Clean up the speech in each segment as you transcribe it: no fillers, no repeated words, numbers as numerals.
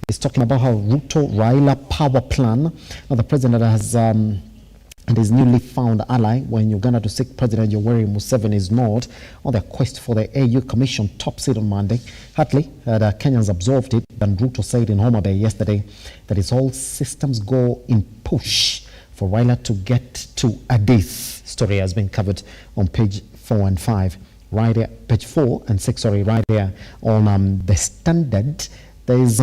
is talking about how Ruto Raila power plan. Now the president has and his newly found ally when Uganda to seek President Yoweri Museveni's nod on their quest for the AU Commission top seat on Monday. Hardly had Kenyans absorbed it, and Ruto said in Homa Bay yesterday that it's all systems go in push for Raila to get to Addis. Story has been covered on page 4 and 5, right here, page 4 and 6, sorry, right here on the Standard. There is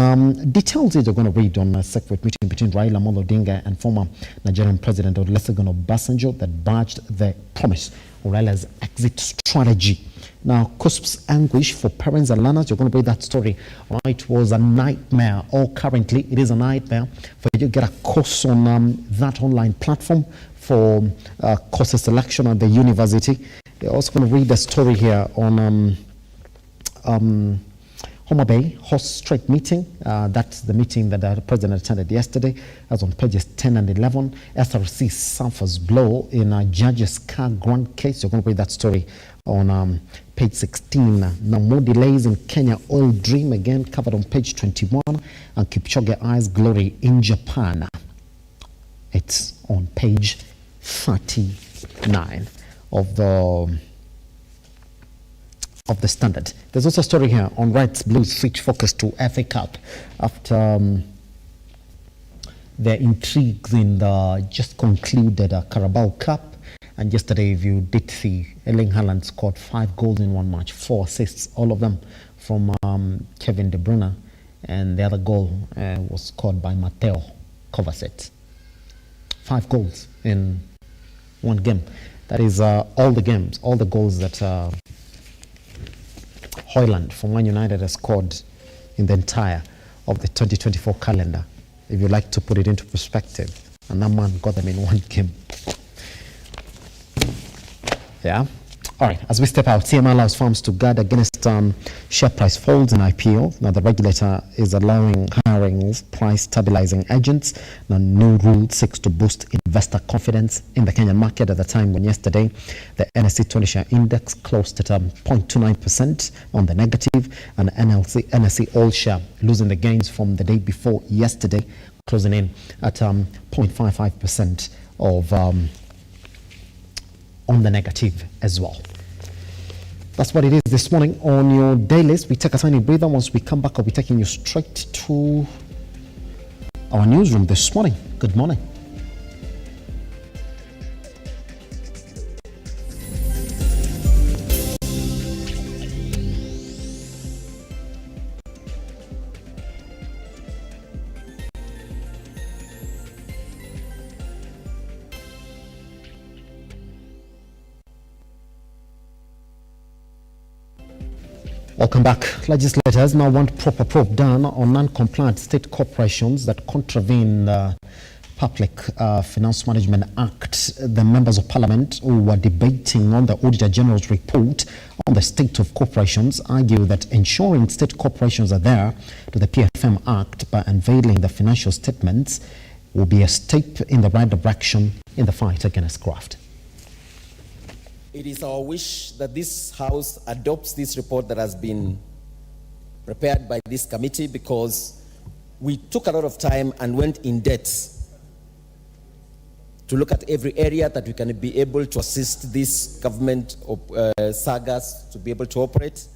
details that you're going to read on a separate meeting between Raila Odinga and former Nigerian President Olusegun Obasanjo that badged the promise of Raila's exit strategy. Now, cusps anguish for parents and learners. You're going to read that story. It was a nightmare, or currently it is a nightmare for you to get a course on that online platform for course selection at the university. You're also going to read the story here on Homa Bay Horse Strait meeting. That's the meeting that the president attended yesterday. That's on pages 10 and 11. SRC suffers blow in a judge's car grant case. You're going to read that story on page 16. Now, more delays in Kenya oil dream, again covered on page 21. And Kipchoge eyes glory in Japan. It's on page 39 of the Standard. There's also a story here on Reds Blues switch focus to FA Cup after their intrigues in the just concluded Carabao Cup. And yesterday, if you did see, Erling Haaland scored 5 goals in one match, 4 assists, all of them from Kevin De Bruyne, and the other goal was scored by Mateo Kovacic. 5 goals in one game. That is all the games, all the goals that Højlund from Man United has scored in the entire of the 2024 calendar, if you like to put it into perspective. And that man got them in one game. Yeah. All right. As we step out, CMA allows firms to guard against share price falls in IPO. Now, the regulator is allowing hiring of price stabilizing agents. Now, new rule seeks to boost investor confidence in the Kenyan market at the time when yesterday the NSE 20 share index closed at 0.29% on the negative, and NSE all share losing the gains from the day before yesterday, closing in at 0.55% of on the negative as well. That's what it is this morning on your dailies. We take a tiny breather. Once we come back, I'll be taking you straight to our newsroom this morning. Good morning. Welcome back. Legislators now want proper probe done on non-compliant state corporations that contravene the Public Finance Management Act. The members of parliament who were debating on the Auditor General's report on the state of corporations argue that ensuring state corporations are there to the PFM Act by unveiling the financial statements will be a step in the right direction in the fight against graft. It is our wish that this House adopts this report that has been prepared by this committee, because we took a lot of time and went in depth to look at every area that we can be able to assist this government sagas to be able to operate.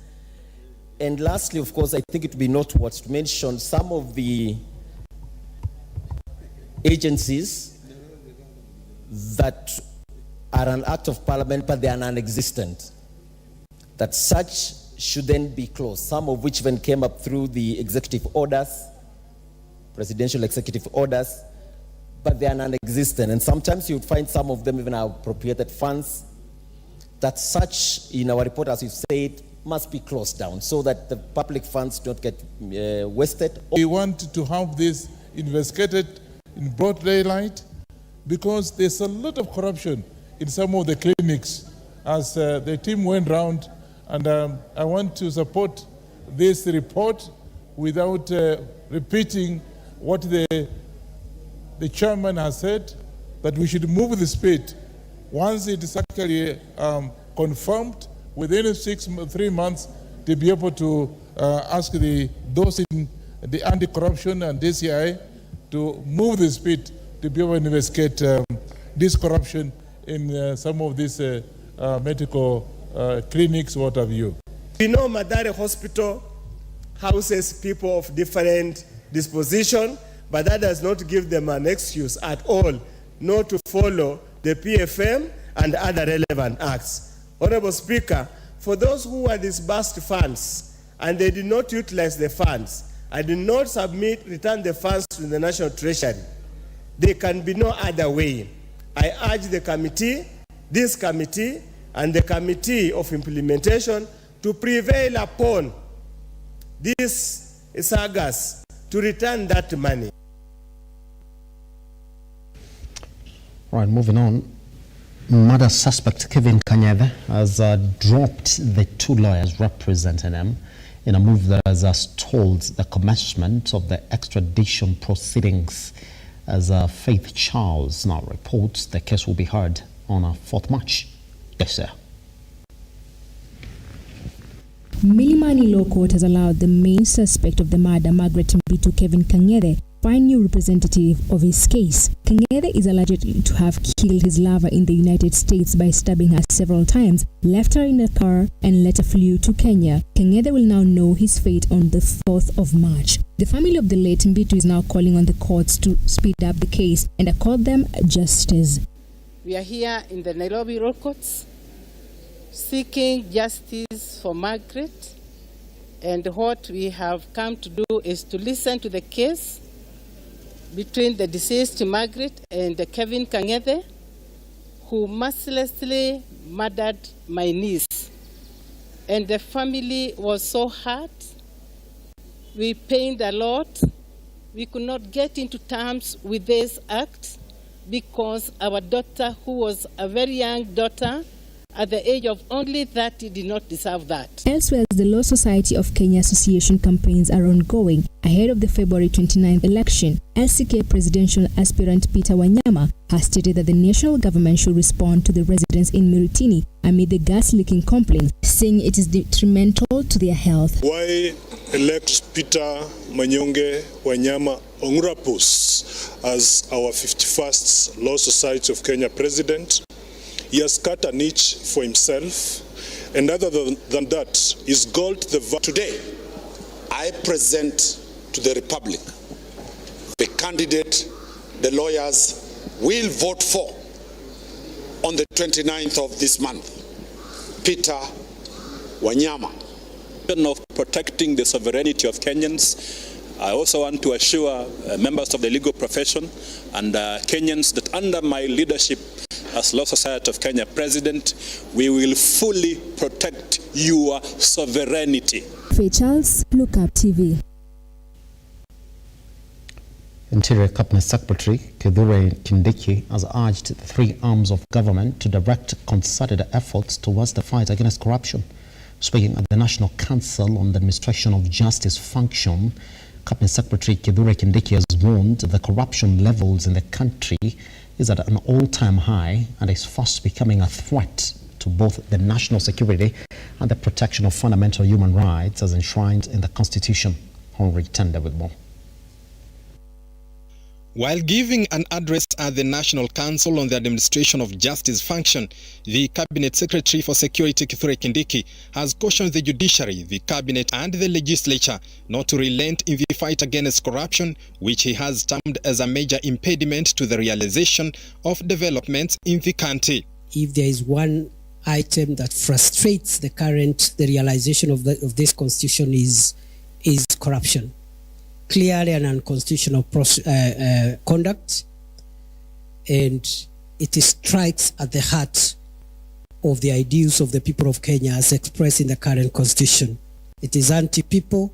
And lastly, of course, I think it would be noteworthy to mention some of the agencies that are an act of parliament, but they are non-existent, that such shouldn't be closed, some of which then came up through the executive orders, presidential executive orders, but they are non-existent. And sometimes you would find some of them even are appropriated funds, that such, in our report, as you said, must be closed down so that the public funds don't get wasted. We want to have this investigated in broad daylight, because there's a lot of corruption in some of the clinics as the team went round, and I want to support this report without repeating what the chairman has said, that we should move the speed. Once it is actually confirmed, within 3 months, to be able to ask those in the anti-corruption and DCI to move the speed to be able to investigate this corruption in some of these medical clinics, what have you. We know Mathare Hospital houses people of different disposition, but that does not give them an excuse at all not to follow the PFM and other relevant acts. Honorable Speaker, for those who are disbursed funds and they did not utilize the funds and did not return the funds to the National Treasury, there can be no other way. I urge the committee, this committee, and the Committee of Implementation to prevail upon these sagas to return that money. Right, moving on. Murder suspect Kevin Kanyede has dropped the two lawyers representing him in a move that has stalled the commencement of the extradition proceedings. As Faith Charles now reports, the case will be heard on 4th March. Yes, sir. Milimani Law Court has allowed the main suspect of the murder, Margaret Mbitu Kevin Kanyede, find new representative of his case. Kanyede is alleged to have killed his lover in the United States by stabbing her several times, left her in a car, and later flew to Kenya. Kanyede will now know his fate on the 4th of March. The family of the late Mbitu is now calling on the courts to speed up the case and accord them justice. We are here in the Nairobi Law Courts seeking justice for Margaret, and what we have come to do is to listen to the case between the deceased Margaret and Kevin Kanyede, who mercilessly murdered my niece. And the family was so hurt. We pained a lot. We could not get into terms with this act because our daughter, who was a very young daughter, at the age of only 30, did not deserve that. Elsewhere, the Law Society of Kenya Association campaigns are ongoing ahead of the February 29th election. LCK presidential aspirant Peter Wanyama has stated that the national government should respond to the residents in Miritini amid the gas leaking complaints, saying it is detrimental to their health. Why elect Peter Manyonge Wanyama Ongurapus as our 51st Law Society of Kenya president? He has cut a niche for himself, and other than that, his gold the today. I present to the Republic the candidate the lawyers will vote for on the 29th of this month, Peter Wanyama. Of protecting the sovereignty of Kenyans, I also want to assure members of the legal profession and Kenyans that under my leadership as Law Society of Kenya President, we will fully protect your sovereignty. Faith Charles, Lookuptv. Interior Cabinet Secretary Kithure Kindiki has urged the three arms of government to direct concerted efforts towards the fight against corruption. Speaking at the National Council on the Administration of Justice function, Cabinet Secretary Kithure Kindiki has warned the corruption levels in the country is at an all-time high and is fast becoming a threat to both the national security and the protection of fundamental human rights as enshrined in the Constitution. Henry Tender with more. While giving an address at the National Council on the Administration of Justice function, the Cabinet Secretary for Security Kithure Kindiki has cautioned the judiciary, the cabinet and the legislature not to relent in the fight against corruption, which he has termed as a major impediment to the realization of developments in the country. If there is one item that frustrates the realization of this constitution is corruption. Clearly an unconstitutional conduct, and it strikes at the heart of the ideals of the people of Kenya as expressed in the current constitution. It is anti-people,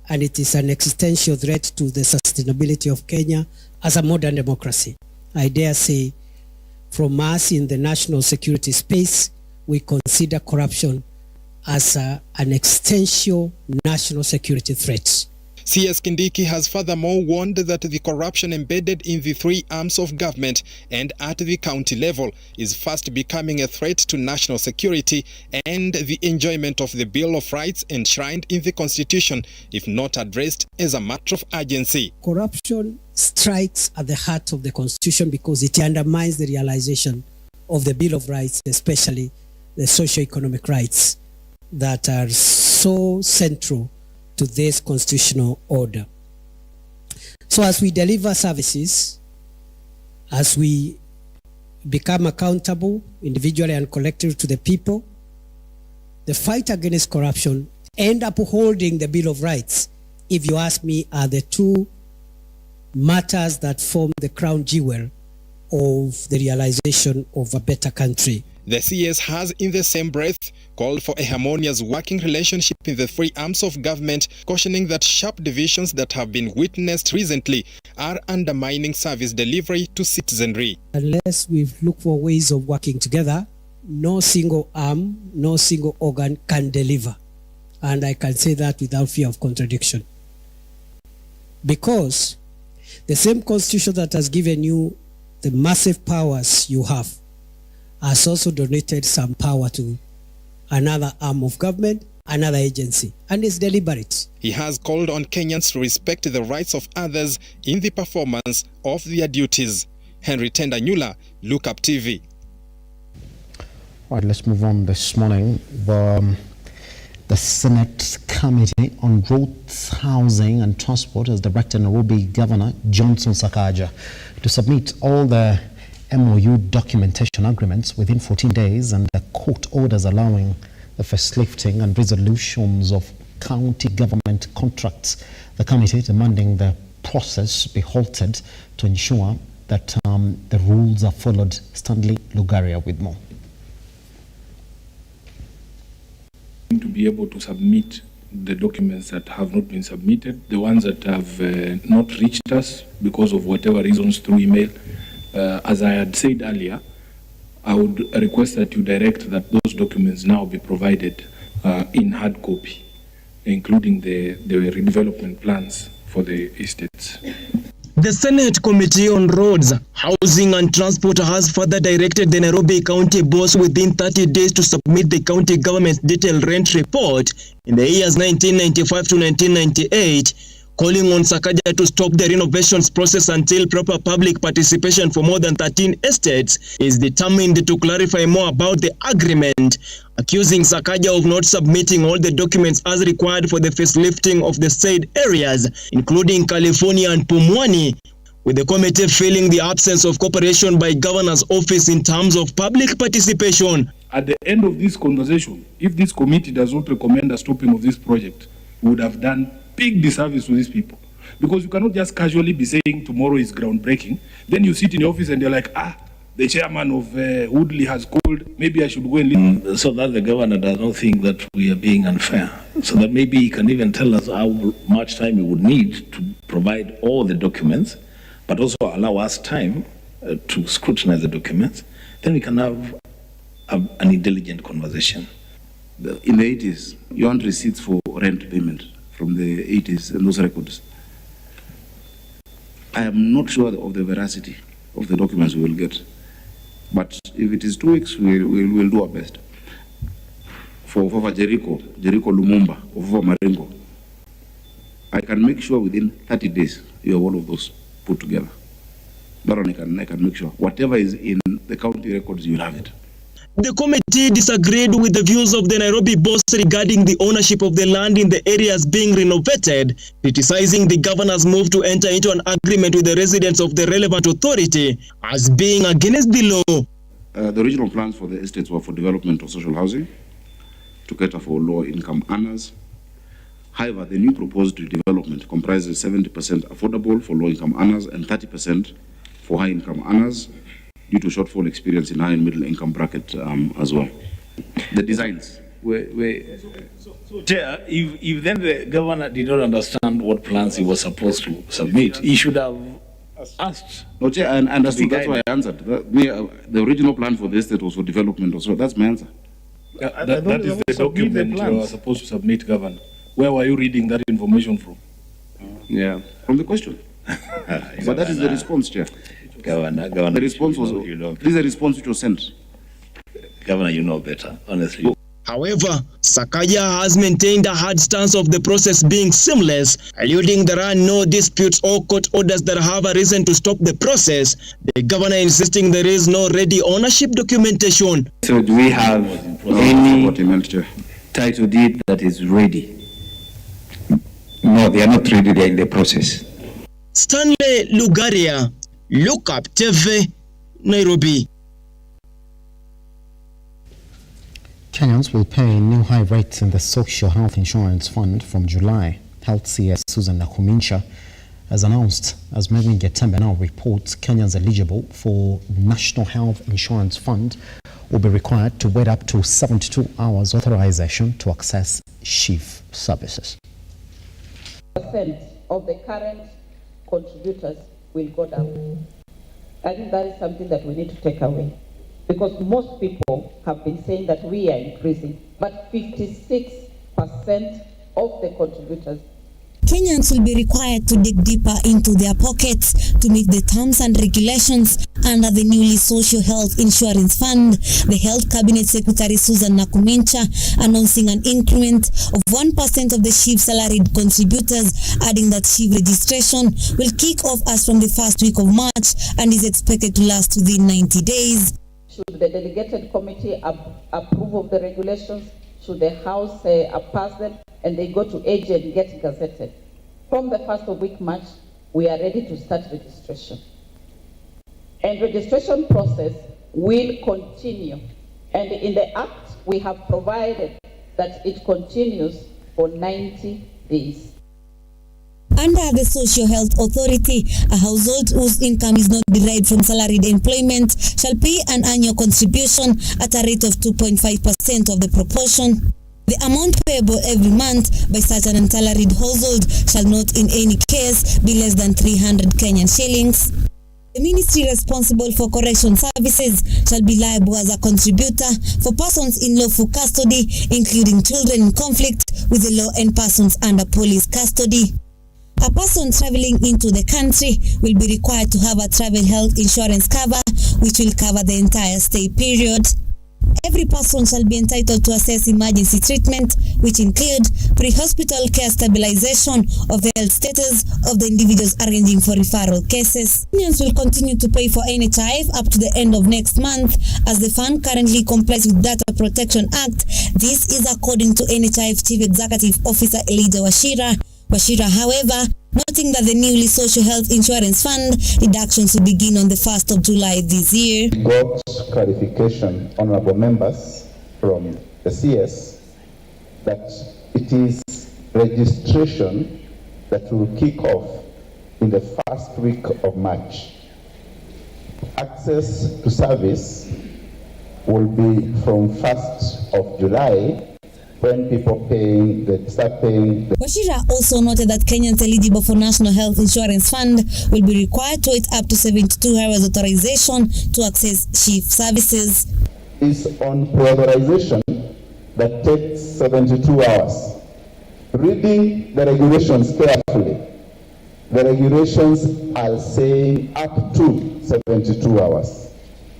and it is an existential threat to the sustainability of Kenya as a modern democracy. I dare say, from us in the national security space, we consider corruption as an existential national security threat. CS Kindiki has furthermore warned that the corruption embedded in the three arms of government and at the county level is fast becoming a threat to national security and the enjoyment of the Bill of Rights enshrined in the Constitution if not addressed as a matter of urgency. Corruption strikes at the heart of the Constitution because it undermines the realization of the Bill of Rights, especially the socio-economic rights that are so central to this constitutional order. So as we deliver services, as we become accountable individually and collectively to the people, the fight against corruption and upholding the Bill of Rights, if you ask me, are the two matters that form the crown jewel of the realization of a better country. The CS has in the same breath called for a harmonious working relationship in the three arms of government, cautioning that sharp divisions that have been witnessed recently are undermining service delivery to citizenry. Unless we look for ways of working together, no single arm, no single organ can deliver. And I can say that without fear of contradiction. Because the same constitution that has given you the massive powers you have has also donated some power to another arm of government, another agency, and it's deliberate. He has called on Kenyans to respect the rights of others in the performance of their duties. Henry Tendanyula, Lookuptv. All right, let's move on this morning. The Senate Committee on Roads, Housing and Transport has directed Nairobi Governor Johnson Sakaja to submit all the MOU documentation agreements within 14 days and the court orders allowing the first lifting and resolutions of county government contracts. The committee demanding the process be halted to ensure that the rules are followed. Stanley Lugaria with more. To be able to submit the documents that have not been submitted, the ones that have not reached us because of whatever reasons through email. As I had said earlier, I would request that you direct that those documents now be provided in hard copy, including the redevelopment plans for the estates. The Senate Committee on Roads, Housing and Transport has further directed the Nairobi County boss within 30 days to submit the county government's detailed rent report in the years 1995 to 1998, calling on Sakaja to stop the renovations process until proper public participation for more than 13 estates is determined to clarify more about the agreement, accusing Sakaja of not submitting all the documents as required for the facelifting of the said areas, including California and Pumwani, with the committee feeling the absence of cooperation by Governor's office in terms of public participation. At the end of this conversation, if this committee does not recommend a stopping of this project, we would have done big disservice to these people. Because you cannot just casually be saying tomorrow is groundbreaking, then you sit in the office and you're like, the chairman of Woodley has called, maybe I should go and leave. So that the governor does not think that we are being unfair. So that maybe he can even tell us how much time he would need to provide all the documents, but also allow us time to scrutinize the documents. Then we can have an intelligent conversation. In the 80s, you want receipts for rent payment from the 80s and those records. I am not sure of the veracity of the documents we will get. But if it is 2 weeks, we will do our best. For Jericho Lumumba, for Marengo, I can make sure within 30 days you have all of those put together. That one I can make sure. Whatever is in the county records, you will have it. The committee disagreed with the views of the Nairobi boss regarding the ownership of the land in the areas being renovated, criticizing the governor's move to enter into an agreement with the residents of the relevant authority as being against the law. The original plans for the estates were for development of social housing to cater for low-income earners. However, the new proposed development comprises 70% affordable for low-income earners and 30% for high-income earners, due to shortfall experience in high and middle income bracket as well. The designs. So Chair, if then the governor did not understand what plans he was supposed to submit, he should have asked. No, Chair, I understood. That's why I answered. The original plan for the estate was for development also. That's my answer. That is the document you are supposed to submit, Governor. Where were you reading that information from? Yeah. From the question. But that is the response, Chair. Governor, the response was, this is a response which was sent. Governor, you know better, honestly. However, Sakaja has maintained a hard stance of the process being seamless, alluding there are no disputes or court orders that have a reason to stop the process. The governor insisting there is no ready ownership documentation. So do we have any title deed that is ready? No, they are not ready, they are in the process. Stanley Lugaria, Lookuptv, Nairobi. Kenyans will pay new high rates in the Social Health Insurance Fund from July. Health CS Susan Nakumincha has announced, as Megan Getembe now reports, Kenyans eligible for National Health Insurance Fund will be required to wait up to 72 hours authorization to access SHIF services. Percent of the current contributors will go down. I think that is something that we need to take away. Because most people have been saying that we are increasing, but 56% of the contributors. Kenyans will be required to dig deeper into their pockets to meet the terms and regulations under the newly Social Health Insurance Fund. The Health Cabinet Secretary Susan Nakumincha announcing an increment of 1% of the SHIF salaried contributors, adding that SHIF registration will kick off as from the first week of March and is expected to last within 90 days. Should the delegated committee approve of the regulations, should the House pass them, and they go to AG and get gazetted. From the first of week March, we are ready to start registration. And registration process will continue. And in the Act, we have provided that it continues for 90 days. Under the Social Health Authority, a household whose income is not derived from salaried employment shall pay an annual contribution at a rate of 2.5% of the proportion. The amount payable every month by such an unsalaried household shall not in any case be less than 300 Kenyan shillings. The ministry responsible for correction services shall be liable as a contributor for persons in lawful custody, including children in conflict with the law and persons under police custody. A person traveling into the country will be required to have a travel health insurance cover, which will cover the entire stay period. Every person shall be entitled to access emergency treatment, which include pre-hospital care stabilization of the health status of the individuals arranging for referral cases. Kenyans will continue to pay for NHIF up to the end of next month, as the fund currently complies with Data Protection Act. This is according to NHIF Chief Executive Officer Elijah Wachira. Wachira, however, noting that the newly Social Health Insurance Fund deductions will begin on the 1st of July this year. Got clarification, honorable members, from the CS that it is registration that will kick off in the first week of March. Access to service will be from 1st of July, when people start paying. Wachira also noted that Kenyans eligible for National Health Insurance Fund will be required to wait up to 72 hours authorization to access SHIF services. Is on pre-authorization that takes 72 hours. Reading the regulations carefully, the regulations are saying up to 72 hours.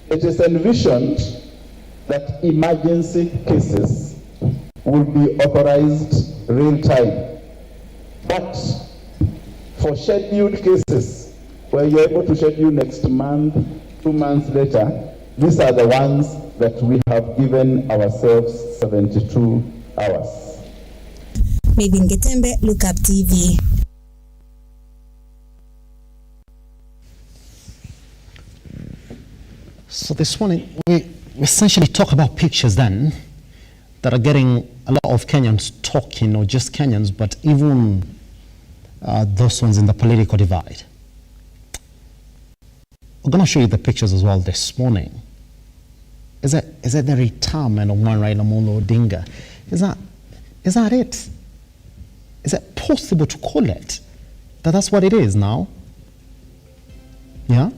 It is envisioned that emergency cases will be authorized real time. But for scheduled cases, where you're able to schedule next month, 2 months later, these are the ones that we have given ourselves 72 hours. Megan Getembe, Lookuptv. So this morning, we essentially talk about pictures then that are getting a lot of Kenyans talking, not just Kenyans, but even those ones in the political divide. We're going to show you the pictures as well this morning. Is it the retirement of one Raila Odinga? Is that it? Is it possible to call it that that's what it is now? Yeah?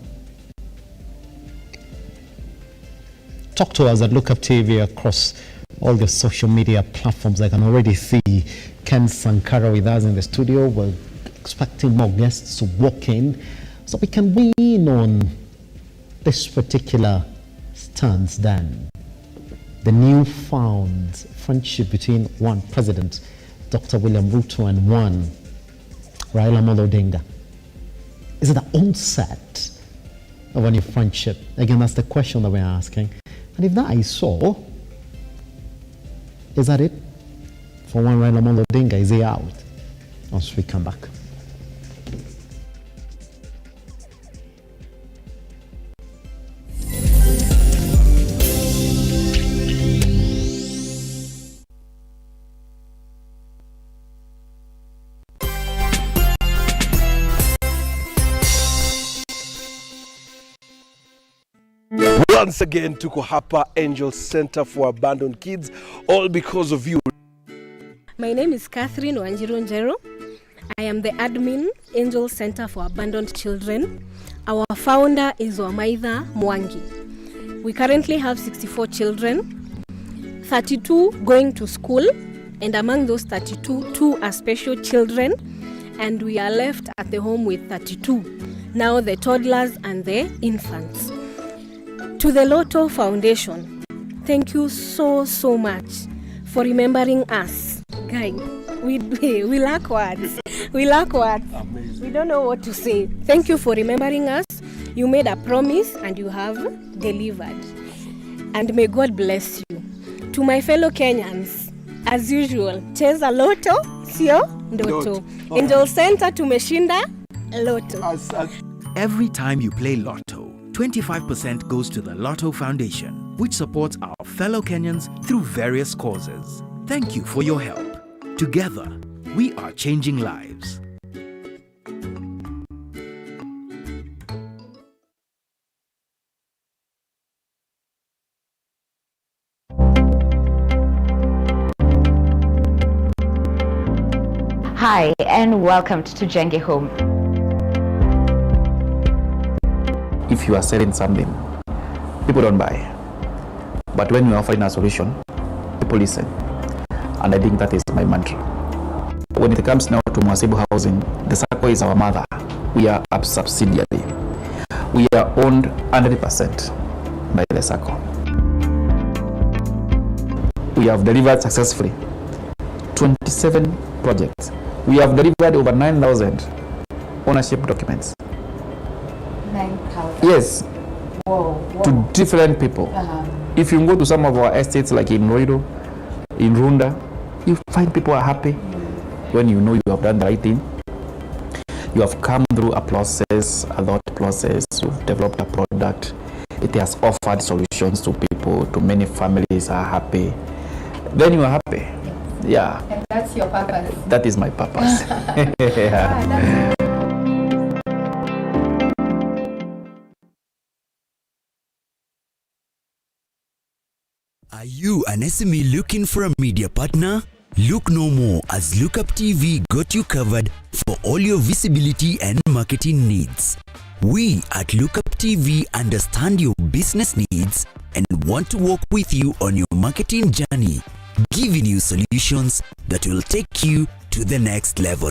Talk to us at Lookuptv across all the social media platforms. I can already see Ken Sankara with us in the studio. We'll expecting more guests to walk in so we can weigh in on this particular stance then. The newfound friendship between one President, Dr. William Ruto, and one Raila Odinga. Is it the onset of a new friendship? Again, that's the question that we're asking. And if that is so, is that it? For one Raila Odinga, is he out? Once we come back. Once again, tuko hapa Angel Center for Abandoned Kids, all because of you. My name is Catherine Wanjiru. I am the admin, Angel Center for Abandoned Children. Our founder is Wamaitha Mwangi. We currently have 64 children, 32 going to school, and among those 32, 2 are special children, and we are left at the home with 32. Now the toddlers and the infants. To the Lotto Foundation, thank you so much for remembering us. Guy, we lack words. We lack words. We don't know what to say. Thank you for remembering us. You made a promise and you have delivered. And may God bless you. To my fellow Kenyans, as usual, cheza Lotto, sio ndoto. Angel Center tumeshinda Lotto. Every time you play Lotto, 25% goes to the Lotto Foundation, which supports our fellow Kenyans through various causes. Thank you for your help. Together, we are changing lives. Hi, and welcome to Tujenge Home. If you are selling something, people don't buy. But when you are offering a solution, people listen. And I think that is my mantra. When it comes now to Mwasibu Housing, the SACCO is our mother. We are a subsidiary. We are owned 100% by the SACCO. We have delivered successfully 27 projects. We have delivered over 9,000 ownership documents. 9,000? Yes. Whoa. To different people. If you go to some of our estates like in Roido, in Runda, you find people are happy when you know you have done the right thing. You have come through a process, a thought process, you've developed a product. It has offered solutions to people, to many families are happy. Then you are happy. Yeah. And that's your purpose. That is my purpose. Yeah. Are you an SME looking for a media partner? Look no more, as Lookuptv got you covered for all your visibility and marketing needs. We at Lookuptv understand your business needs and want to work with you on your marketing journey, giving you solutions that will take you to the next level.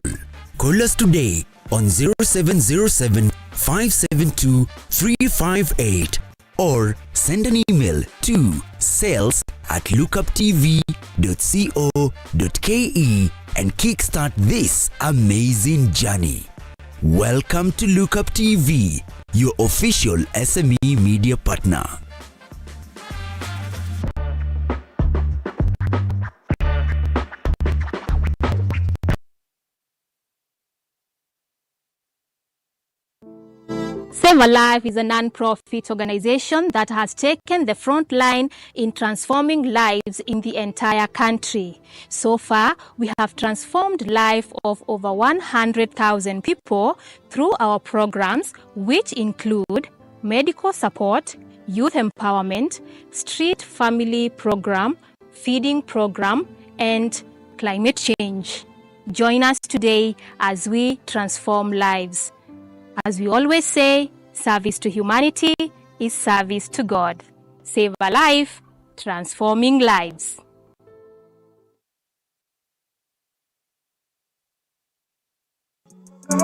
Call us today on 0707 572 358 or send an email to sales@lookuptv.co.ke and kickstart this amazing journey. Welcome to Lookuptv, your official SME media partner. Save a Life is a non-profit organization that has taken the front line in transforming lives in the entire country. So far, we have transformed life of over 100,000 people through our programs, which include medical support, youth empowerment, street family program, feeding program, and climate change. Join us today as we transform lives. As we always say, service to humanity is service to God. Save a life, transforming lives. Hapa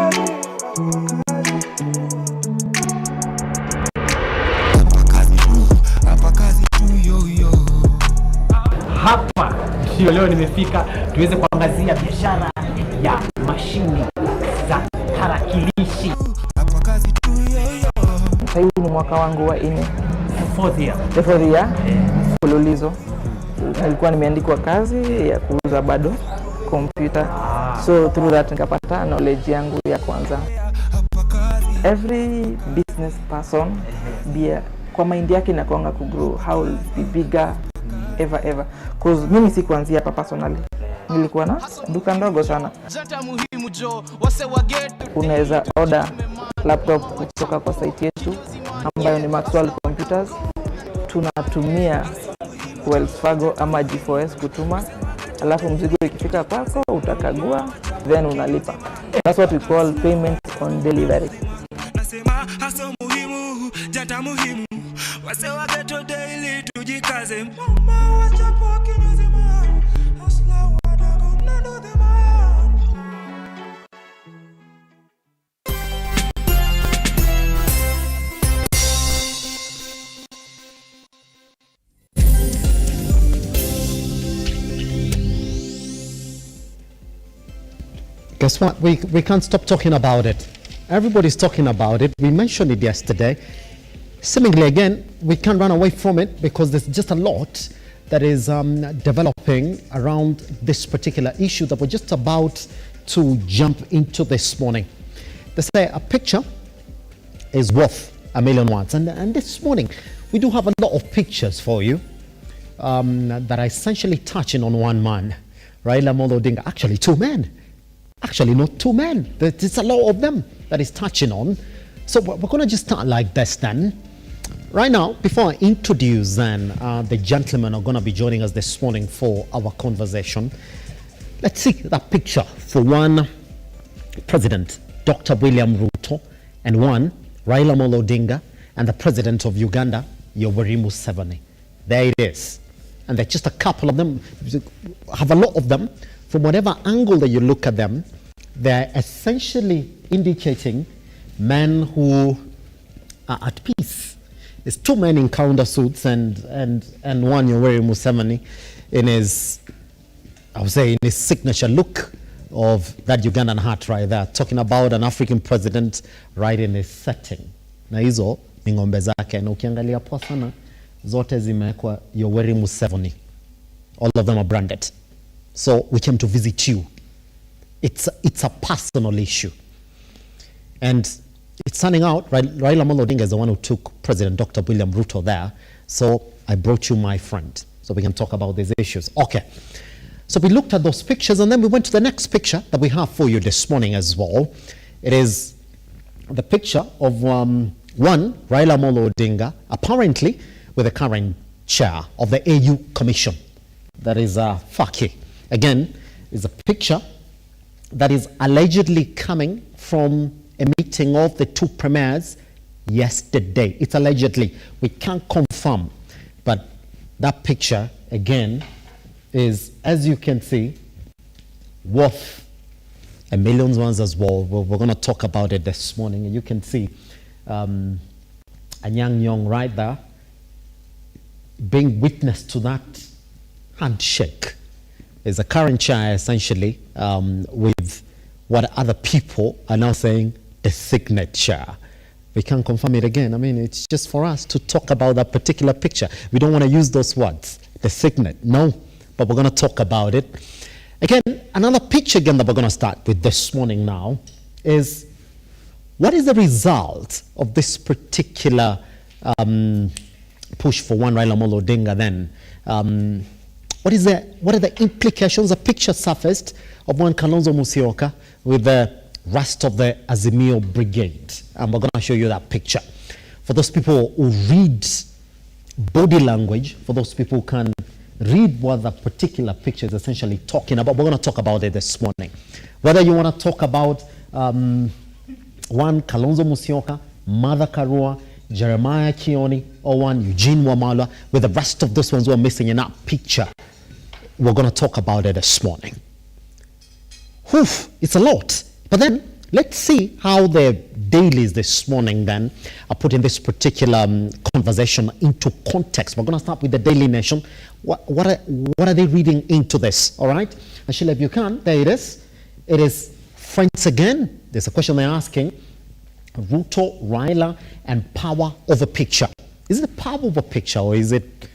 ndio leo nimefika tuweze kuangazia biashara ya mashini za tarakilishi. Sasa hii ni mwaka wangu wa 4. The fourth year. Mfululizo. Nilikuwa nimeandikwa kazi ya kuuza bado computer. So through that nikapata knowledge yangu ya kwanza. Every business person kwa mind yake inakuanga ku grow, how be bigger ever. Cause mimi si kuanzia hapa personally. Nilikuwa na duka ndogo sana. Unaweza order laptop kutoka kwa site yetu ambayo ni Maxwell Computers. Tunatumia Wells Fargo ama G4S kutuma, alafu mzigo ikifika kwako utakagua then unalipa. That's what we call payment on delivery. Nasema hasa muhimu, jata muhimu. Wase wageto daily tujikaze. Mama wachapo kinyozi man. Hasla wadago nando the man. Guess what? We can't stop talking about it. Everybody's talking about it. We mentioned it yesterday. Seemingly, again, we can't run away from it because there's just a lot that is developing around this particular issue that we're just about to jump into this morning. They say a picture is worth a million words. And this morning, we do have a lot of pictures for you that are essentially touching on one man, Raila Odinga. Actually, two men. Actually, not two men. There's a lot of them that is touching on. So we're going to just start like this then. Right now, before I introduce then the gentlemen who are going to be joining us this morning for our conversation, let's see that picture for one President, Dr. William Ruto, and one, Raila Odinga, and the President of Uganda, Yoweri Museveni. There it is. And there's just a couple of them, have a lot of them. From whatever angle that you look at them, they're essentially indicating men who are at peace. There's two men in counter suits and one Yoweri Museveni in his, I would say, in his signature look of that Ugandan hat right there, talking about an African president right in his setting. Na hizo ni ng'ombe zake, na ukiangalia poa sana zote zimewekwa Yoweri Museveni. All of them are branded. So we came to visit you. It's a personal issue. And it's turning out, Raila Odinga is the one who took President Dr. William Ruto there. So I brought you my friend so we can talk about these issues. Okay. So we looked at those pictures and then we went to the next picture that we have for you this morning as well. It is the picture of one, Raila Odinga, apparently with the current chair of the AU Commission. That is Faki. Again, is a picture that is allegedly coming from a meeting of the two premiers yesterday. It's allegedly. We can't confirm. But that picture, again, is, as you can see, worth a million ones as well. We're going to talk about it this morning. And you can see Anyang Nyong right there being witness to that handshake. Is a current chair essentially with what other people are now saying the signature. We can't confirm it again. I mean, it's just for us to talk about that particular picture. We don't want to use those words, the signet, no, but we're going to talk about it. Again, another picture again that we're going to start with this morning now is what is the result of this particular push for one Raila Odinga then? What are the implications? A picture surfaced of one Kalonzo Musyoka with the rest of the Azimio brigade. And we're going to show you that picture. For those people who read body language, for those people who can read what the particular picture is essentially talking about, we're going to talk about it this morning. Whether you want to talk about one Kalonzo Musyoka, Martha Karua, Jeremiah Kioni, or one Eugene Wamalwa, with the rest of those ones who are missing in that picture. We're going to talk about it this morning. It's a lot. But then, Let's see how the dailies this morning then are putting this particular conversation into context. We're going to start with the Daily Nation. What are they reading into this? All right, Ashila, if you can, there it is. It is friends again. There's a question they're asking. Ruto, Raila, and power of a picture. Is it the power of a picture or is it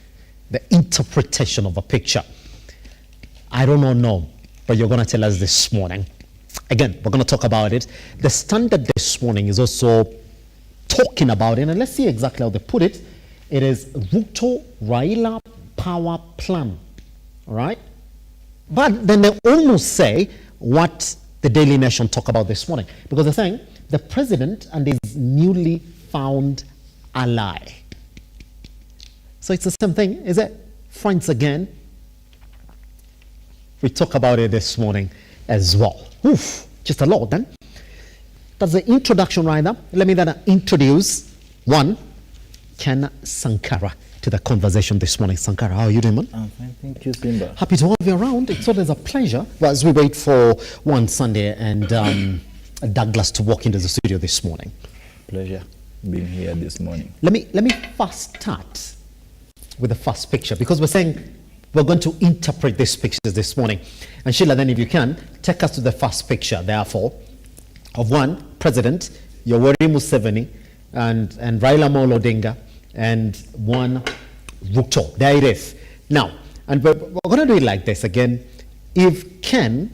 the interpretation of a picture? I don't know, but you're going to tell us this morning. Again, we're going to talk about it. The Standard this morning is also talking about it, and let's see exactly how they put it. It is Ruto Raila power plan. All right? But then they almost say what the Daily Nation talk about this morning, because they're saying the president and his newly found ally. So it's the same thing, is it? Friends again. We talk about it this morning as well. Oof, just a lot then. That's the introduction right now. Let me then introduce one, Ken Sankara, to the conversation this morning. Sankara, how are you doing, man? I'm fine, thank you, Simba. Happy to have you around. It's always a pleasure. Well, as we wait for one Sunday and Douglas to walk into the studio this morning. Pleasure being here this morning. Let me first start with the first picture, because we're saying we're going to interpret these pictures this morning. And Sheila, then if you can, take us to the first picture, therefore, of one President Yoweri Museveni and Raila Odinga, and one Ruto. There it is. Now, and we're going to do it like this again. If Ken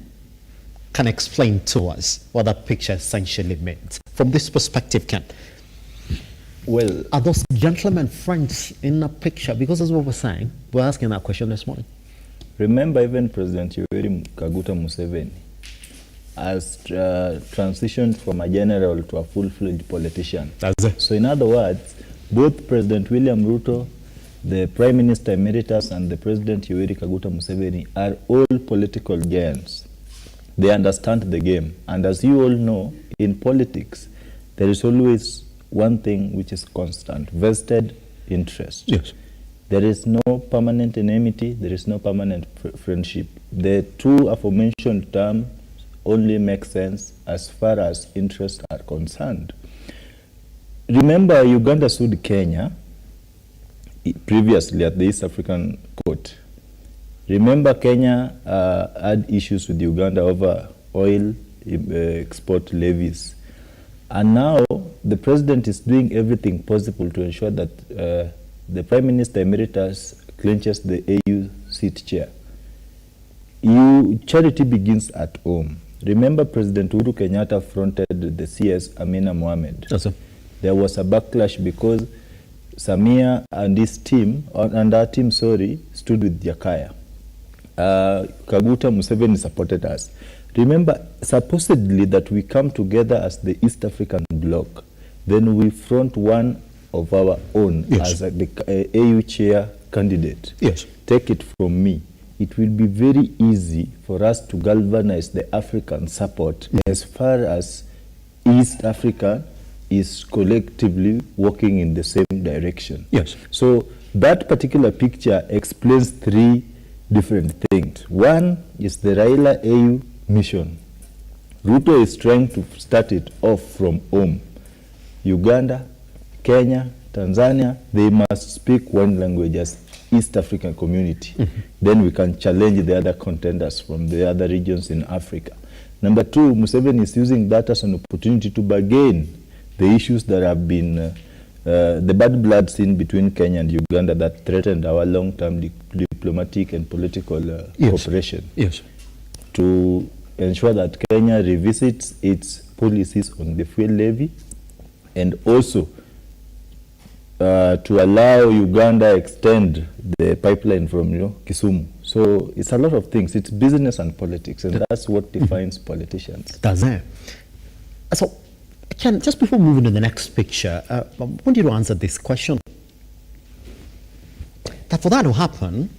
can explain to us what that picture essentially means. From this perspective, Ken. Well, are those gentlemen friends in a picture? Because that's what we're saying. We're asking that question this morning. Remember, even President Yoweri Kaguta Museveni has transitioned from a general to a full-fledged politician. That's it. So in other words, both President William Ruto, the Prime Minister Emeritus, and the President Yoweri Kaguta Museveni are all political giants. They understand the game. And as you all know, in politics, there is always one thing which is constant: vested interest. Yes. There is no permanent enmity, there is no permanent friendship. The two aforementioned terms only make sense as far as interests are concerned. Remember, Uganda sued Kenya previously at the East African Court. Remember, Kenya had issues with Uganda over oil export levies. And now the president is doing everything possible to ensure that the Prime Minister Emeritus clinches the AU seat chair. Charity begins at home. Remember, President Uhuru Kenyatta fronted the CS Amina Mohamed. Yes, sir. There was a backlash because Samia and his team, and our team, stood with Jakaya. Kaguta Museveni supported us. Remember, supposedly that we come together as the East African bloc, then we front one of our own, yes, as the AU chair candidate. Yes. Take it from me. It will be very easy for us to galvanize the African support, yes, as far as East Africa is collectively working in the same direction. Yes. So that particular picture explains three different things. One is the Raila AU mission. Ruto is trying to start it off from home. Uganda, Kenya, Tanzania, they must speak one language as East African community. Mm-hmm. Then we can challenge the other contenders from the other regions in Africa. Number two, Museveni is using that as an opportunity to bargain the issues that have been the bad blood seen between Kenya and Uganda that threatened our long-term diplomatic and political yes, cooperation. Yes. To ensure that Kenya revisits its policies on the fuel levy, and also to allow Uganda extend the pipeline from Kisumu. So it's a lot of things. It's business and politics, and that's what defines politicians. That's it. So, Ken, just before moving to the next picture, I want you to answer this question. That for that to happen,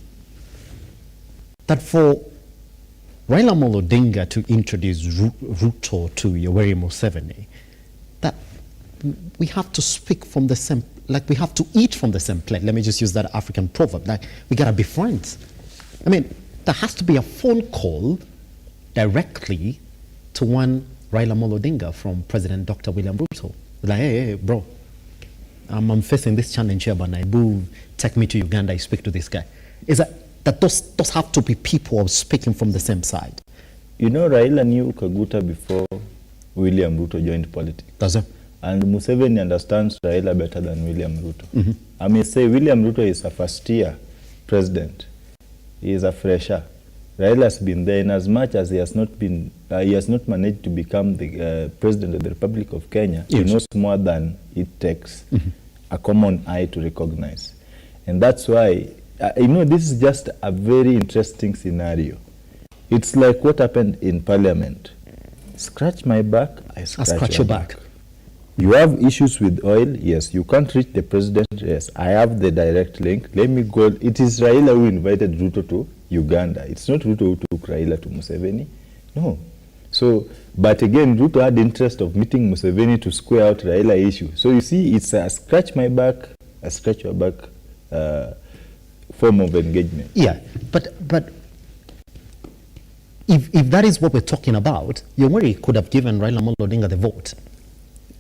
that for Raila Odinga to introduce Ruto to Yoweri Museveni, that we have to speak from the same, like we have to eat from the same plate. Let me just use that African proverb, like we gotta be friends. I mean, there has to be a phone call directly to one Raila Odinga from President Dr. William Ruto. Like, hey, bro, I'm facing this challenge here, but Naibu, take me to Uganda, I speak to this guy. Is that those have to be people speaking from the same side? You know, Raila knew Kaguta before William Ruto joined politics. Does it? And Museveni understands Raila better than William Ruto. I may say William Ruto is a first-year president. He is a fresher. Raila has been there in as much as he has not been, he has not managed to become the president of the Republic of Kenya. Yes. He knows more than it takes a common eye to recognize. And that's why, you know, this is just a very interesting scenario. It's like what happened in Parliament. Scratch my back, I scratch your back. You have issues with oil, yes. You can't reach the president, yes. I have the direct link. Let me go. It is Raila who invited Ruto to Uganda. It's not Ruto who took Raila to Museveni. No. So, but again, Ruto had interest of meeting Museveni to square out Raila issue. So you see, it's a scratch my back, a scratch your back form of engagement. Yeah, but if that is what we're talking about, Yoweri could have given Raila Odinga the vote.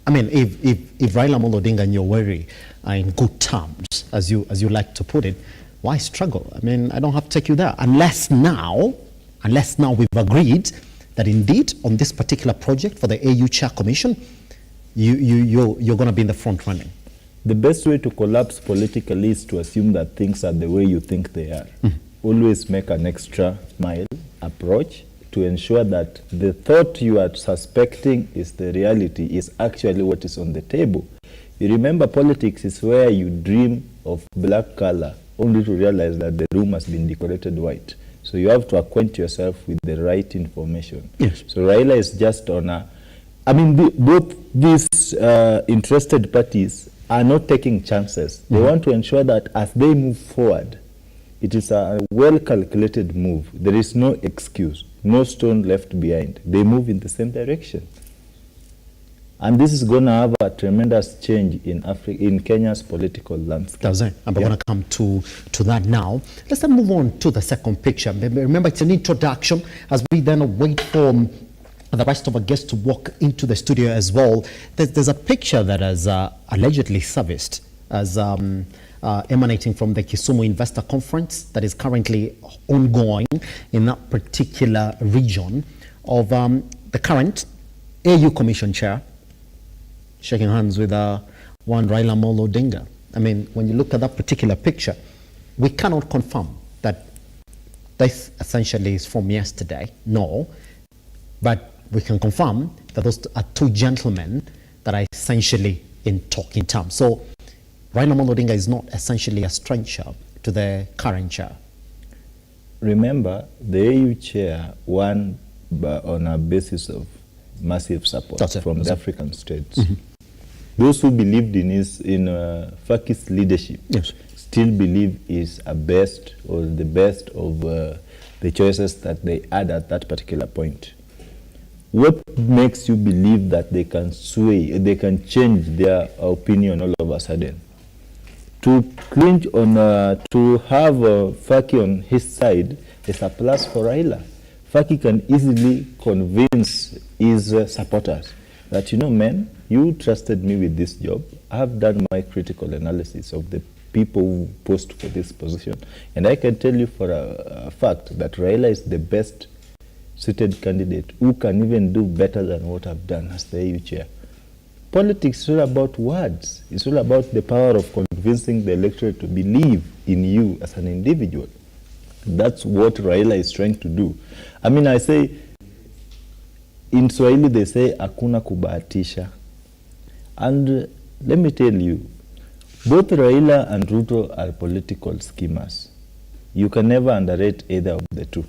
I mean, if Raila Odinga and Yoweri are in good terms, as you like to put it, why struggle? I mean, I don't have to take you there. Unless now we've agreed that indeed on this particular project for the AU Chair Commission, you're going to be in the front running. The best way to collapse politically is to assume that things are the way you think they are. Always make an extra mile approach to ensure that the thought you are suspecting is the reality, is actually what is on the table. You remember, politics is where you dream of black color only to realize that the room has been decorated white. So you have to acquaint yourself with the right information. Yes. So Raila is just on a, I mean, both these interested parties are not taking chances. They want to ensure that as they move forward, it is a well-calculated move. There is no excuse, no stone left behind. They move in the same direction. And this is going to have a tremendous change in in Kenya's political landscape. That's it. And we're going to come to that now. Let's then move on to the second picture. Remember, it's an introduction as we then wait for the rest of our guests to walk into the studio as well. There's a picture that is allegedly serviced as emanating from the Kisumu Investor Conference that is currently ongoing in that particular region of the current AU Commission Chair, shaking hands with one Raila Odinga. I mean, when you look at that particular picture, we cannot confirm that this essentially is from yesterday, no, but we can confirm that those are two gentlemen that are essentially in talking terms. So Raila Odinga is not essentially a stranger to the current chair. Remember, the AU chair won on a basis of massive support from the African states. Those who believed in Faki's leadership still believe is a best or the best of the choices that they had at that particular point. What makes you believe that they can sway, they can change their opinion all of a sudden? To clinch on, to have Faki on his side is a plus for Raila. Faki can easily convince his supporters that, you know, man, you trusted me with this job. I have done my critical analysis of the people who post for this position. And I can tell you for a fact that Raila is the best suited candidate who can even do better than what I've done as the AU chair. Politics is all about words. It's all about the power of convincing the electorate to believe in you as an individual. That's what Raila is trying to do. I mean, I say, in Swahili they say, hakuna kubahatisha. And let me tell you, both Raila and Ruto are political schemers. You can never underrate either of the two.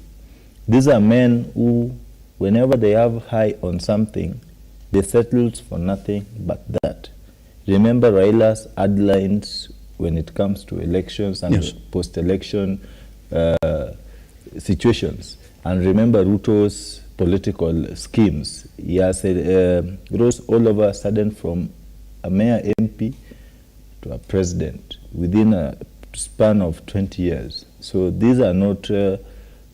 These are men who, whenever they have high on something, they settle for nothing but that. Remember Raila's headlines when it comes to elections and post-election situations. And remember Ruto's political schemes. He has rose all of a sudden from a mayor MP to a president within a span of 20 years. So these are not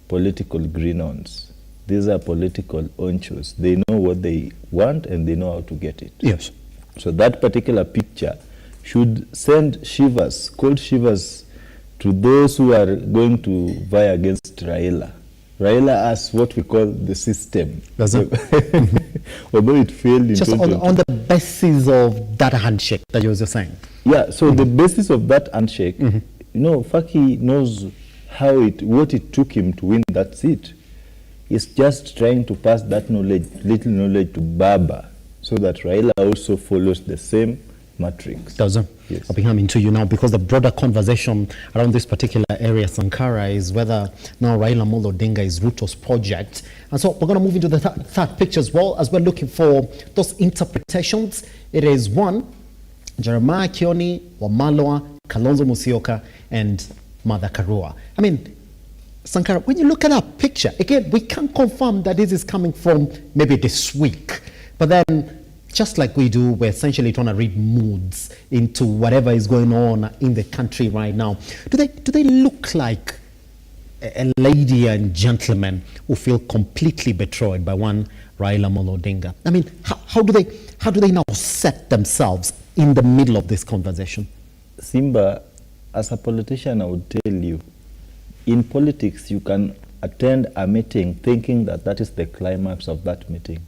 political green-ons. these are political honchos. They know what they want and they know how to get it. Yes. So that particular picture should send shivers, cold shivers, to those who are going to vie against Raila. Raila has what we call the system. That's it. Although it failed in just on the basis of that handshake that you were just saying. Yeah, so the basis of that handshake, you know, Faki knows what it took him to win that seat. He's just trying to pass that knowledge, little knowledge to Baba, so that Raila also follows the same matrix. Doesn't? Yes. I'll be coming to you now, because the broader conversation around this particular area, Sankara, is whether now Raila Odinga is Ruto's project. And so we're going to move into the third picture as well, as we're looking for those interpretations. It is one, Jeremiah Kioni, Wamalwa, Kalonzo Musyoka, and Martha Karua. I mean, Sankara, when you look at that picture, again, we can't confirm that this is coming from maybe this week. But then, just like we do, we're essentially trying to read moods into whatever is going on in the country right now. Do they look like a lady and gentleman who feel completely betrayed by one Raila Odinga? I mean, how do they now set themselves in the middle of this conversation? Simba, as a politician, I would tell you, in politics, you can attend a meeting thinking that that is the climax of that meeting,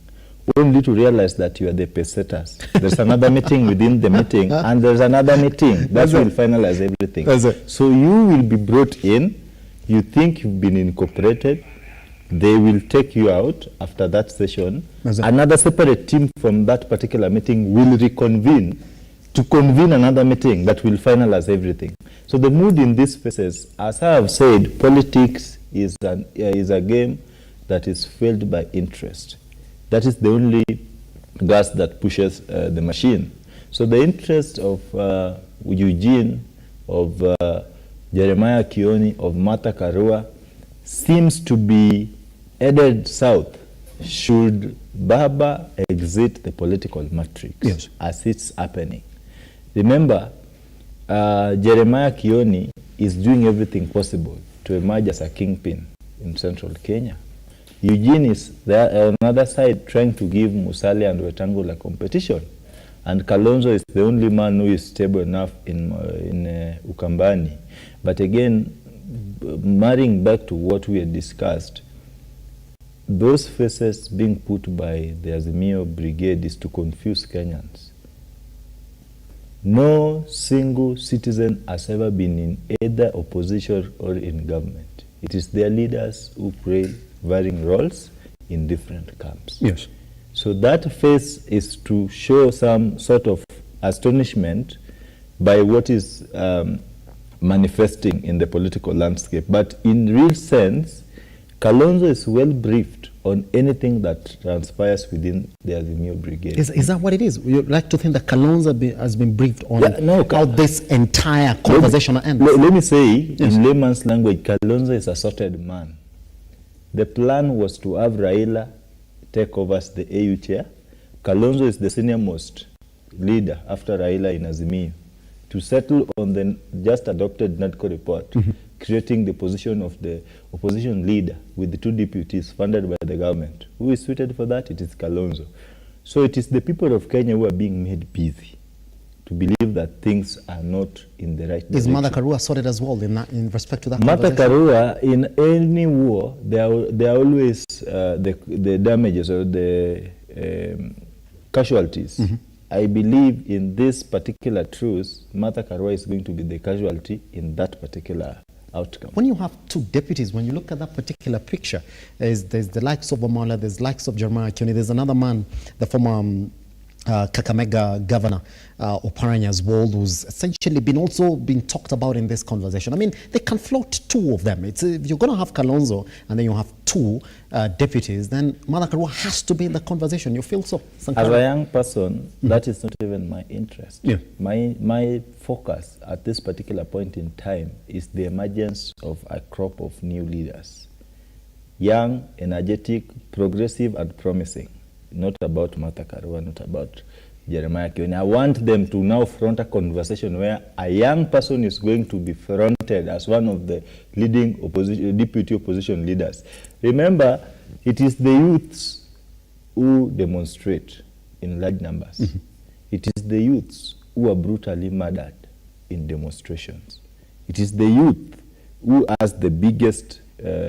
only to realize that you are the pesetas. There's another meeting within the meeting, and there's another meeting that will finalize everything. So you will be brought in, you think you've been incorporated, they will take you out after that session. Another separate team from that particular meeting will reconvene to convene another meeting that will finalize everything. So the mood in these phases, as I have said, politics is a game that is fueled by interest. That is the only gas that pushes the machine. So the interest of Eugene, of Jeremiah Kioni, of Martha Karua seems to be headed south. Should Baba exit the political matrix as it's happening? Remember, Jeremiah Kioni is doing everything possible to emerge as a kingpin in central Kenya. Eugene is there on the other side trying to give Musalia and Wetangula competition. And Kalonzo is the only man who is stable enough in Ukambani. But again, marrying back to what we had discussed, those faces being put by the Azimio brigade is to confuse Kenyans. No single citizen has ever been in either opposition or in government. It is their leaders who play varying roles in different camps. Yes. So that phase is to show some sort of astonishment by what is manifesting in the political landscape. But in real sense, Kalonzo is well briefed on anything that transpires within the Azimio brigade. Is that what it is? You like to think that Kalonzo has been briefed on how this entire conversation ends? Let me say, in layman's language, Kalonzo is a sorted man. The plan was to have Raila take over as the AU chair. Kalonzo is the senior most leader after Raila in Azimio, to settle on the just adopted NADCO report, creating the position of the opposition leader with the two deputies funded by the government. Who is suited for that? It is Kalonzo. So it is the people of Kenya who are being made busy to believe that things are not in the right direction. Is Martha Karua sorted as well in respect to that? Martha Karua, in any war, there are always the damages or the casualties. I believe in this particular truce, Martha Karua is going to be the casualty in that particular outcome. When you have two deputies, when you look at that particular picture, there's the likes of Omala, there's likes of Jeremiah Kioni, there's another man, the former Kakamega governor, Oparanya as well, who's essentially been talked about in this conversation. I mean, they can float two of them. If you're going to have Kalonzo and then you have two deputies, then Martha Karua has to be in the conversation. You feel so? Sankara? As a young person, that is not even my interest. Yeah. My focus at this particular point in time is the emergence of a crop of new leaders. Young, energetic, progressive, and promising. Not about Martha Karua, not about Jeremiah Kioni. I want them to now front a conversation where a young person is going to be fronted as one of the leading deputy opposition leaders. Remember, it is the youths who demonstrate in large numbers. Mm-hmm. It is the youths who are brutally murdered in demonstrations. It is the youth who has the biggest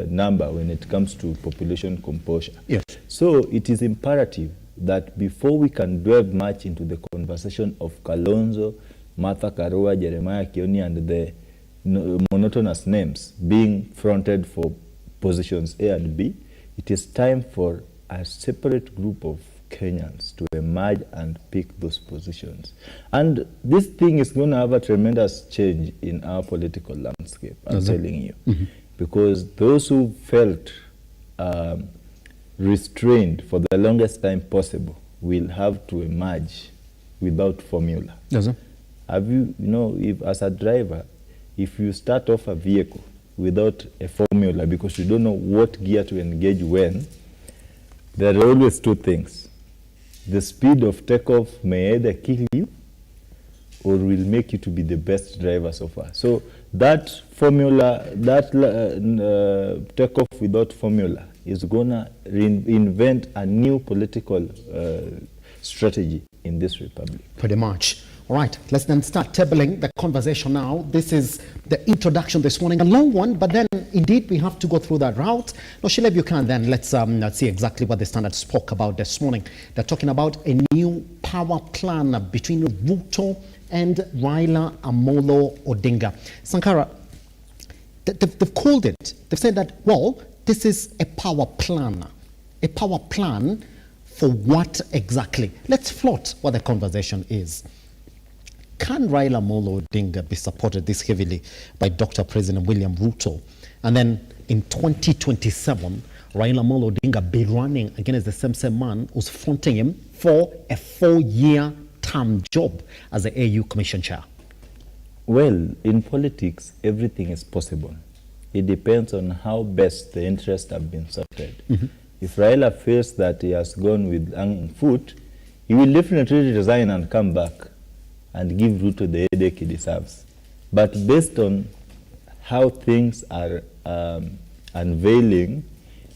number when it comes to population composure. Yes. So it is imperative that before we can delve much into the conversation of Kalonzo, Martha Karua, Jeremiah Kioni, and the monotonous names being fronted for positions A and B, it is time for a separate group of Kenyans to emerge and pick those positions. And this thing is going to have a tremendous change in our political landscape, I'm telling you. Mm-hmm. Because those who felt restrained for the longest time possible will have to emerge without formula. Yes, sir. Have you know, if as a driver, if you start off a vehicle without a formula because you don't know what gear to engage when, there are always two things. The speed of takeoff may either kill you or will make you to be the best driver so far. So that formula, that takeoff without formula is going to invent a new political strategy in this republic. Pretty much. All right, let's then start tabling the conversation now. This is the introduction this morning, a long one, but then indeed we have to go through that route. No, Shile, if you can, then let's see exactly what the Standard spoke about this morning. They're talking about a new power plan between Ruto and Raila Amolo Odinga. Sankara, they've called it, they've said that, well, this is a power plan. A power plan for what exactly? Let's float what the conversation is. Can Raila Amolo Odinga be supported this heavily by Dr. President William Ruto? And then in 2027, Raila Amolo Odinga be running against the same man who's fronting him for a 4-year term job as the AU Commission Chair? Well, in politics, everything is possible. It depends on how best the interests have been sorted. Mm-hmm. If Raila feels that he has gone with hanging foot, he will definitely resign and come back and give Ruto the headache he deserves. But based on how things are unveiling,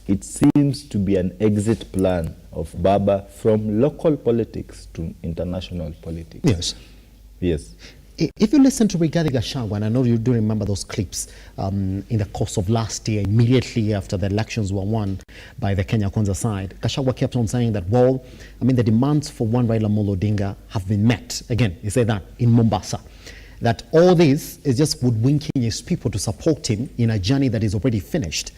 it seems to be an exit plan of Baba from local politics to international politics. Yes. Yes. If you listen to Rigathi Gachagua, and I know you do remember those clips in the course of last year, immediately after the elections were won by the Kenya Kwanza side, Gachagua kept on saying that, well, I mean, the demands for one Raila Amolo Odinga have been met. Again, he said that in Mombasa. That all this is just woodwinking his people to support him in a journey that is already finished.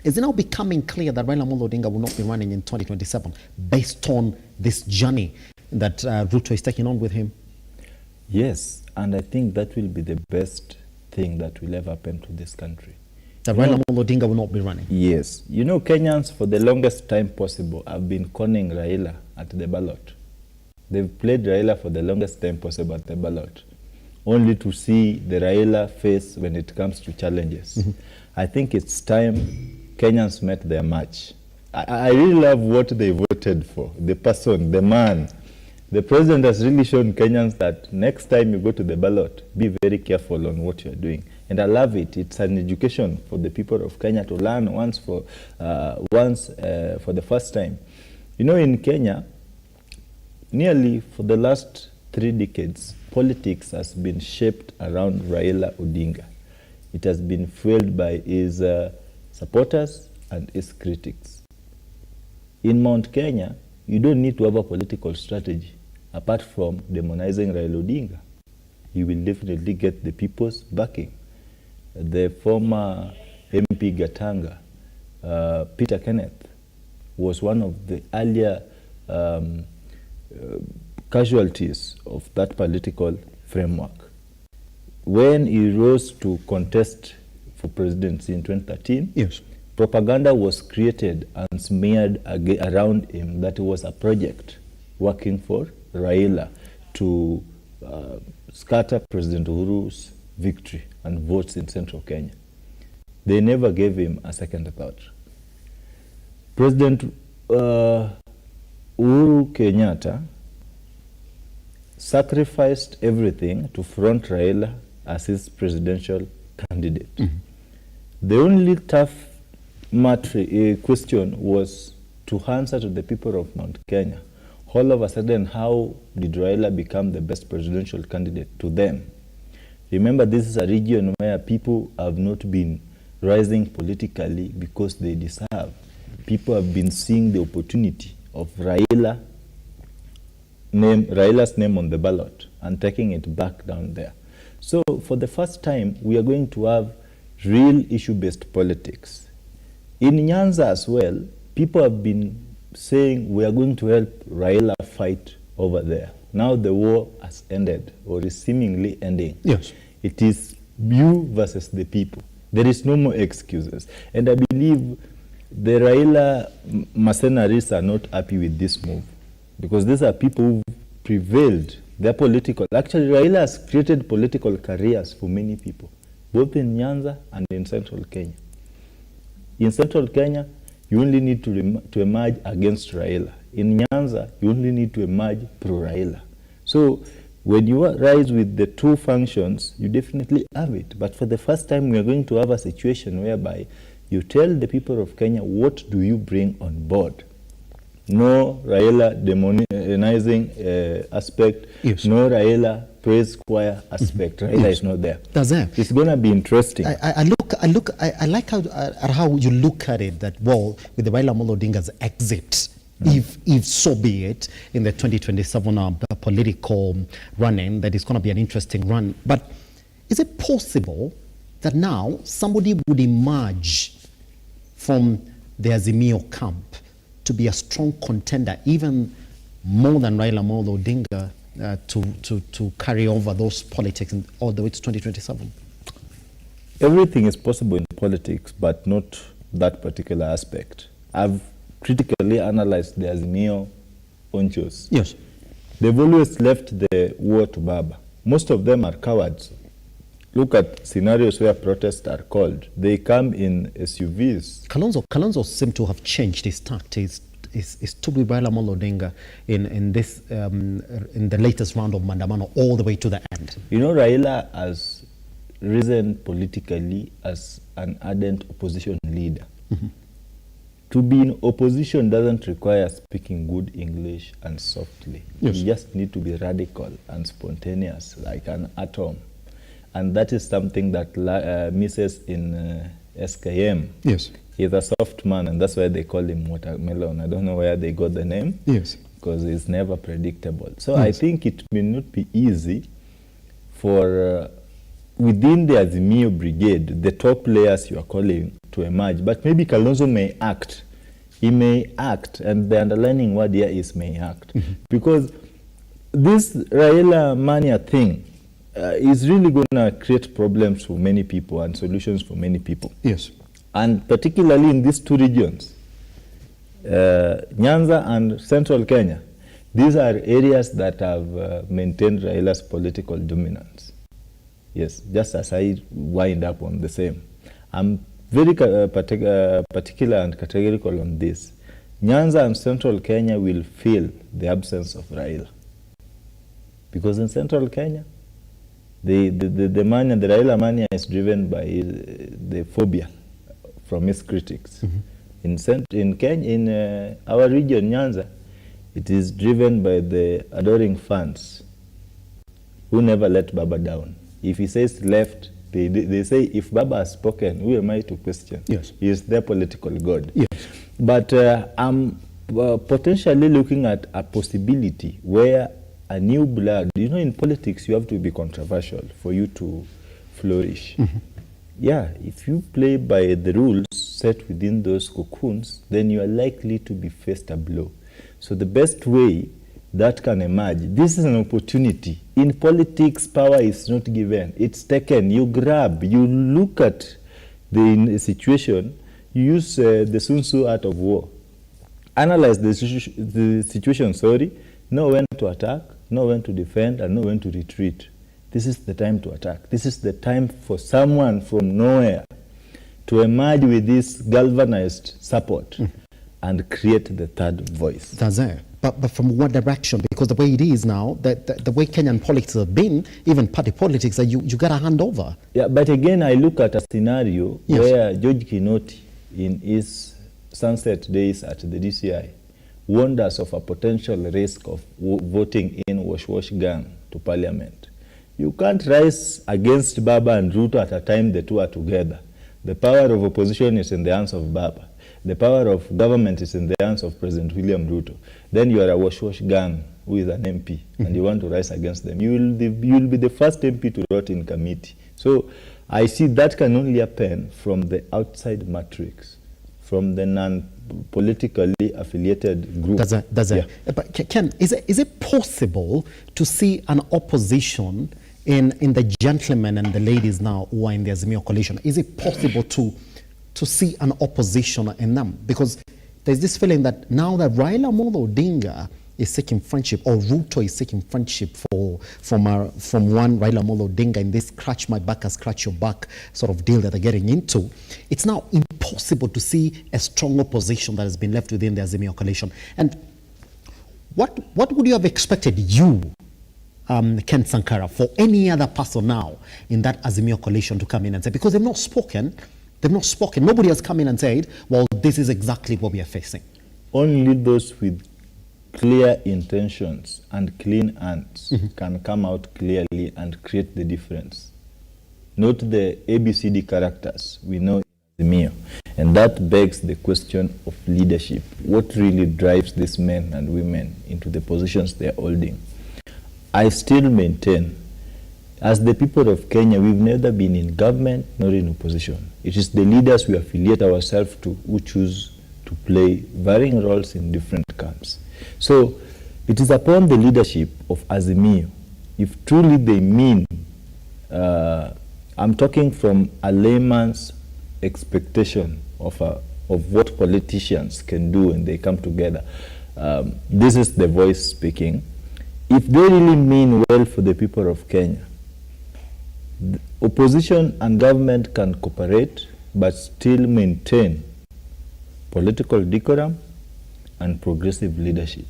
Is it now becoming clear that Raila Amolo Odinga will not be running in 2027 based on this journey that Ruto is taking on with him? Yes, and I think that will be the best thing that will ever happen to this country. That Raila Amolo Odinga will not be running? Yes. You know, Kenyans for the longest time possible have been conning Raila at the ballot. They've played Raila for the longest time possible at the ballot, only to see the Raila face when it comes to challenges. Mm-hmm. I think it's time Kenyans met their match. I really love what they voted for, the person, the man. The president has really shown Kenyans that next time you go to the ballot, be very careful on what you're doing. And I love it. It's an education for the people of Kenya to learn once for the first time. You know, in Kenya, nearly for the last 3 decades, politics has been shaped around Raila Odinga. It has been fueled by his supporters and his critics. In Mount Kenya, you don't need to have a political strategy apart from demonizing Raila Odinga. You will definitely get the people's backing. The former MP Gatanga, Peter Kenneth, was one of the earlier casualties of that political framework. When he rose to contest for presidency in 2013, yes, propaganda was created and smeared around him that it was a project working for Raila to scatter President Uhuru's victory and votes in central Kenya. They never gave him a second thought. President Uhuru Kenyatta sacrificed everything to front Raila as his presidential candidate. The only tough question was to answer to the people of Mount Kenya. All of a sudden, how did Raila become the best presidential candidate to them? Remember, this is a region where people have not been rising politically because they deserve. People have been seeing the opportunity of Raila's name on the ballot and taking it back down there. So for the first time, we are going to have real issue-based politics. In Nyanza as well, people have been saying we are going to help Raila fight over there. Now the war has ended, or is seemingly ending. Yes. It is you versus the people. There is no more excuses. And I believe the Raila mercenaries are not happy with this move, because these are people who prevailed. They're political. Actually, Raila has created political careers for many people, both in Nyanza and in central Kenya. In central Kenya, you only need to emerge against Raila. In Nyanza, you only need to emerge pro-Raila. So when you rise with the two functions, you definitely have it. But for the first time, we are going to have a situation whereby you tell the people of Kenya, what do you bring on board? No Raila demonizing aspect, yes. No Raila praise choir aspect. Raila yes. is not there. That's it. It's going to be interesting. I like how you look at it, that, well, with the Raila Odinga's exit, if so be it, in the 2027 political running, that is going to be an interesting run. But is it possible that now somebody would emerge from the Azimio camp to be a strong contender, even more than Raila Odinga, to carry over those politics all the way to 2027? Everything is possible in politics, but not that particular aspect. I've critically analyzed the Azimio ponchos. Yes. They've always left the war to Baba. Most of them are cowards. Look at scenarios where protests are called. They come in SUVs. Kalonzo seemed to have changed his tactics. Is to be Raila Odinga in the latest round of Mandamano all the way to the end. You know, Raila has risen politically as an ardent opposition leader. To be in opposition doesn't require speaking good English and softly. Yes. You just need to be radical and spontaneous, like an atom. And that is something that misses in SKM. Yes. He's a soft man, and that's why they call him watermelon. I don't know where they got the name. Yes. Because he's never predictable. So yes. I think it may not be easy for within the Azimio brigade, the top players you are calling to emerge. But maybe Kalonzo may act. He may act, and the underlining word here is may act. Because this Raila mania thing is really going to create problems for many people and solutions for many people. Yes. And particularly in these two regions, Nyanza and central Kenya, these are areas that have maintained Raila's political dominance. Yes, just as I wind up on the same. I'm very particular and categorical on this. Nyanza and central Kenya will feel the absence of Raila. Because in central Kenya, the Raila mania is driven by the phobia from his critics. In Kenya, in our region, Nyanza, it is driven by the adoring fans who never let Baba down. If he says left, they say, if Baba has spoken, who am I to question? Yes. He is their political god. Yes. But I'm potentially looking at a possibility where a new blood, you know, in politics, you have to be controversial for you to flourish. Yeah, if you play by the rules set within those cocoons, then you are likely to be faced a blow. So the best way that can emerge, this is an opportunity. In politics, power is not given. It's taken. You grab. You look at the situation. You use the Sun Tzu art of war. Analyze the situation, know when to attack, know when to defend, and know when to retreat. This is the time to attack. This is the time for someone from nowhere to emerge with this galvanized support and create the third voice. That's it. But from what direction? Because the way it is now, the way Kenyan politics have been, even party politics, you got to hand over. Yeah, but again, I look at a scenario where George Kinoti, in his sunset days at the DCI, warned us of a potential risk of voting in wash gang to parliament. You can't rise against Baba and Ruto at a time the two are together. The power of opposition is in the hands of Baba. The power of government is in the hands of President William Ruto. Then you are a wash gang who is an MP, and you want to rise against them. You will be the first MP to rot in committee. So I see that can only happen from the outside matrix, from the non-politically affiliated group. That's it. But Ken, is it possible to see an opposition in the gentlemen and the ladies now who are in the Azimio coalition? Is it possible to see an opposition in them? Because there's this feeling that now that Raila Odinga is seeking friendship, or Ruto is seeking friendship from one Raila Odinga in this scratch my back, I scratch your back sort of deal that they're getting into, it's now impossible to see a strong opposition that has been left within the Azimio coalition. And what would you have expected, Ken Sankara, for any other person now in that Azimio coalition to come in and say, because they've not spoken, nobody has come in and said, well, this is exactly what we are facing. Only those with clear intentions and clean hands can come out clearly and create the difference. Not the ABCD characters we know in Azimio. And that begs the question of leadership. What really drives these men and women into the positions they are holding? I still maintain, as the people of Kenya, we've never been in government nor in opposition. It is the leaders we affiliate ourselves to who choose to play varying roles in different camps. So it is upon the leadership of Azimio, if truly they mean, I'm talking from a layman's expectation of what politicians can do when they come together. This is the voice speaking. If they really mean well for the people of Kenya, the opposition and government can cooperate but still maintain political decorum and progressive leadership,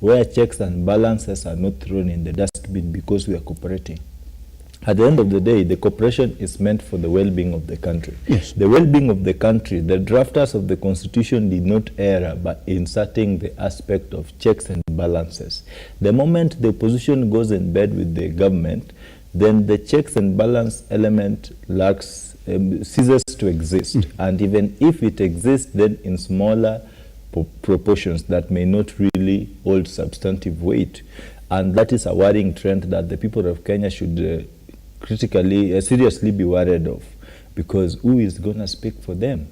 where checks and balances are not thrown in the dustbin because we are cooperating. At the end of the day, the cooperation is meant for the well-being of the country. Yes. The well-being of the country, the drafters of the constitution did not err by inserting the aspect of checks and balances. The moment the opposition goes in bed with the government, then the checks and balance element ceases to exist. And even if it exists, then in smaller proportions that may not really hold substantive weight. And that is a worrying trend that the people of Kenya should seriously be worried of, because who is going to speak for them?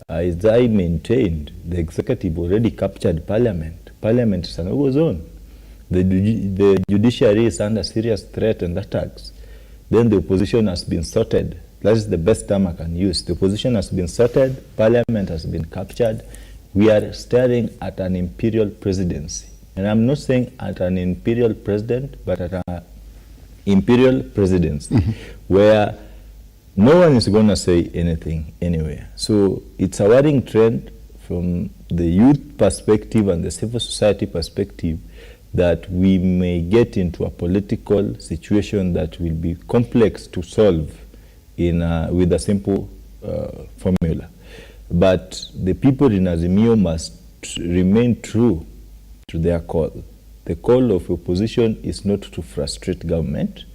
As I maintained, the executive already captured parliament. Parliament is an no-go zone. The judiciary is under serious threat and attacks. Then the opposition has been sorted. That is the best term I can use. The opposition has been sorted, parliament has been captured. We are staring at an imperial presidency. And I'm not saying at an imperial president, but at an imperial presidency, where no one is going to say anything anywhere. So it's a worrying trend from the youth perspective and the civil society perspective that we may get into a political situation that will be complex to solve with a simple formula. But the people in Azimio must remain true to their call. The call of opposition is not to frustrate government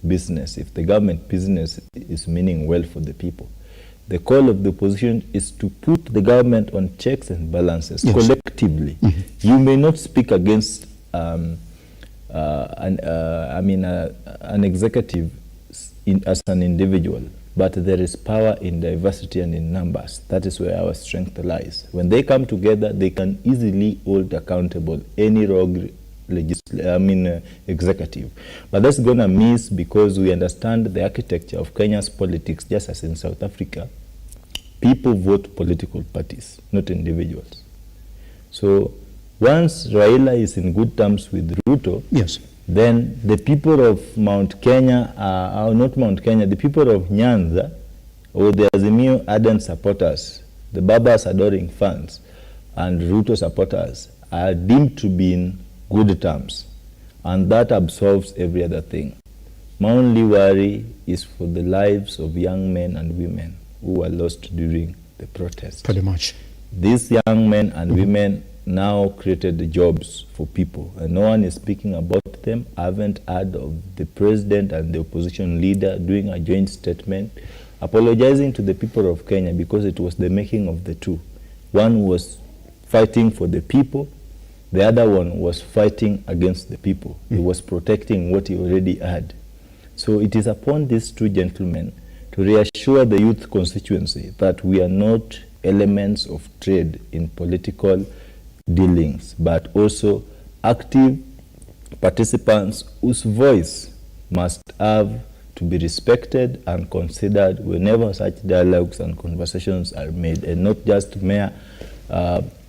business if the government business is meaning well for the people. The call of the opposition is to put the government on checks and balances collectively. You may not speak against an executive as an individual, but there is power in diversity and in numbers. That is where our strength lies. When they come together, they can easily hold accountable any rogue executive. But that's going to miss because we understand the architecture of Kenya's politics, just as in South Africa. People vote political parties, not individuals. So once Raila is in good terms with Ruto, then the people of Mount Kenya, not Mount Kenya, the people of Nyanza, or the Azimio ardent supporters, the Baba's adoring fans, and Ruto supporters are deemed to be in good terms, and that absolves every other thing. My only worry is for the lives of young men and women who were lost during the protest. Pretty much. These young men and women now created jobs for people, and no one is speaking about them. I haven't heard of the president and the opposition leader doing a joint statement apologizing to the people of Kenya, because it was the making of the two. One was fighting for the people, the other one was fighting against the people. He was protecting what he already had. So it is upon these two gentlemen to reassure the youth constituency that we are not elements of trade in political dealings, but also active participants whose voice must have to be respected and considered whenever such dialogues and conversations are made, and not just mere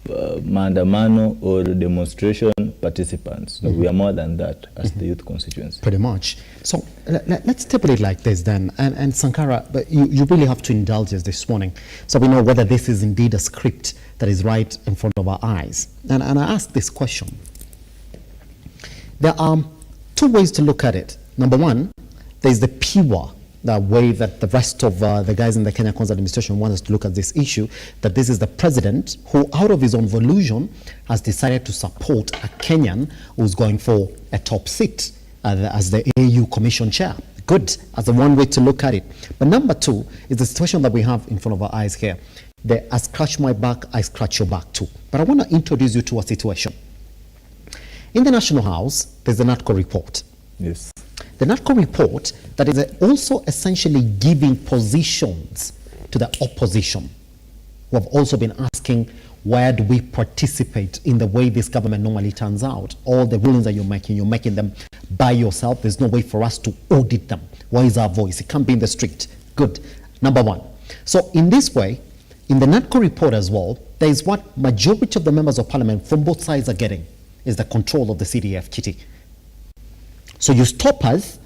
maandamano or demonstration participants. No, we are more than that as the youth constituency. Pretty much. So let's table it like this then. And Sankara, but you really have to indulge us this morning so we know whether this is indeed a script that is right in front of our eyes. And I ask this question. There are two ways to look at it. Number one, there's the pure the way that the rest of the guys in the Kenya Kwanza administration want us to look at this issue, that this is the president who, out of his own volition, has decided to support a Kenyan who's going for a top seat as the AU Commission chair. Good, as the one way to look at it. But number two is the situation that we have in front of our eyes here. I scratch my back, I scratch your back too. But I want to introduce you to a situation. In the National House, there's the NATCO report. Yes. The NATCO report that is also essentially giving positions to the opposition, who have also been asking, where do we participate in the way this government normally turns out? All the rulings that you're making them by yourself. There's no way for us to audit them. Where is our voice? It can't be in the street. Good. Number one. So in this way, in the NATCO report as well, there is what majority of the members of parliament from both sides are getting, is the control of the CDF kitty. So you stop us,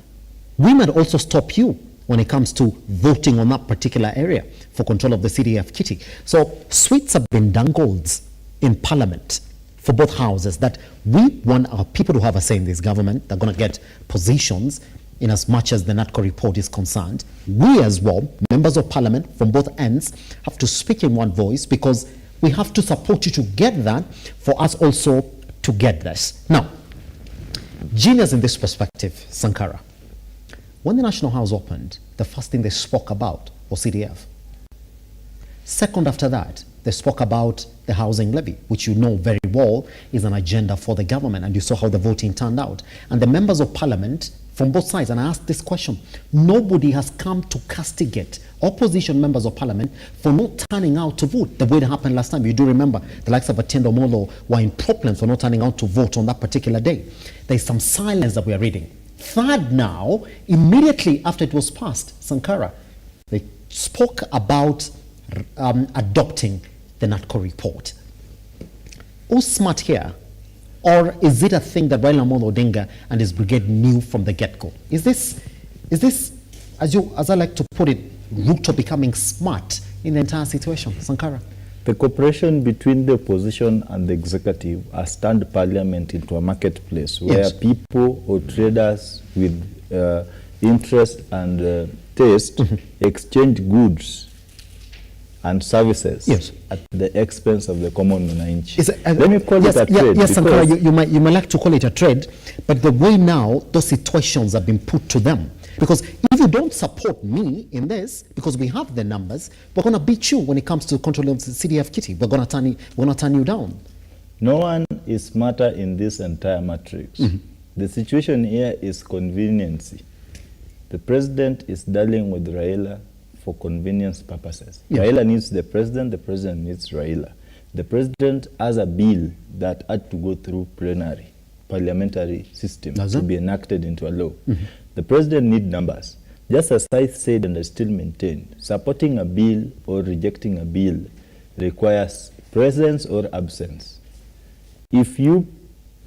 we might also stop you when it comes to voting on that particular area for control of the CDF kitty. So sweets have been dangled in parliament for both houses that we want our people to have a say in this government. They're going to get positions in as much as the NATCO report is concerned. We as well, members of parliament from both ends, have to speak in one voice because we have to support you to get that for us also to get this. Now, genius in this perspective, Sankara. When the National House opened, the first thing they spoke about was CDF. Second after that, they spoke about the housing levy, which you know very well is an agenda for the government, and you saw how the voting turned out. And the members of parliament from both sides, and I asked this question, nobody has come to castigate opposition members of parliament for not turning out to vote the way it happened last time. You do remember the likes of Atendo Molo were in problems for not turning out to vote on that particular day. There's some silence that we are reading. Third now, immediately after it was passed, Sankara, they spoke about adopting the NATCO report. Who's smart here? Or is it a thing that Raila Odinga and his brigade knew from the get-go? Is this, as I like to put it, Ruto becoming smart in the entire situation? Sankara? The cooperation between the opposition and the executive has turned parliament into a marketplace where people or traders with interest and taste exchange goods and services at the expense of the common mwananchi. Let me call it a trade. Yes, Sankara, you might like to call it a trade, but the way now those situations have been put to them. Because if you don't support me in this, because we have the numbers, we're going to beat you when it comes to controlling the CDF kitty. We're going to turn you down. No one is smarter in this entire matrix. The situation here is conveniency. The president is dealing with Raila for convenience purposes. Raila needs the president needs Raila. The president has a bill that had to go through plenary, parliamentary system to be enacted into a law. The president needs numbers. Just as I said and I still maintain, supporting a bill or rejecting a bill requires presence or absence. If you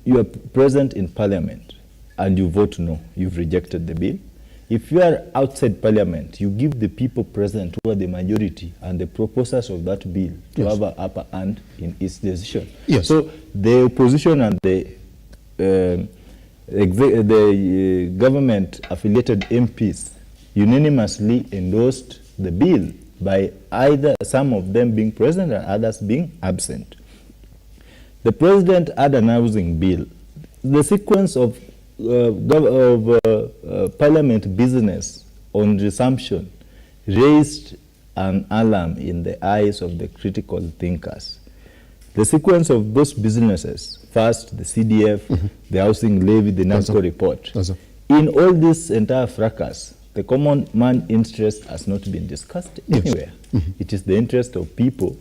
are present in parliament and you vote no, you've rejected the bill. If you are outside parliament, you give the people present who are the majority and the proposers of that bill to have an upper hand in its decision. Yes. So the opposition and the government affiliated MPs unanimously endorsed the bill by either some of them being present and others being absent. The president had an housing bill. The sequence of parliament business on resumption raised an alarm in the eyes of the critical thinkers. The sequence of those businesses, first the CDF, the housing levy, the NAMCO report. In all this entire fracas, the common man interest has not been discussed anywhere. It is the interest of people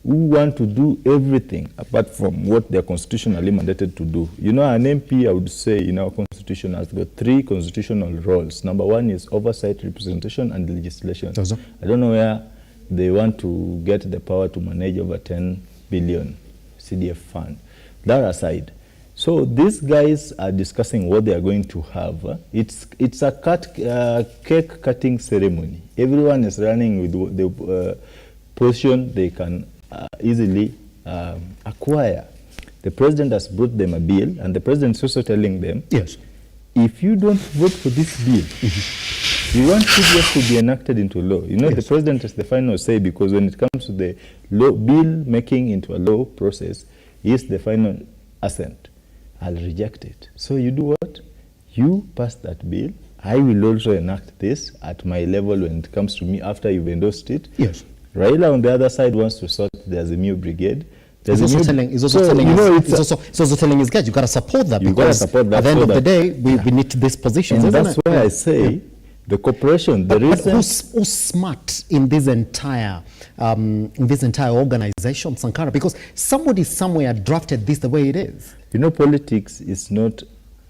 who want to do everything apart from what they are constitutionally mandated to do. You know, an MP, I would say, in our constitution has got 3 constitutional roles. Number 1 is oversight, representation, and legislation. I don't know where they want to get the power to manage over 10 billion CDF fund. That aside, so these guys are discussing what they are going to have. It's a cake cutting ceremony. Everyone is running with the portion they can easily acquire. The president has brought them a bill, and the president is also telling them, yes, if you don't vote for this bill, you want CDF to be enacted into law. You know, the president is the final say, because when it comes to the law, bill making into a law process, he is the final assent. I'll reject it. So you do what? You pass that bill. I will also enact this at my level when it comes to me after you've endorsed it. Yes. Raila on the other side wants to sort the azimio brigade. He's also telling his guys, you got to support that, because at the end of the day, we need these positions. And that's why I say the cooperation, the reason. But who's smart in this entire organization, Sankara? Because somebody somewhere drafted this the way it is. You know, politics is not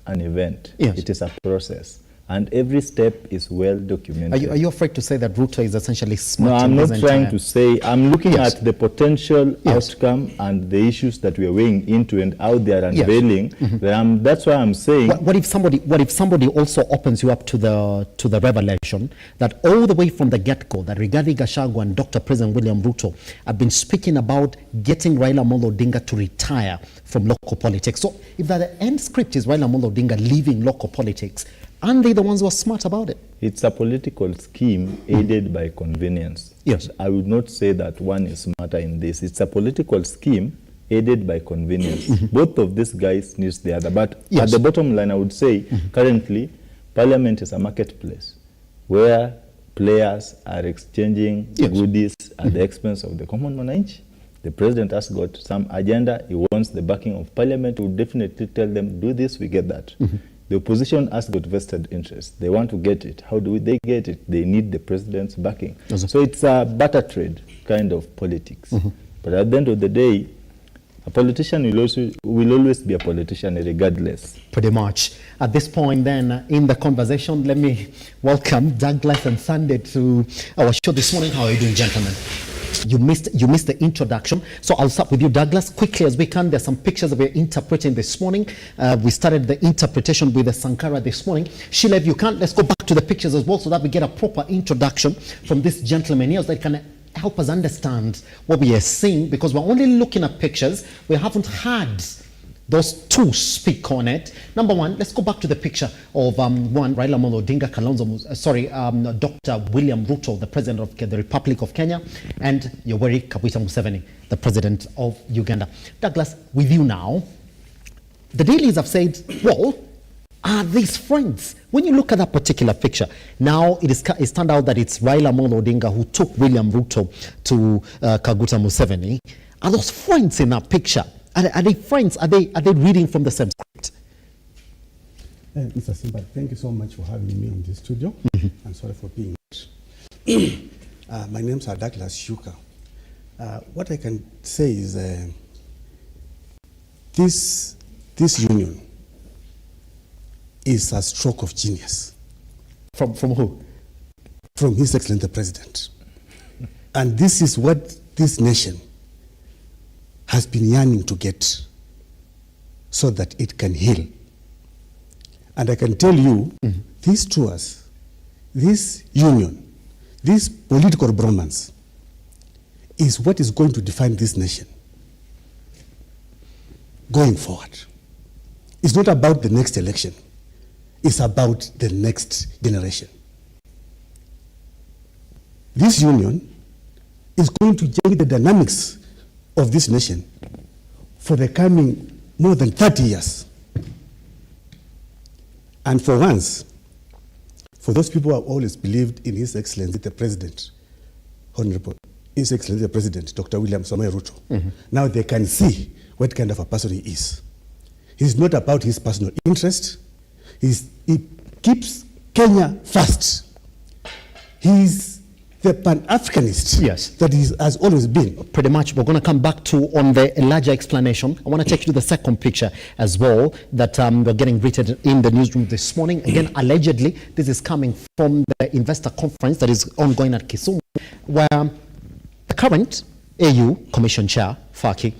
an event. Yes. It is a process. And every step is well documented. Are you afraid to say that Ruto is essentially smart? No, I'm not trying to say. I'm looking at the potential outcome and the issues that we are weighing into and how they are unveiling. That's why I'm saying. What if somebody also opens you up to the revelation that all the way from the get-go, that Rigathi Gachagua and Dr. President William Ruto have been speaking about getting Raila Odinga to retire from local politics. So if the end script is Raila Odinga leaving local politics, aren't they the ones who are smart about it? It's a political scheme aided by convenience. Yes. I would not say that one is smarter in this. It's a political scheme aided by convenience. Both of these guys need the other. But at the bottom line, I would say, currently, Parliament is a marketplace where players are exchanging goodies at the expense of the common man. The president has got some agenda. He wants the backing of Parliament. He would definitely tell them, do this, we get that. The opposition has got vested interest. They want to get it. How do they get it? They need the president's backing. So it's a barter trade kind of politics. But at the end of the day, a politician will always be a politician regardless. Pretty much. At this point then, in the conversation, let me welcome Douglas and Sunday to our show this morning. How are you doing, gentlemen? You missed the introduction, so I'll start with you, Douglas, quickly as we can. There's some pictures that we're interpreting this morning. We started the interpretation with the Sankara this morning. Sheila, if you can't, let's go back to the pictures as well, so that we get a proper introduction from this gentleman here, so that can help us understand what we are seeing, because we're only looking at pictures. We haven't had those two speak on it. Number one, let's go back to the picture of Raila Odinga, Dr. William Ruto, the president of the Republic of Kenya, and Yoweri Kaguta Museveni, the president of Uganda. Douglas, with you now, the dailies have said, well, are these friends? When you look at that particular picture, now it's turned out that it's Raila Odinga who took William Ruto to Kaguta Museveni. Are those friends in that picture? Are they friends? Are they reading from the same script? Mr. Simba, thank you so much for having me on this studio. I'm sorry for being late. My name's Douglas Shuka. What I can say is this union is a stroke of genius. From who? From His Excellency the President. And this is what this nation has been yearning to get, so that it can heal. And I can tell you, these tours this union, this political bromance, is what is going to define this nation going forward. It's not about the next election. It's about the next generation. This union is going to change the dynamics of this nation for the coming more than 30 years. And for once, for those people who have always believed in His Excellency the President, Honorable His Excellency the President, Dr. William Samoei Ruto, now they can see what kind of a person he is. He's not about his personal interest. He keeps Kenya first. He's the Pan-Africanist, yes, that he has always been. Pretty much. We're going to come back to on the larger explanation. I want to take you to the second picture as well that we're getting greeted in the newsroom this morning. Again, allegedly, this is coming from the investor conference that is ongoing at Kisumu, where the current AU Commission Chair, Faki,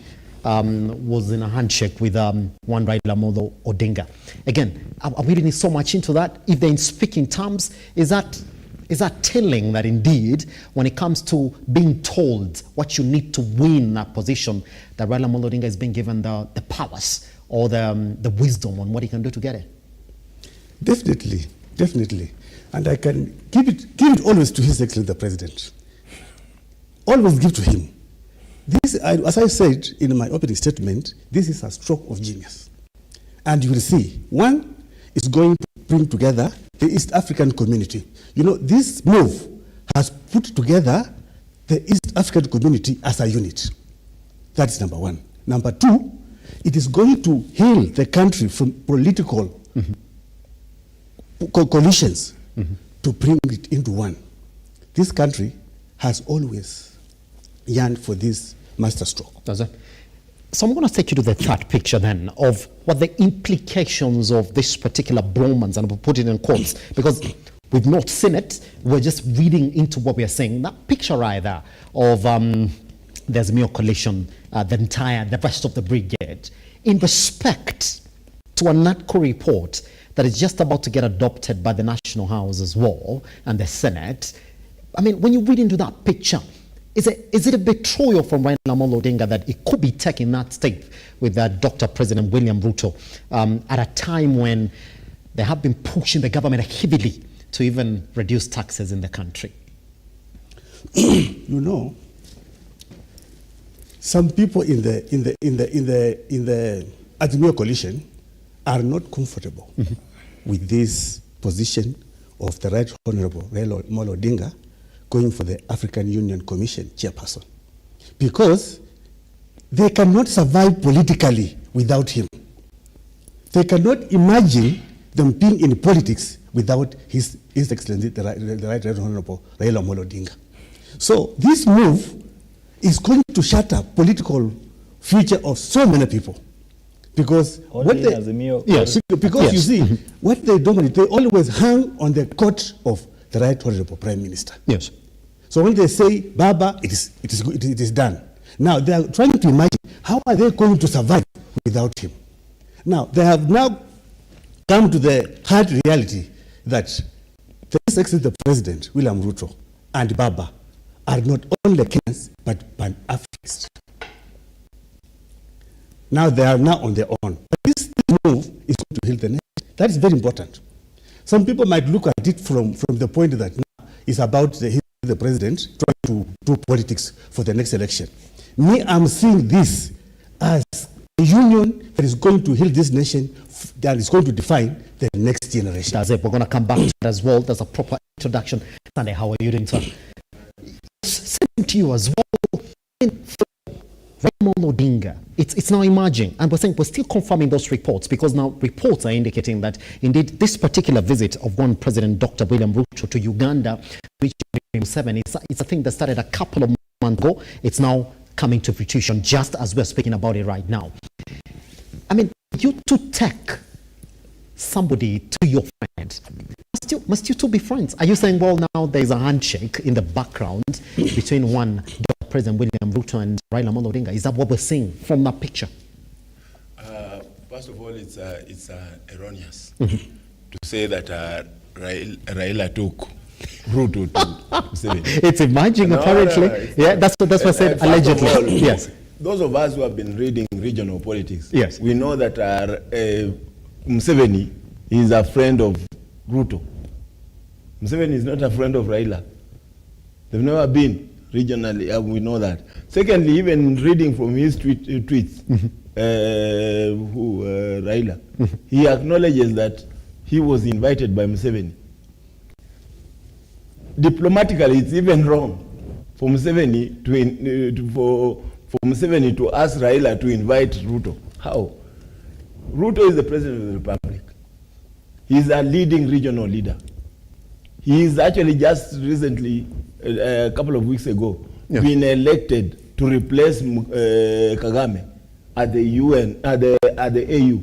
was in a handshake with one Raila Odinga. Again, are we reading so much into that? If they're in speaking terms, is that telling that indeed, when it comes to being told what you need to win that position, that Raila Odinga is being given the powers or the wisdom on what he can do to get it? Definitely, definitely. And I can give it always to His Excellency the President. Always give to him. This, as I said in my opening statement, this is a stroke of genius. And you will see, one is going to bring together the East African community. You know, this move has put together the East African community as a unit. That's number one. Number two, it is going to heal the country from political coalitions to bring it into one. This country has always yearned for this masterstroke. Does it? So I'm going to take you to the third picture then of what the implications of this particular bromance, and we'll put it in quotes because we've not seen it. We're just reading into what we are saying. That picture right there of the azimio coalition, the rest of the brigade, in respect to a NATCO report that is just about to get adopted by the National House as well and the Senate. I mean, when you read into that picture, is it a betrayal from Raila Odinga that it could be taking that step with Dr. President William Ruto at a time when they have been pushing the government heavily to even reduce taxes in the country? You know, some people in the azimio coalition are not comfortable with this position of the Right Honorable Raila Odinga going for the African Union Commission chairperson, because they cannot survive politically without him. They cannot imagine them being in politics without His Excellency, the Right Honorable Raila Odinga. So this move is going to shatter political future of so many people. Because you see, what they do, they always hang on the coat of the Right Honorable Prime Minister. Yes. So when they say Baba, it is done. Now they are trying to imagine how are they going to survive without him. Now they have now come to the hard reality that the President William Ruto and Baba are not only Kenyans but Pan-Africanists. Now they are now on their own. But this move is going to heal the nation. That is very important. Some people might look at it from the point that now it's about the president trying to do politics for the next election. Me, I'm seeing this as a union that is going to heal this nation, that is going to define the next generation. That's it. We're going to come back to that as well. There's a proper introduction. Sunday, how are you doing, sir? Same to you as well. Raila Odinga, it's now emerging, and we're saying we're still confirming those reports because now reports are indicating that indeed this particular visit of one President Dr. William Ruto to Uganda, which it's a thing that started a couple of months ago. It's now coming to fruition just as we're speaking about it right now. I mean, you to take somebody to your friend, must you two be friends? Are you saying, well, now there's a handshake in the background between one President William Ruto and Raila Odinga? Is that what we're seeing from that picture? First of all, it's erroneous to say that Raila took Ruto to Museveni. It's emerging, apparently. Yeah, that's what I said, allegedly. All, yes. Those of us who have been reading regional politics, yes, we know that Museveni is a friend of Ruto. Museveni is not a friend of Raila. They've never been regionally, we know that. Secondly, even reading from his tweets, Raila, he acknowledges that he was invited by Museveni. Diplomatically, it's even wrong for Museveni for Museveni to ask Raila to invite Ruto. How? Ruto is the president of the republic. He's a leading regional leader. He's actually just recently, a couple of weeks ago, been elected to replace Kagame at the UN, at the AU,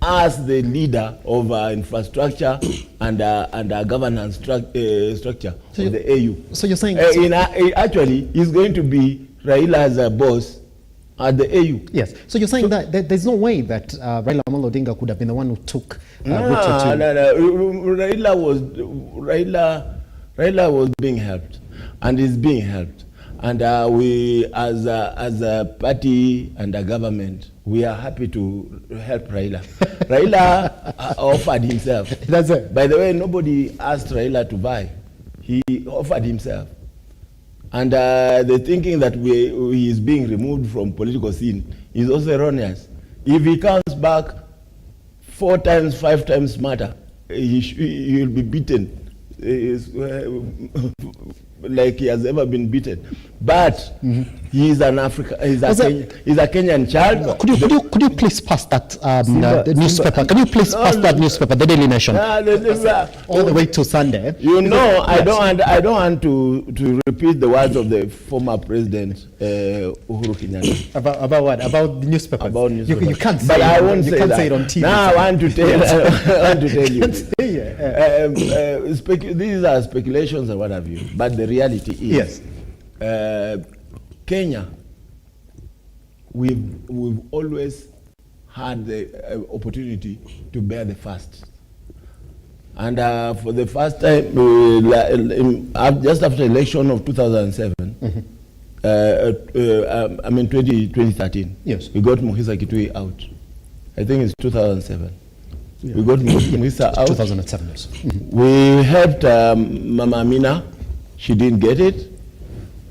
as the leader of infrastructure and governance structure of the AU. So you're saying actually he's going to be Raila as a boss at the AU. Yes. So you're saying that there's no way that Raila Odinga could have been the one who took Ruto to... Raila was being helped and is being helped. And we, as a party and a government, we are happy to help Raila. Raila offered himself. That's it. By the way, nobody asked Raila to buy. He offered himself. And the thinking that he is being removed from political scene is also erroneous. If he comes back 4 times, 5 times smarter, he will be beaten. Like he has ever been beaten, but he is an African. He's a Kenyan child. Could you please pass that the newspaper? Can you please pass that newspaper, the Daily Nation, all the way to Sunday? You know, I don't want to repeat the words of the former president Uhuru Kenyatta. About what? About the newspaper? About newspaper. You can't say. But I won't you say can't that. say it on TV. Now I want to tell. I want to tell you. These are speculations and what have you. But the reality is, Kenya, we've always had the opportunity to bear the first. And for the first time, just after election of 2007, 2013, yes, we got Muhisa Kitui out. I think it's 2007. Yeah. We got Muhisa out. 2007, yes. We helped Mama Amina. She didn't get it.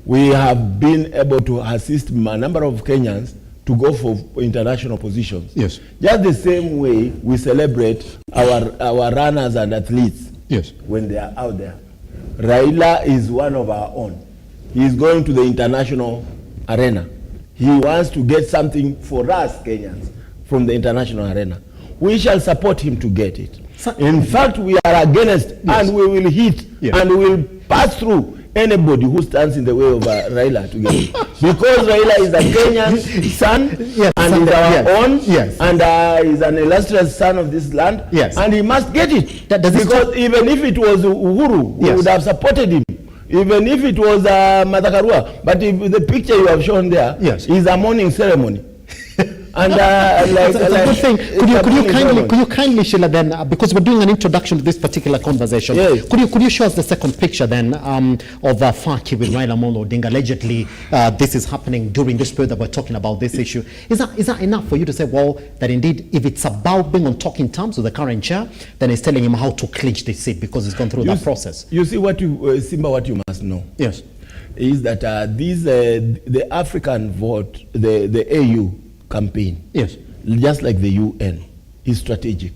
We have been able to assist a number of Kenyans to go for international positions. Yes. Just the same way we celebrate our runners and athletes, yes, when they are out there. Raila is one of our own. He is going to the international arena. He wants to get something for us Kenyans from the international arena. We shall support him to get it. In fact, we are against, and we will hit, and we will pass through anybody who stands in the way of Raila to get it. Because Raila is a Kenyan son, and is our own, and is an illustrious son of this land, and he must get it. Because even if it was Uhuru, we would have supported him. Even if it was Matakarua. But if the picture you have shown there is a mourning ceremony. And that's a good thing. Could you kindly, Sheila, then, because we're doing an introduction to this particular conversation, could you show us the second picture then of Faki with Raila Odinga? Allegedly, this is happening during this period that we're talking about this issue. Is that enough for you to say, well, that indeed, if it's about being on talking terms with the current chair, then it's telling him how to clinch this seat because he's gone through that process? You see, what you must know, yes, is that the African vote, the AU campaign, yes, just like the UN, is strategic.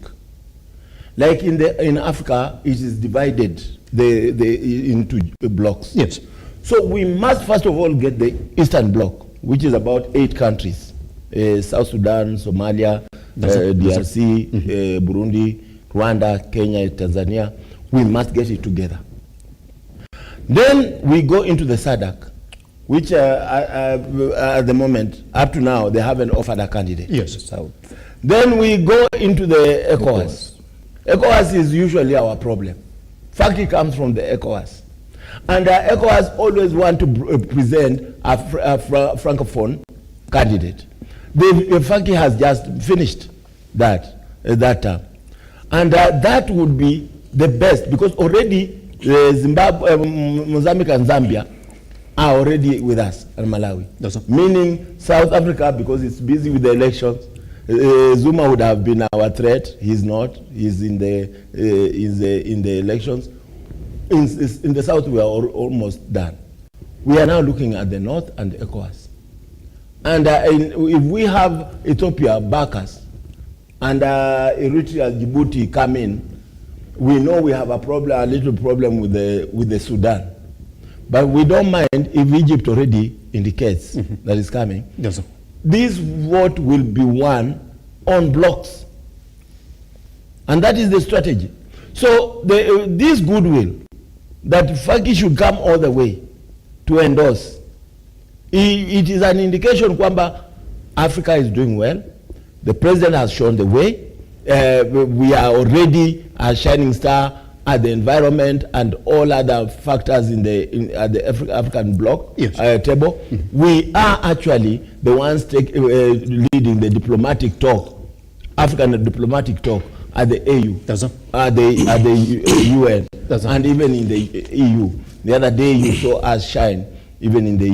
Like in Africa, it is divided into blocks. Yes. So we must first of all get the Eastern Bloc, which is about 8 countries: South Sudan, Somalia, DRC, Burundi, Rwanda, Kenya, Tanzania. We must get it together. Then we go into the SADC, which at the moment, up to now, they haven't offered a candidate. Yes. So, then we go into the ECOWAS. ECOWAS is usually our problem. Faki comes from the ECOWAS. And ECOWAS always want to present a Francophone candidate. Faki has just finished that term. And that would be the best, because already Zimbabwe, Mozambique and Zambia are already with us, and Malawi. Meaning South Africa, because it's busy with the elections, Zuma would have been our threat. He's not. He's in the elections. In the south, we are almost done. We are now looking at the north and ECOWAS. And if we have Ethiopia back us and Eritrea, Djibouti come in, we know we have a little problem with the Sudan. But we don't mind if Egypt already indicates that it's coming. Yes, sir. This vote will be won on blocks. And that is the strategy. So this goodwill that Faki should come all the way to endorse, it is an indication kwamba Africa is doing well. The president has shown the way. We are already a shining star at the environment and all other factors at the African bloc table. We are actually the ones leading the diplomatic talk, African diplomatic talk at the AU, at the UN, and even in the EU. The other day you saw us shine, even in the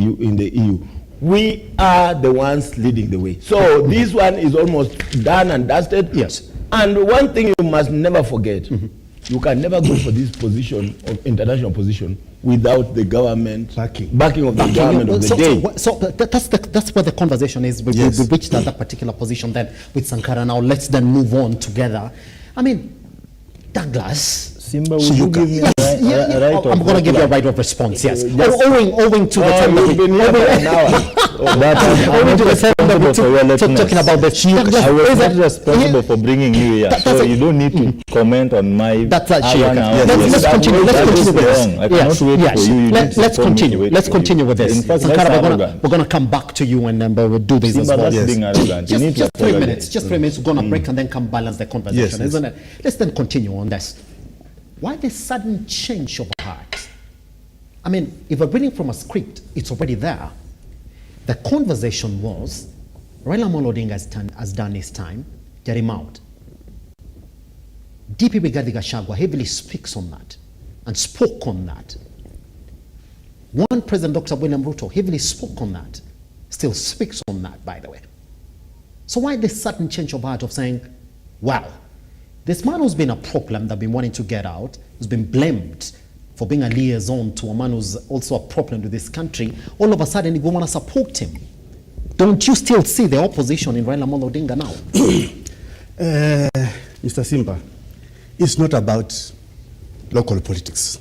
EU. We are the ones leading the way. So this one is almost done and dusted. Yes. And one thing you must never forget. You can never go for this position of international position without the government backing of the government of the day. So that's where the conversation is. We reached that particular position then with Sankara. Now let's then move on together. I mean, Douglas. Simba, will you give me right I'm going to give you a right of response, yes. Owing to the time we've been here for an hour. Talking about the I was not responsible for bringing you here, so you don't need to comment on my Let's continue. I cannot wait for you. Let's continue with this. Sankara, we're going to come back to you and then we'll do this as well. Just 3 minutes. Just 3 minutes. We're going to break and then come balance the conversation, isn't it? Let's then continue on this. Why the sudden change of heart? I mean, if we're reading from a script, it's already there. The conversation was, Raila Odinga has done his time, get him out. DP Rigathi Gachagua heavily speaks on that and spoke on that. One President Dr. William Ruto heavily spoke on that, still speaks on that, by the way. So why this sudden change of heart of saying, wow, this man who's been a problem that I've been wanting to get out, who's been blamed for being a liaison to a man who's also a problem to this country, all of a sudden we want to support him. Don't you still see the opposition in Raila Odinga now? Mr. Simba, it's not about local politics.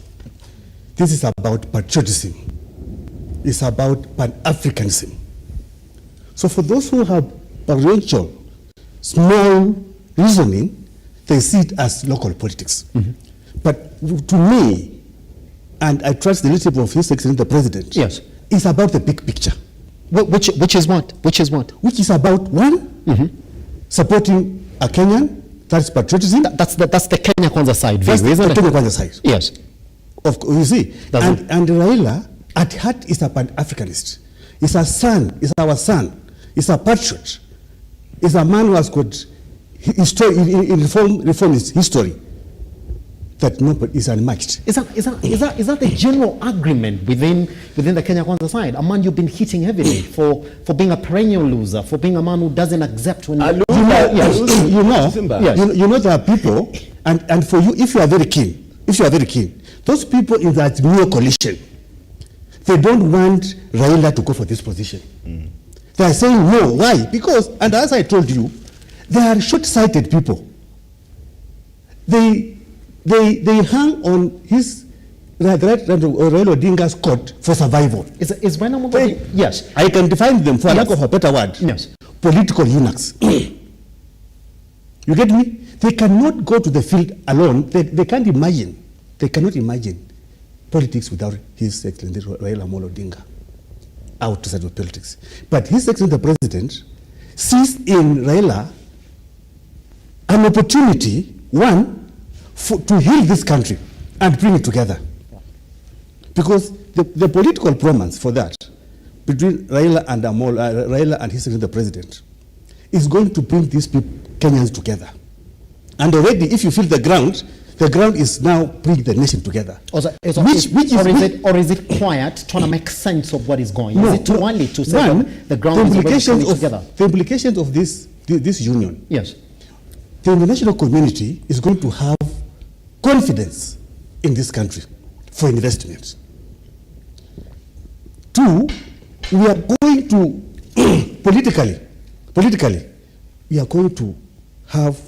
This is about patriotism. It's about Pan-Africanism. So for those who have provincial, small reasoning, they see it as local politics. But to me, and I trust the leadership of His Excellency the President, yes, it's about the big picture. Which is what? Which is what? Which is about one, supporting a Kenyan, that's patriotism. That's the Kenya Kwanza side view, isn't it? The Kenya Kwanza side. Yes. Of course, you see. And Raila, at heart, is a Pan-Africanist. He's a son, he's our son, he's a patriot. He's a man who has got history, in reformist history that nobody is unmatched. Is that the general agreement within the Kenya Kwanza side? A man you've been hitting heavily for being a perennial loser, for being a man who doesn't accept when you know there are people, and for you, if you are very keen, those people in that azimio coalition, they don't want Raila to go for this position. They are saying no. Why? Because, and as I told you, they are short-sighted people. They hang on his Raila Odinga's court for survival. Is Raila yes, I can define them for lack of a better word. Yes, political eunuchs. You get me? They cannot go to the field alone. They can't imagine. They cannot imagine politics without His Excellency Raila Odinga outside of politics. But His Excellency the President sees in Raila an opportunity, one, to heal this country and bring it together. Because the political promise for that between Raila and His Excellency the President is going to bring these Kenyans together. And already, if you feel the ground, The ground is now bringing the nation together. Or is it quiet, trying to make sense of what is going on? No, is it too early to say that the ground is already coming together? The implications of this union. Yes. The international community is going to have confidence in this country for investment. Two, we are going to politically, we are going to have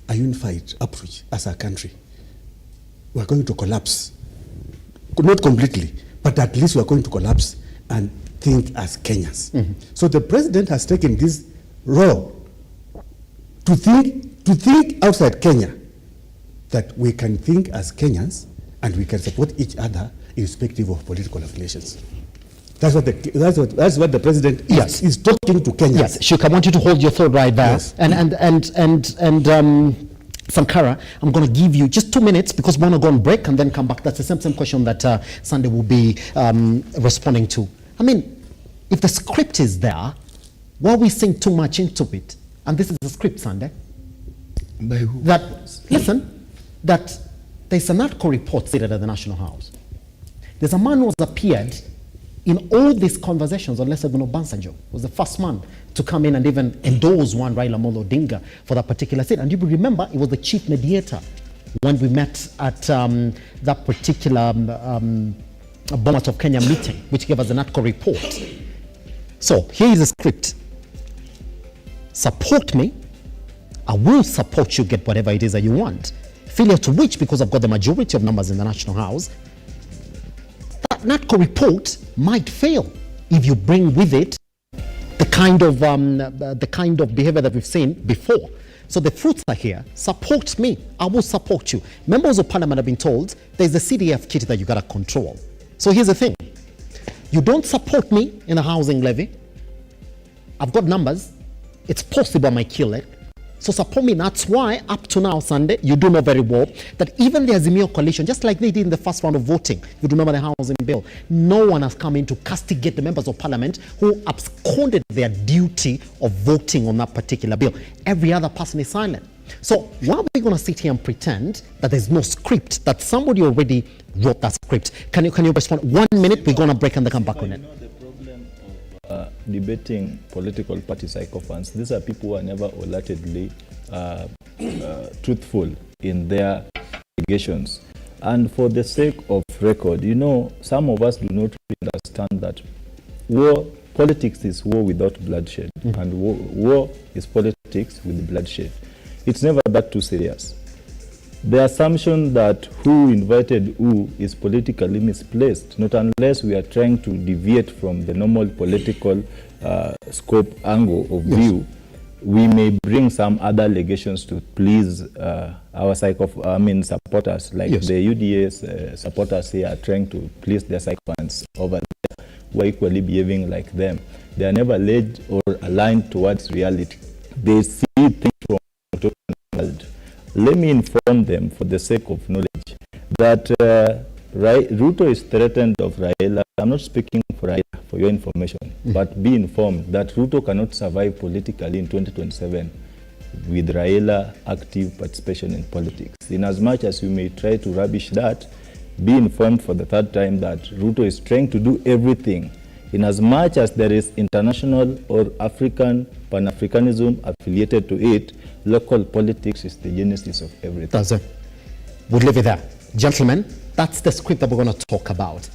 a unified approach as a country. We are going to collapse, not completely, but at least we are going to collapse and think as Kenyans. Mm-hmm. So the president has taken this role to think outside Kenya, that we can think as Kenyans and we can support each other irrespective of political affiliations. That's what the president is talking to Kenyans. Yes, Shuka, I want you to hold your thought right there. Yes. And Sankara, I'm going to give you just 2 minutes because we want to go on break and then come back. That's the same question that Sunday will be responding to. I mean, if the script is there, why are we saying too much into it? And this is the script, Sunday. By who? That there's a narco report stated at the National House. There's a man who has appeared in all these conversations on Olusegun Obasanjo, was the first man to come in and even endorse one Raila Odinga for that particular seat. And you will remember, he was the chief mediator when we met at that particular Bomas of Kenya meeting, which gave us the narco report. So here is the script. Support me. I will support you, get whatever it is that you want. Failure to which, because I've got the majority of numbers in the National House, that narco report might fail if you bring with it the kind of behavior that we've seen before. So the fruits are here. Support me. I will support you. Members of parliament have been told there's the CDF kit that you got to control. So here's the thing. You don't support me in a housing levy. I've got numbers. It's possible I might kill it. So support me. That's why up to now, Sunday, you do know very well that even the Azimio coalition, just like they did in the first round of voting, you remember the housing bill, no one has come in to castigate the members of parliament who absconded their duty of voting on that particular bill. Every other person is silent. So why are we going to sit here and pretend that there's no script, that somebody already wrote that script? Can you respond? 1 minute, we're going to break and then come back on it. Debating political party sycophants, these are people who are never allegedly truthful in their allegations. And for the sake of record, you know, some of us do not really understand that politics is war without bloodshed, and war is politics with bloodshed. It's never that too serious. The assumption that who invited who is politically misplaced, not unless we are trying to deviate from the normal political scope angle of view. We may bring some other allegations to please our supporters, like the UDA's supporters here are trying to please their sycophants over there, who are equally behaving like them. They are never led or aligned towards reality. They see things from the world. Let me inform them, for the sake of knowledge, that Ruto is threatened of Raila. I'm not speaking for Raila, for your information, but be informed that Ruto cannot survive politically in 2027 with Raila active participation in politics. In as much as you may try to rubbish that, be informed for the third time that Ruto is trying to do everything. In as much as there is international or African Pan-Africanism affiliated to it, local politics is the genesis of everything. That's it. We'll leave it there. Gentlemen, that's the script that we're going to talk about.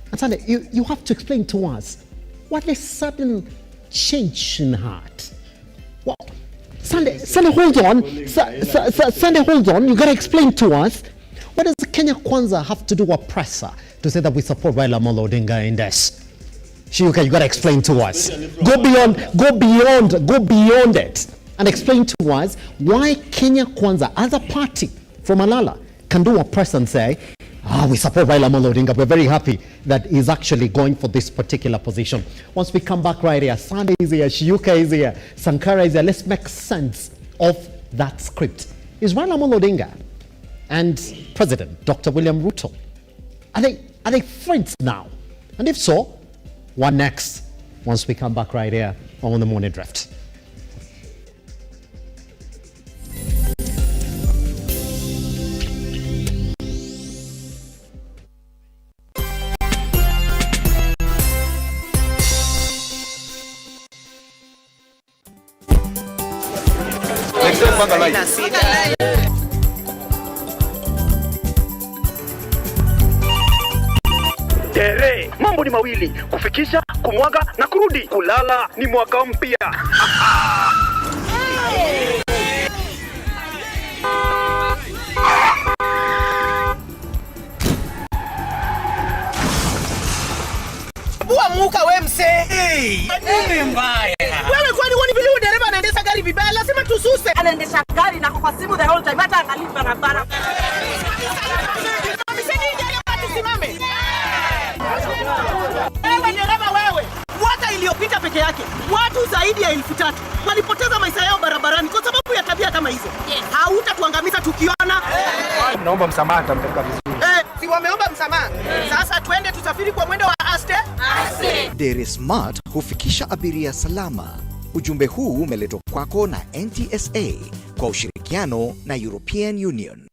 And Sunday, you have to explain to us what a sudden change in heart. Well, Sunday, hold on. Sunday, hold on. You got to explain to us, what does Kenya Kwanza have to do with presser to say that we support Raila Odinga in this? Shiuka, you got to explain to us. Go beyond it. And explain to us why Kenya Kwanza, as a party from Malala, can do a press and say, we support Raila Odinga. We're very happy that he's actually going for this particular position. Once we come back right here, Sunday is here, Shiuka is here, Sankara is here. Let's make sense of that script. Is Raila Odinga and President Dr. William Ruto, are they friends now? And if so, what next? Once we come back right here on The Morning Drift. Tere, mambo ni mawili, kufikisha, kumwaga na kurudi. Kulala ni mwaka mpya. Bua muka we mse. Nini mbaya? Wewe kwani wani vile dereva anaendesha gari vibaya, lazima tususe. Anaendesha gari na kwa simu the whole time hata angalia barabara. Wewe dereva wewe. Mwaka iliyopita peke yake watu zaidi ya 3,000 walipoteza maisha yao barabarani kwa sababu ya tabia kama hizo. Hautatuangamiza tukiona. Naomba msamaha, tamtaka vizuri. Si wameomba msamaha. Sasa twende tusafiri kwa mwendo wa aste. Dere Smart hufikisha abiria salama. Ujumbe huu umeletwa kwako na NTSA kwa ushirikiano na European Union.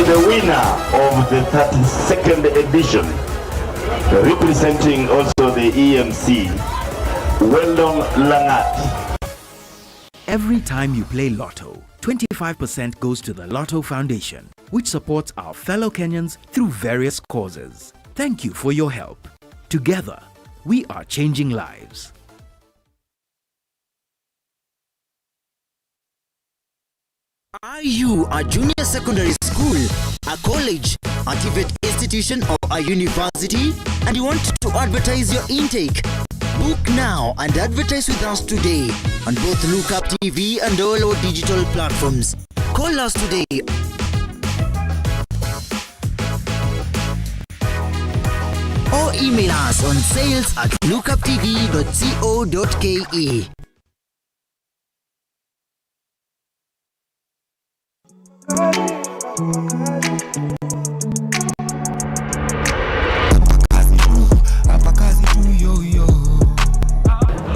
The winner of the 32nd edition, representing also the EMC, Weldon Langat. Every time you play Lotto, 25% goes to the Lotto Foundation, which supports our fellow Kenyans through various causes. Thank you for your help. Together, we are changing lives. Are you a junior secondary school, a college, a TVET institution or a university and you want to advertise your intake? Book now and advertise with us today on both Lookuptv and all our digital platforms. Call us today. Or email us on sales@lookuptv.co.ke.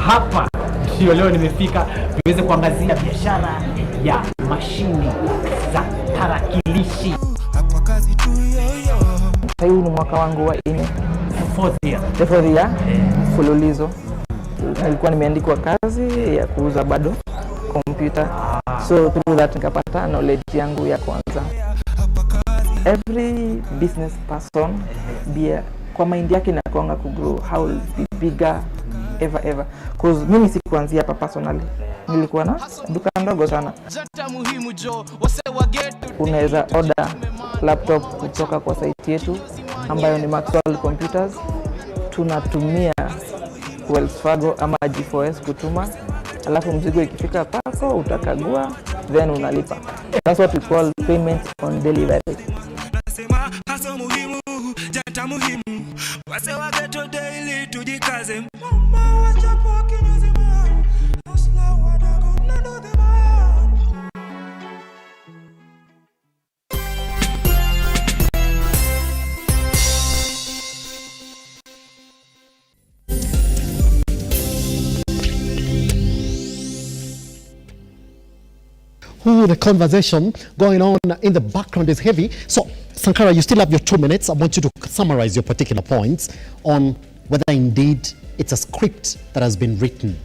Hapa ndio leo nimefika tuweze kuangazia biashara ya mashini za tarakilishi. Hii ni mwaka wangu wa 4. Fourth year. The fourth year mfululizo. Nilikuwa nimeandikwa kazi ya kuuza bado computer. So through that nikapata knowledge yangu ya kwanza. Every business person kwa mind yake inakuanga ku grow, how will be bigger ever. Cause mimi sikuanzia hapa personally. Nilikuwa na duka ndogo sana. Unaweza order laptop kutoka kwa site yetu ambayo ni Maxwell Computers. Tunatumia Wells Fargo ama G4S kutuma. Alafu mzigo ikifika pako utakagua then unalipa. That's what we call payment on delivery. Hasa muhimu, jata muhimu. Wase wa ghetto daily tujikaze. Mama wachapo kinyozi man. Asla wadago nano the man. The conversation going on in the background is heavy. So, Sankara, you still have your 2 minutes. I want you to summarize your particular points on whether indeed it's a script that has been written,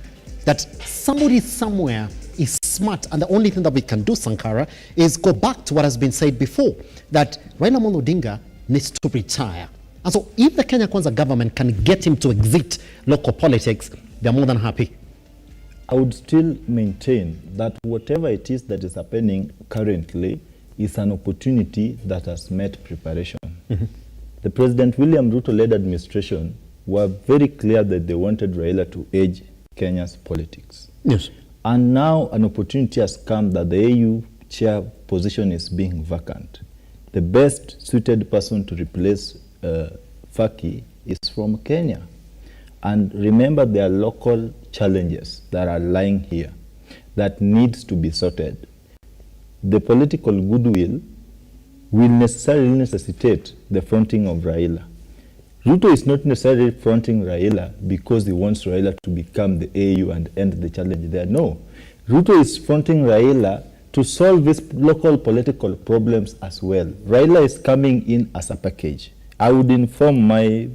that somebody somewhere is smart, and the only thing that we can do, Sankara, is go back to what has been said before, that Raila Odinga needs to retire. And so if the Kenya Kwanza government can get him to exit local politics, they're more than happy. I would still maintain that whatever it is that is happening currently is an opportunity that has met preparation. The President William Ruto-led administration were very clear that they wanted Raila to edge Kenya's politics. Yes. And now an opportunity has come that the AU chair position is being vacant. The best suited person to replace Faki is from Kenya. And remember, there are local challenges that are lying here that needs to be sorted. The political goodwill will necessarily necessitate the fronting of Raila. Ruto is not necessarily fronting Raila because he wants Raila to become the AU and end the challenge there. No. Ruto is fronting Raila to solve these local political problems as well. Raila is coming in as a package. I would inform my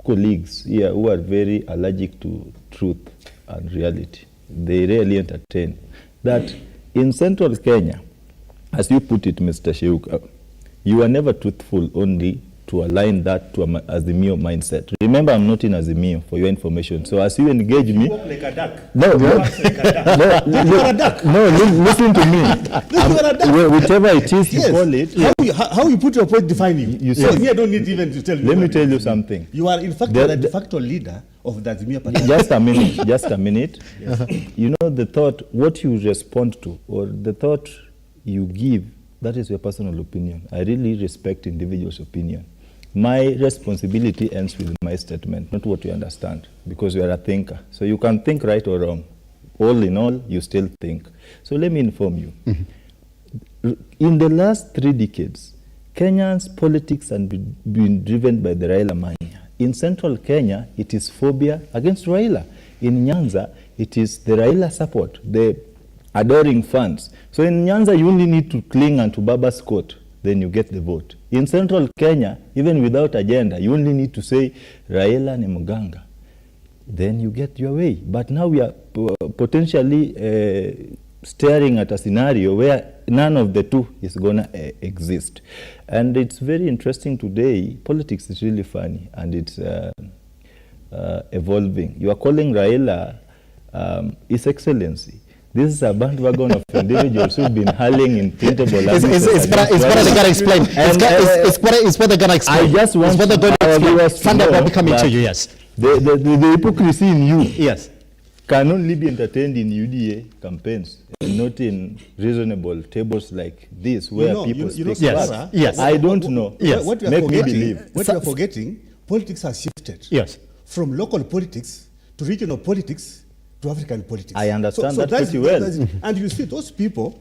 colleagues here who are very allergic to truth and reality. They rarely entertain that in central Kenya, as you put it, Mr. Sheuka, you are never truthful only to align that to an azimio mindset. Remember, I'm not in azimio for your information. So as you engage me, You walk like a duck. no, You no, walk like a duck. no, You are a duck. no, listen to me. You are a duck. Whichever it is you Yes. call it. How you put your point define you. You So said- me, I don't need even to tell you. Let me what tell it you is. something. You are in fact The- the de facto leader of the Azimio Party. Just a minute, just a minute. You know, the thought, what you respond to, or the thought you give, that is your personal opinion. I really respect individuals' opinion. My responsibility ends with my statement, not what you understand, because you are a thinker. So you can think right or wrong. All in all, you still think. So let me inform you. In the last 3 decades, Kenyans' politics have been driven by the Raila mania. In central Kenya, it is phobia against Raila. In Nyanza, it is the Raila support, the adoring fans. So in Nyanza, you only need to cling unto Baba's coat, then you get the vote. In central Kenya, even without agenda, you only need to say Raila ni muganga, then you get your way. But now we are potentially staring at a scenario where none of the two is going to exist. And it's very interesting today. Politics is really funny, and it's evolving. You are calling Raila His Excellency. This is a bandwagon of individuals who've been hurling in printable language. It's better they gotta explain. It's better they gotta explain. I just want our viewers to know that coming to you, yes. The hypocrisy in you, yes, can only be entertained in UDA campaigns, and not in reasonable tables like this, where people speak facts. Yes. I don't know. Yes. What you are Make me forgetting, believe. what you are forgetting, politics has shifted. Yes. From local politics to regional politics to African politics. I understand that pretty well. And you see those people,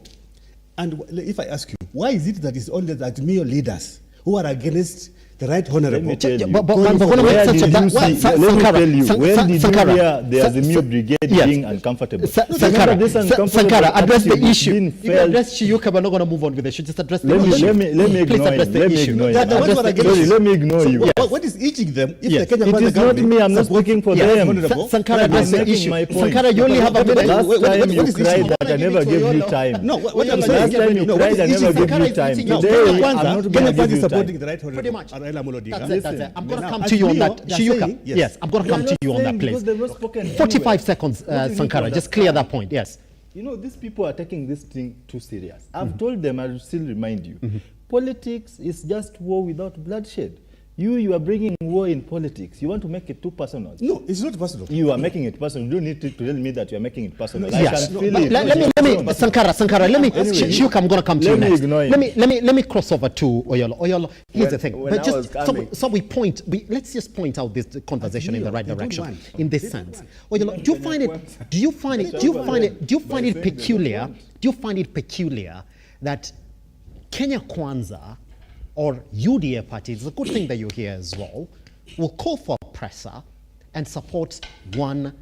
and if I ask you, why is it that it's only the Azimio leaders who are against the right honorable? Let me tell you. Going forward? Where did you see, let me tell you, when did you hear the Azimio brigade being uncomfortable? Sankara, address the issue. If you Felt, address Shiyuka, we're not going to move on with it. Just address the let issue. me Please ignore address him. the Let me issue. ignore They are him. the ones who are against Sorry, you. let me ignore you. What is eating them if Yes. the Kenyan It is not me, I'm not speaking for them. Sankara, I'm address the making issue. my point. Sankara, you only have a minute. Last time you is the cried issue? that I never gave you time. No, what I'm Last saying, time you cried I never gave you time. Today, I'm not going to give you supporting time. the right honorable. Pretty much. Raila Odinga. That's it. I'm going to Now, come to you on that. Azimio, they're Shiyuka, saying, yes, I'm going to come to you on that, please. 45 seconds, Sankara, just clear that point, yes. You know, these people are taking this thing too serious. I've told them, I will still remind you, politics is just war without bloodshed. You are bringing war in politics. You want to make it too personal. No, it's not personal. You are making it personal. You don't need to tell me that you are making it personal. Yes. I can feel it. Let me, Sankara, let me, Shiyuka, I'm going to come to you Let me next. ignore him. Let me cross over to Oyolo. Oyolo, here's the thing. when But I just was coming- let's just point out this conversation in the right They don't direction. want. In this sense, Oyolo, do you find it peculiar that Kenya Kwanza or UDA party, it's a good thing that you're here as well, will call for a presser and support one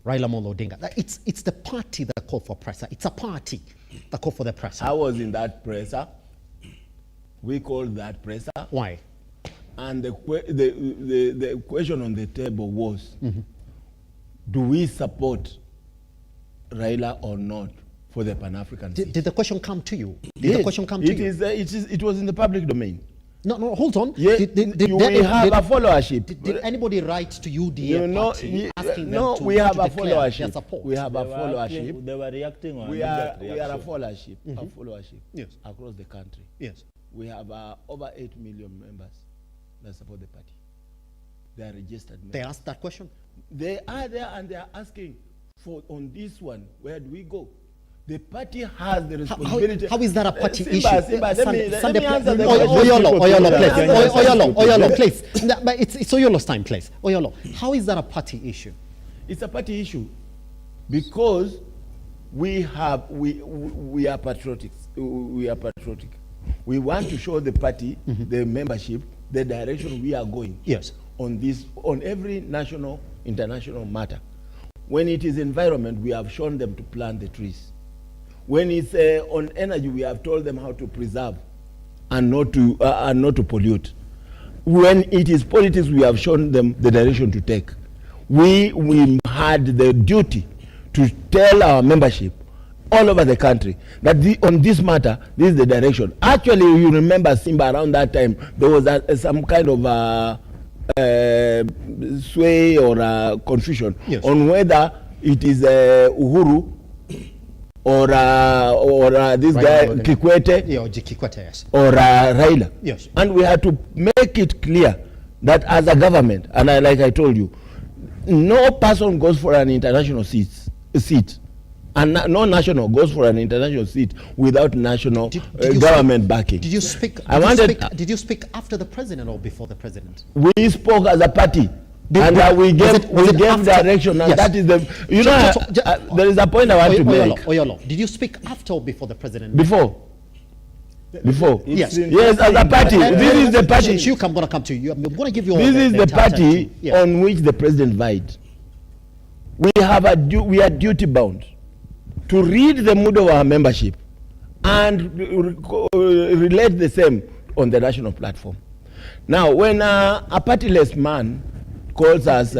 Raila Odinga? It's the party that called for presser. It's a party that called for the presser. I was in that presser. We called that presser. Why? And the question on the table was, do we support Raila or not for the Pan-African seat? Did the question come to you? Yes, The question come to you? it was in the public domain. No, hold on. Yeah, we have a followership. Did anybody write to UDA party asking them to we have a declare their followership. support? We have a followership. They were reacting on We are a reaction. followership, Yes. across the country. Yes. We have over 8 million members that support the party. They are registered members. They asked that question? They are there and they are asking for, on this one, where do we go? The party has the responsibility. How is that a party issue? Simba, let me answer the Oyolo, please. No, but it's Oyolo's time, please. Oyolo, how is that a party issue? It's a party issue because we are patriotic. We are patriotic. We want to show the party, the membership, the direction we are going. Yes. On every national, international matter. When it is environment, we have shown them to plant the trees. When it's on energy, we have told them how to preserve and not to pollute. When it is politics, we have shown them the direction to take. We had the duty to tell our membership all over the country that on this matter, this is the direction. Actually, you remember, Simba, around that time, there was some kind of sway or confusion on whether it is Uhuru or this guy Kikwete, yes. or Raila. Yes. And we had to make it clear that as a government, and like I told you, no person goes for an international seat, and no national goes for an international seat without national government backing. Did you speak? Did you speak after the president or before the president? We spoke as a party. And we gave direction, and that is the, there is a point I want to make. Oyolo, did you speak after or before the president? Before. Yes. Yes, as a party. This is the party. I'm going to come to you. I'm going to give you all this is the party on which the president vied. We are duty bound to read the mood of our membership and relate the same on the national platform. Now, when a partyless man calls us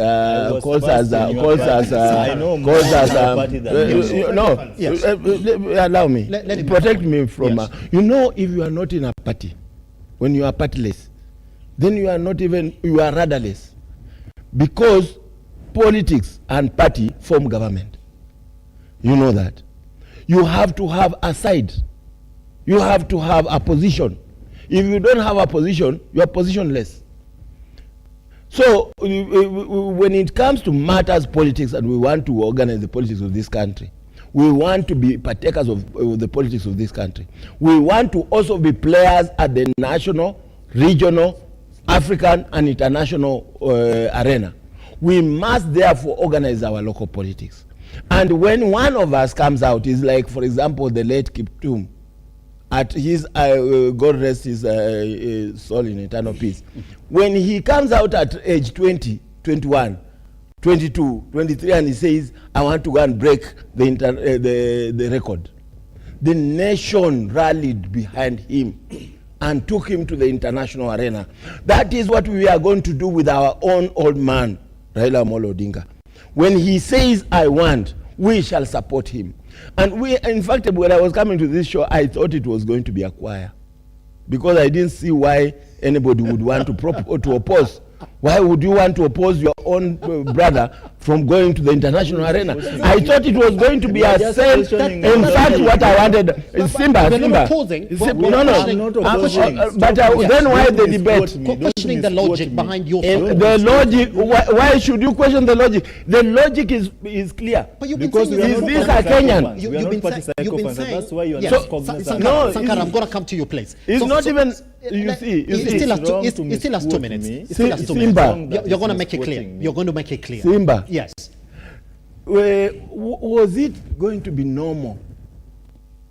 allow me, protect me from if you are not in a party, when you are partyless, then you are rudderless, because politics and party form government. You know that. You have to have a side. You have to have a position. If you don't have a position, you are positionless. So when it comes to matters politics, and we want to organize the politics of this country, we want to be partakers of the politics of this country. We want to also be players at the national, regional, African and international arena. We must therefore organize our local politics. And when one of us comes out, is like, for example, the late Kiptum, at his, God rest his soul in eternal peace. When he comes out at age 20, 21, 22, 23, and he says, I want to go and break the record, the nation rallied behind him and took him to the international arena. That is what we are going to do with our own old man, Raila Odinga. When he says, I want, we shall support him. And we, in fact, when I was coming to this show, I thought it was going to be a choir, because I didn't see why anybody would want to oppose. Why would you want to oppose your own brother from going to the international arena? I thought it was going to be a same. In fact, what I wanted, Simba. I'm not opposing. Then why the debate? Questioning the logic behind your. The logic. Why should you question the logic? The logic is clear. Because is this a Kenyan? You've been saying. That's why you are not cognizant. No, Sankara, I'm going to come to your place. It's not even. You see, it still has 2 minutes. It still has 2 minutes. You're going to make it clear. You're going to make it clear. Simba. Yes. Was it going to be normal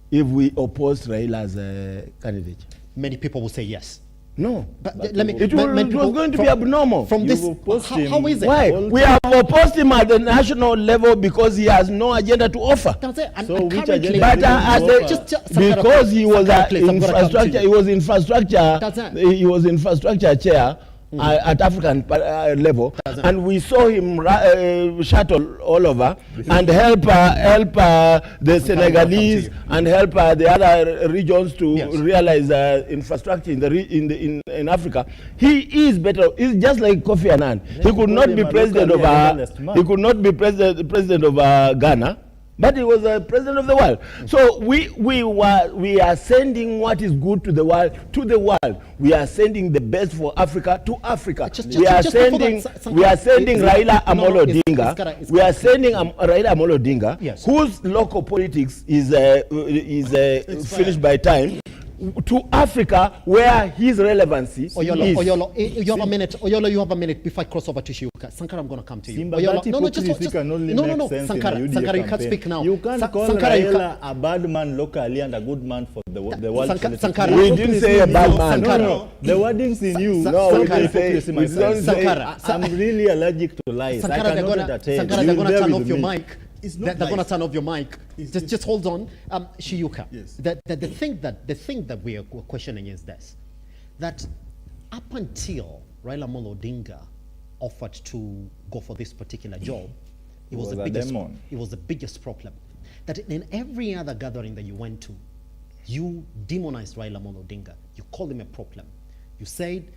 if we opposed Raila as a candidate? Many people will say yes. No. But it was going to be abnormal. From this, how is it? Why? We have opposed him at the national level because he has no agenda to offer. That's it. So which agenda? But because he was infrastructure, he was infrastructure chair at African level, and we saw him shuttle all over and help the Senegalese and help the other regions to realize infrastructure in Africa. He is better. He's just like Kofi Annan. He could not be president of Ghana, but he was the president of the world. So we are sending what is good to the world to the world. We are sending the best for Africa to Africa. We are sending Raila Amolo Odinga. We are sending Raila Amolo Odinga, whose local politics is finished by time. to Africa where his relevancy Oyolo, is. Oyolo, you have a minute. Oyolo, you have a minute before I cross over to Shiuka. Sankara, I'm going to come to you. Simba, Oyolo, that hypocrisy can only make sense Sankara, in a UDA Sankara, you campaign. can't speak now. You can't call Sankara, Raila a bad man locally and a good man for the world. Sankara, we didn't say a bad man. No. The wording's in you. No, we didn't say. Sankara, I'm really allergic to lies. Sankara, I cannot entertain. Sankara, they're going to turn off your me. mic. They're going to turn off your mic. Just hold on. Shiuka, Yes. the thing that we are questioning is this, that up until Raila Odinga offered to go for this particular job, it was the biggest problem. That in every other gathering that you went to, you demonized Raila Odinga. You called him a problem. You said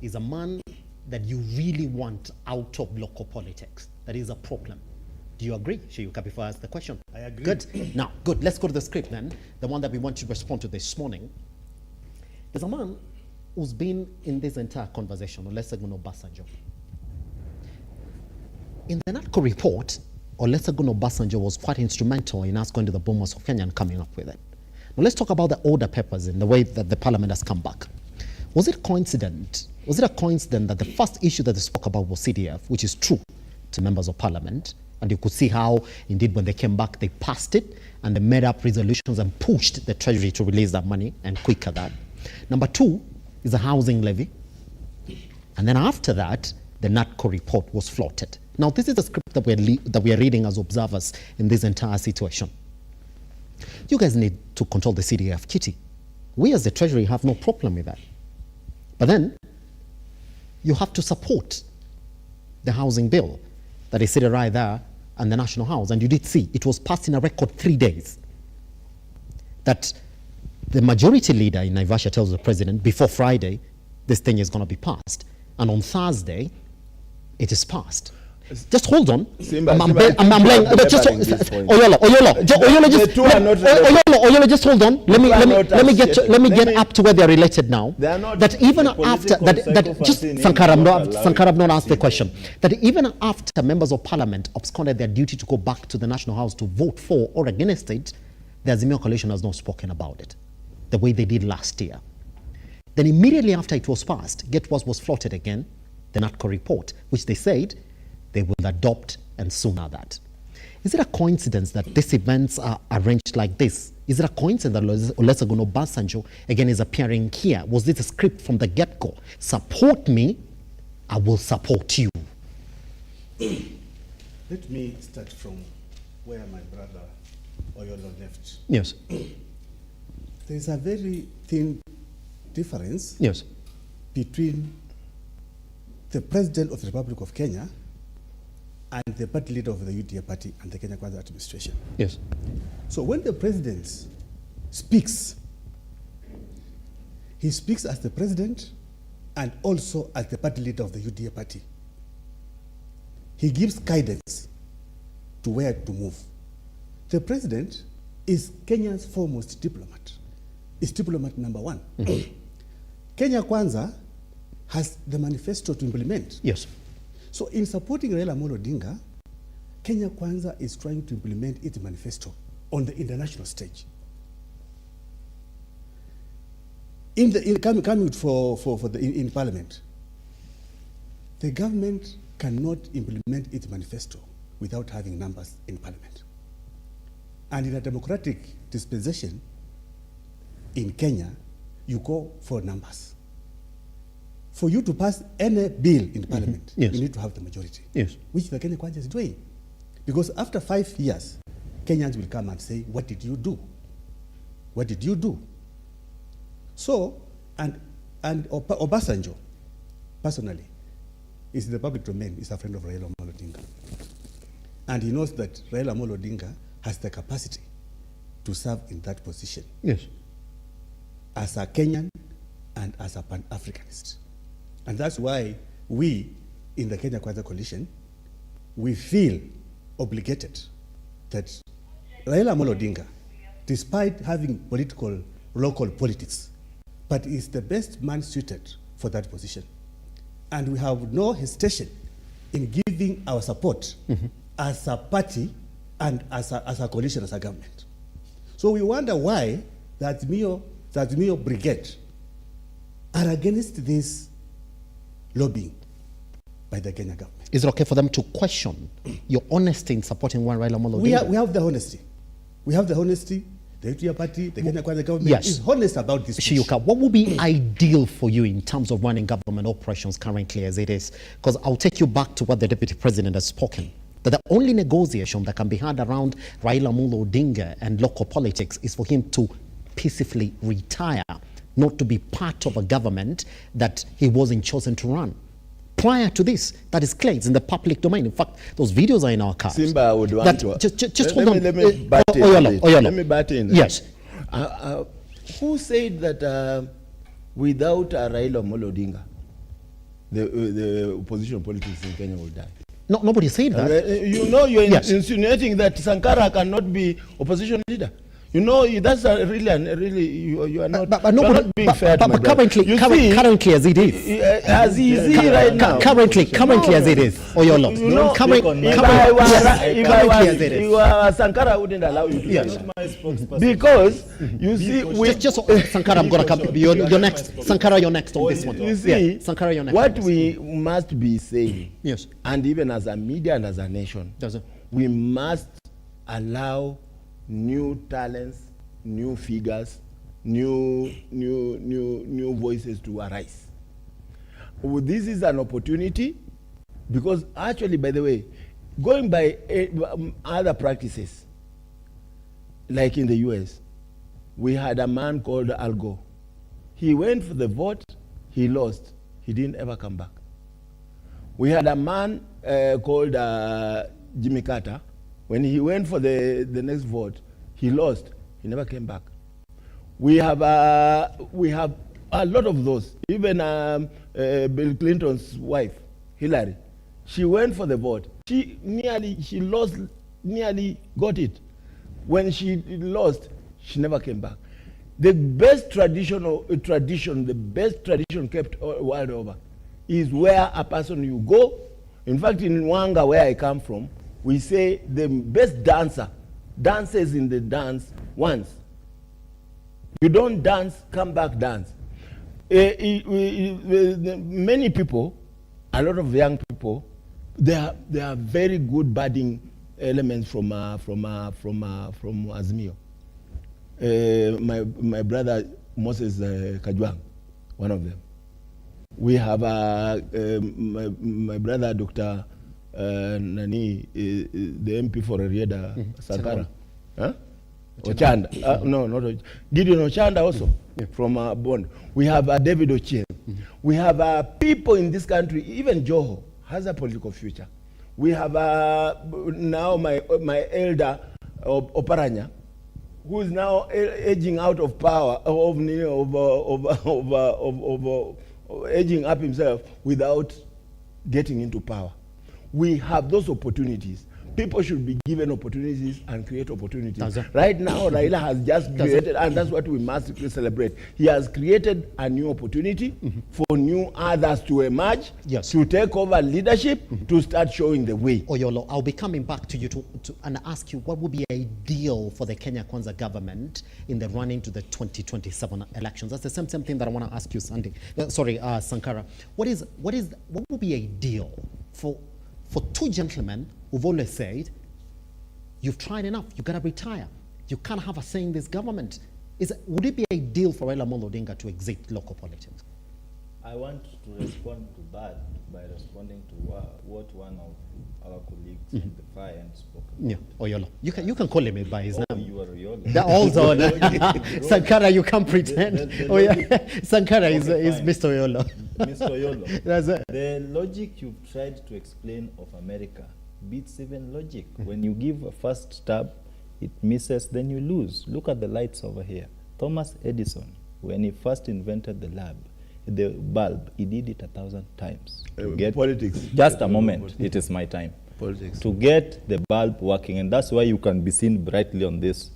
he's a man that you really want out of local politics. That is a problem. Do you agree, Shiuka, before I ask the question? I agree. Good. Now, good. Let's go to the script then, the one that we want to respond to this morning. There's a man who's been in this entire conversation, Olusegun Obasanjo. In the NATCO report, Olusegun Obasanjo was quite instrumental in us going to the bombers of Kenya and coming up with it. Now let's talk about the order papers and the way that the parliament has come back. Was it a coincidence that the first issue that they spoke about was CDF, which is true to members of parliament, and you could see how, indeed, when they came back, they passed it, and they made up resolutions and pushed the treasury to release that money, and quicker that. Number two is the housing levy. And then after that, the NATCO report was floated. Now, this is the script that we are reading as observers in this entire situation. You guys need to control the CDF kitty. We as the treasury have no problem with that. But then, you have to support the housing bill that is sitting right there and the National House. And you did see, it was passed in a record 3 days. That the majority leader in Naivasha tells the president, before Friday, this thing is going to be passed. And on Thursday, it is passed. Just hold on. Oyolo, just hold on. Let me get up to where they're related now. That even after Sankara not asked the question. That even after members of parliament absconded their duty to go back to the National House to vote for or against it, the Azimio coalition has not spoken about it the way they did last year. Then immediately after it was passed, get what was floated again, the NATCO report, which they said they will adopt and sooner that. Is it a coincidence that these events are arranged like this? Is it a coincidence that Olusegun Obasanjo again is appearing here? Was this a script from the get-go? Support me, I will support you. Let me start from where my brother Oyolo left. Yes. There is a very thin difference between the President of the Republic of Kenya and the party leader of the UDA party and the Kenya Kwanza administration. Yes. So when the president speaks, he speaks as the president and also as the party leader of the UDA party. He gives guidance to where to move. The president is Kenya's foremost diplomat. Is diplomat number one. Kenya Kwanza has the manifesto to implement. Yes. So in supporting Raila Odinga, Kenya Kwanza is trying to implement its manifesto on the international stage. Coming in Parliament, the government cannot implement its manifesto without having numbers in Parliament. And in a democratic dispensation in Kenya, you go for numbers. For you to pass any bill in Parliament, you need to have the majority, which the Kenya Kwanza is doing. Because after 5 years, Kenyans will come and say, what did you do? What did you do? So, and Obasanjo, personally, is in the public domain, is a friend of Raila Odinga. And he knows that Raila Odinga has the capacity to serve in that position. Yes. As a Kenyan and as a Pan-Africanist. And that's why we, in the Kenya Kwanza coalition, we feel obligated that Raila Odinga, despite having local politics, but is the best man suited for that position. And we have no hesitation in giving our support as a party and as a coalition, as a government. So we wonder why the azimio the Azimio Brigade are against this lobbying by the Kenya government. Is it okay for them to question your honesty in supporting one Raila Odinga? We have the honesty. We have the honesty. The Equity Party, the Kenya Kwanza government is honest about this. Shiuka, what would be ideal for you in terms of running government operations currently as it is? Because I'll take you back to what the Deputy President has spoken, that the only negotiation that can be had around Raila Odinga and local politics is for him to peacefully retire, not to be part of a government that he wasn't chosen to run. Prior to this, that is clear, it's in the public domain. In fact, those videos are in our cars. Simba would want to... Just hold on. Let me bat in. Oyolo. Let me bat in. Yes. Who said that without Raila Odinga, the opposition politics in Kenya will die? No, nobody said that. You're insinuating that Sankara cannot be opposition leader. That's really you are not, not being fair to my brother. Currently as it is. As easy right now. Currently as it is. Oyolo. If I was Sankara, I wouldn't allow you to do that. Because, you see... Just Sankara, I'm going to come. You're next. Sankara, you're next on this one. You see, Sankara, you're next. What we must be saying, and even as a media and as a nation, we must allow new talents, new figures, new voices to arise. This is an opportunity because actually, by the way, going by other practices, like in the US, we had a man called Al Gore. He went for the vote, he lost, he didn't ever come back. We had a man called Jimmy Carter. When he went for the next vote, he lost. He never came back. We have a lot of those. Even Bill Clinton's wife, Hillary, she went for the vote. She lost, nearly got it. When she lost, she never came back. The best tradition kept world over is where a person you go. In fact, in Wanga, where I come from, we say the best dancer dances in the dance once. You don't dance, come back dance. Many people, a lot of young people, they are very good budding elements from Azimio. My brother Moses Kajwang, one of them. We have my brother Dr. Nani, the MP for Rieda Sankara. Ochanda. No, not Ochanda. Gideon Ochanda also from Bond. We have David Ochieng. We have people in this country, even Joho has a political future. We have now my elder Oparanya, who is now aging out of power, aging up himself without getting into power. We have those opportunities. People should be given opportunities and create opportunities. Right now, Raila has just created, and that's what we must celebrate. He has created a new opportunity for new others to emerge, to take over leadership, to start showing the way. Oyolo, I'll be coming back to you and ask you what would be ideal for the Kenya Kwanza government in the run into the 2027 elections. That's the same thing that I want to ask you, Sankara. What would be ideal for two gentlemen who've always said, you've tried enough, you gotta retire. You can't have a say in this government. Would it be ideal for Raila Odinga to exit local politics? I want to respond to that by responding to what one of our colleagues in the far end spoke about. Yeah, Oyolo. You can call him by his name. You are Oyolo. Also, Sankara, you can't pretend. Sankara is Mr. Oyolo. Mr. Oyolo. The logic you've tried to explain of America beats even logic. When you give a first stab, it misses, then you lose. Look at the lights over here. Thomas Edison, when he first invented the bulb, he did it 1,000 times. Politics. Just a moment, it is my time. Politics. To get the bulb working, and that's why you can be seen brightly on this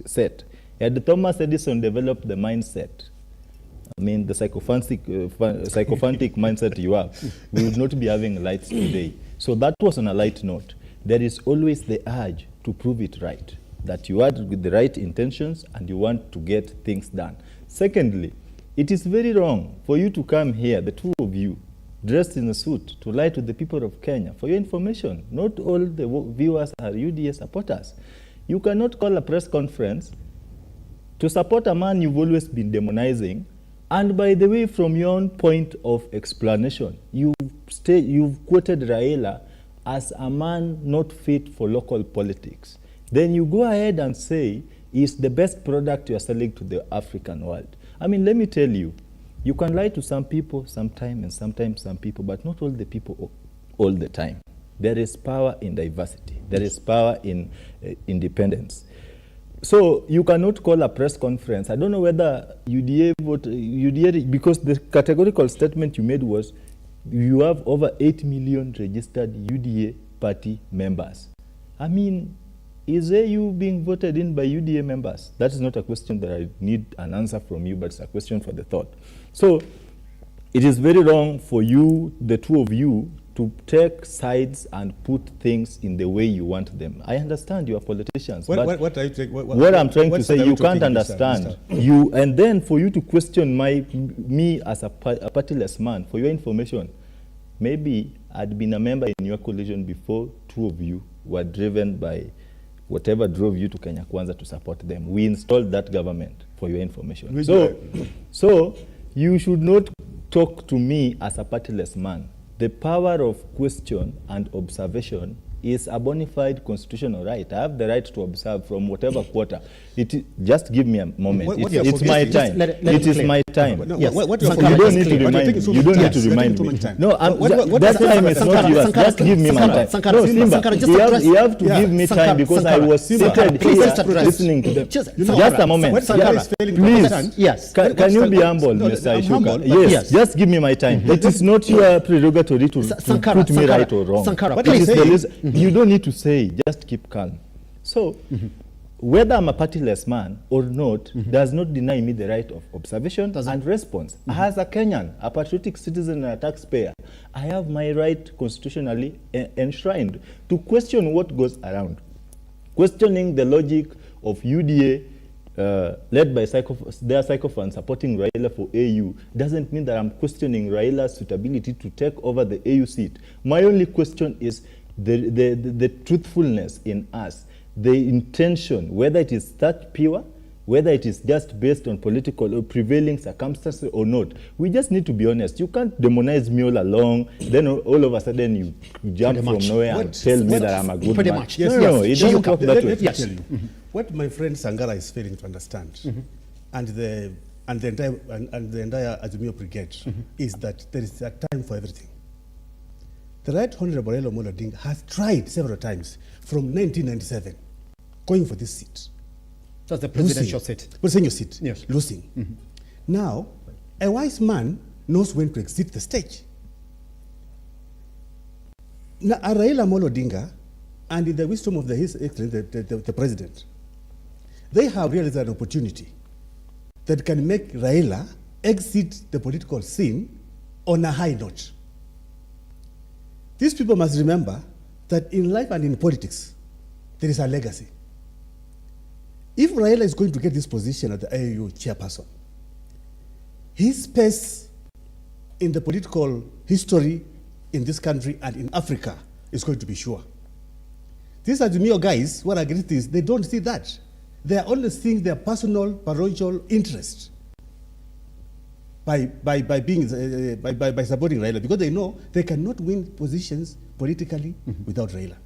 set. Had Thomas Edison developed the mindset, the psychophantic mindset you have, we would not be having lights today. So that was on a light note. There is always the urge to prove it right. that you are with the right intentions and you want to get things done. Secondly, it is very wrong for you to come here, the two of you, dressed in a suit, to lie to the people of Kenya. For your information, not all the viewers are UDA supporters. You cannot call a press conference to support a man you've always been demonizing. And by the way, from your own point of explanation, you've quoted Raila as a man not fit for local politics. Then you go ahead and say he's the best product you're selling to the African world. I mean, let me tell you, you can lie to some people sometime and sometimes some people, but not all the people all the time. There is power in diversity. There is power in independence. So you cannot call a press conference. I don't know whether UDA because the categorical statement you made was you have over 8 million registered UDA party members. I mean, is AU being voted in by UDA members? That is not a question that I need an answer from you, but it's a question for the thought. So it is very wrong for you, the two of you, to take sides and put things in the way you want them. I understand you are politicians, but what I'm trying to say, you can't understand. And then for you to question me as a partyless man, for your information, maybe I'd been a member in your coalition before two of you were driven by whatever drove you to Kenya Kwanza to support them. We installed that government, for your information. So you should not talk to me as a partyless man. The power of question and observation is a bona fide constitutional right. I have the right to observe from whatever quarter. Just give me a moment. It's my time. It is my time. You don't need to remind me. You don't need to remind me. No, that time is not yours. Just give me my time. No, Simba, you have to give me time because I was seated here listening to them. Just a moment. Please, can you be humble, Mr. Ishuka? Yes, just give me my time. It is not your prerogative to put me right or wrong. You don't need to say, just keep calm. So, whether I'm a partyless man or not does not deny me the right of observation and response. As a Kenyan, a patriotic citizen and a taxpayer, I have my right constitutionally enshrined to question what goes around. Questioning the logic of UDA led by their psychophans supporting Raila for AU doesn't mean that I'm questioning Raila's suitability to take over the AU seat. My only question is the truthfulness in us, the intention, whether it is that pure, whether it is just based on political or prevailing circumstances or not. We just need to be honest. You can't demonize me all along, then all of a sudden you jump from nowhere and tell me that I'm a good man. No, it doesn't work that way. Yes. What my friend Sangara is failing to understand, and the entire Azimio brigade, is that there is a time for everything. The Right Honorable Raila Odinga has tried several times from 1997 going for this seat. That's the presidential seat. Presidential seat. Yes. Losing. Now, a wise man knows when to exit the stage. Now, Raila Odinga, and in the wisdom of the president, they have realized an opportunity that can make Raila exit the political scene on a high note. These people must remember that in life and in politics, there is a legacy. If Raila is going to get this position as the AU chairperson, his space in the political history in this country and in Africa is going to be sure. These Azimio guys, what I get is, they don't see that. They are only seeing their personal, parochial interest by supporting Raila, because they know they cannot win positions politically without Raila.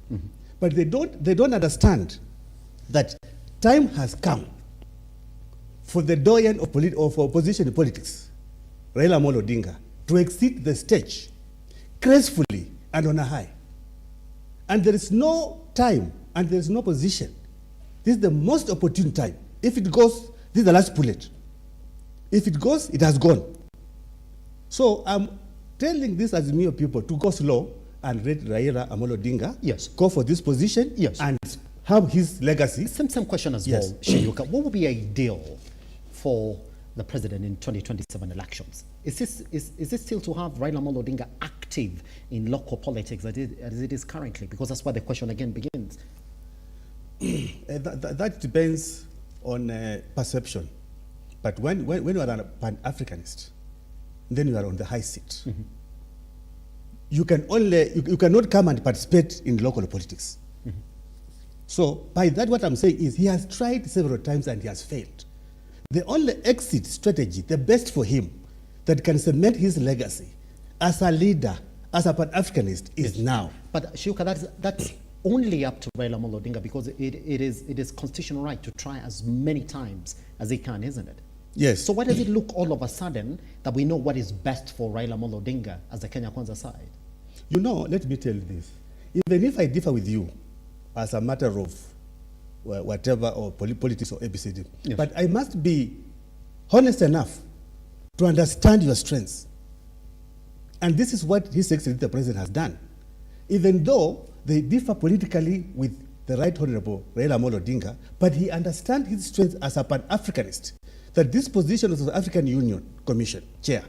But they don't understand that time has come for the doyen of opposition in politics, Raila Odinga, to exit the stage gracefully and on a high. And there is no time and there is no position. This is the most opportune time. If it goes, this is the last bullet. If it goes, it has gone. So I'm telling these Azimio people to go slow and let Raila Odinga go for this position and have his legacy. Same question as well, Sheyuka. What would be ideal for the president in 2027 elections? Is this still to have Raila Odinga active in local politics as it is currently? Because that's where the question again begins. that depends on perception. But when you are a Pan-Africanist, then you are on the high seat. Mm-hmm. You cannot come and participate in local politics. Mm-hmm. So by that, what I'm saying is he has tried several times and he has failed. The only exit strategy, the best for him, that can cement his legacy as a leader, as a Pan-Africanist, is now. But Shiuka, that's only up to Raila Odinga, because it is constitutional right to try as many times as he can, isn't it? Yes. So why does it look all of a sudden that we know what is best for Raila Odinga as the Kenya Kwanza side? You know, let me tell you this. Even if I differ with you as a matter of whatever, or politics or ABCD, yes, but I must be honest enough to understand your strengths. And this is what His Excellency the President has done. Even though they differ politically with the Right Honorable Raila Odinga, but he understands his strengths as a Pan-Africanist, that this position of the African Union Commission chair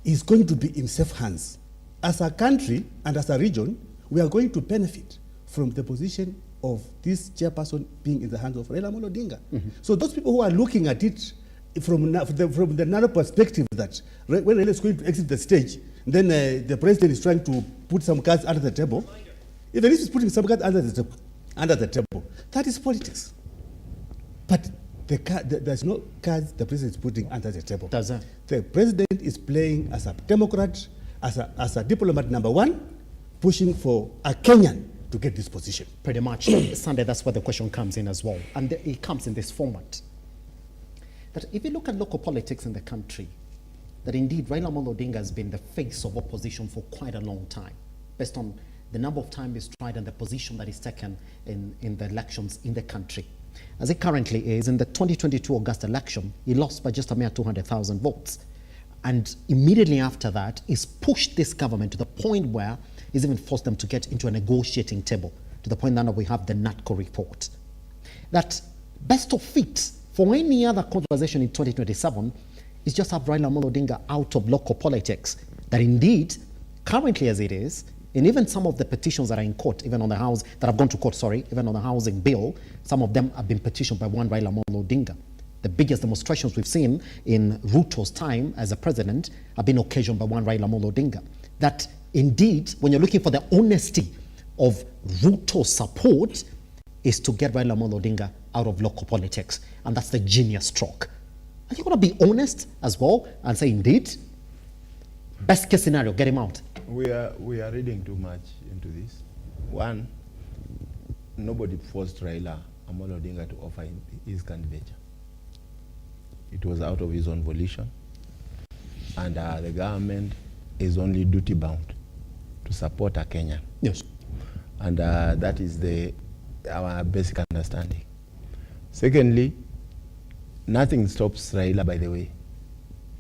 is going to be in safe hands. As a country and as a region, we are going to benefit from the position of this chairperson being in the hands of Raila Odinga. Mm-hmm. So those people who are looking at it from the narrow perspective that when Raila is going to exit the stage, then the president is trying to put some cards under the table. Even if he's putting some cards under the table, that is politics. But there's no cards the president is putting under the table. Does that? The president is playing as a Democrat, as a diplomat number one, pushing for a Kenyan to get this position. Pretty much. Sunday, that's where the question comes in as well. And it comes in this format. That if you look at local politics in the country, that indeed Raila Odinga has been the face of opposition for quite a long time, based on the number of times he's tried and the position that he's taken in the elections in the country. As it currently is, in the 2022 August election, he lost by just a mere 200,000 votes. And immediately after that, he's pushed this government to the point where he's even forced them to get into a negotiating table, to the point that now we have the NATCO report. That best of fit for any other conversation in 2027 is just have Raila Odinga out of local politics. That indeed, currently as it is, and even some of the petitions that are in court, even on the house, that have gone to court, sorry, even on the housing bill, some of them have been petitioned by one Raila Odinga. The biggest demonstrations we've seen in Ruto's time as a president have been occasioned by one Raila Odinga. That indeed, when you're looking for the honesty of Ruto's support, is to get Raila Odinga out of local politics. And that's the genius stroke. Are you going to be honest as well and say, indeed, best case scenario, get him out? We are reading too much into this. One, nobody forced Raila Odinga to offer his candidature. It was out of his own volition. And the government is only duty bound to support a Kenyan. Yes. And that is our basic understanding. Secondly, nothing stops Raila, by the way,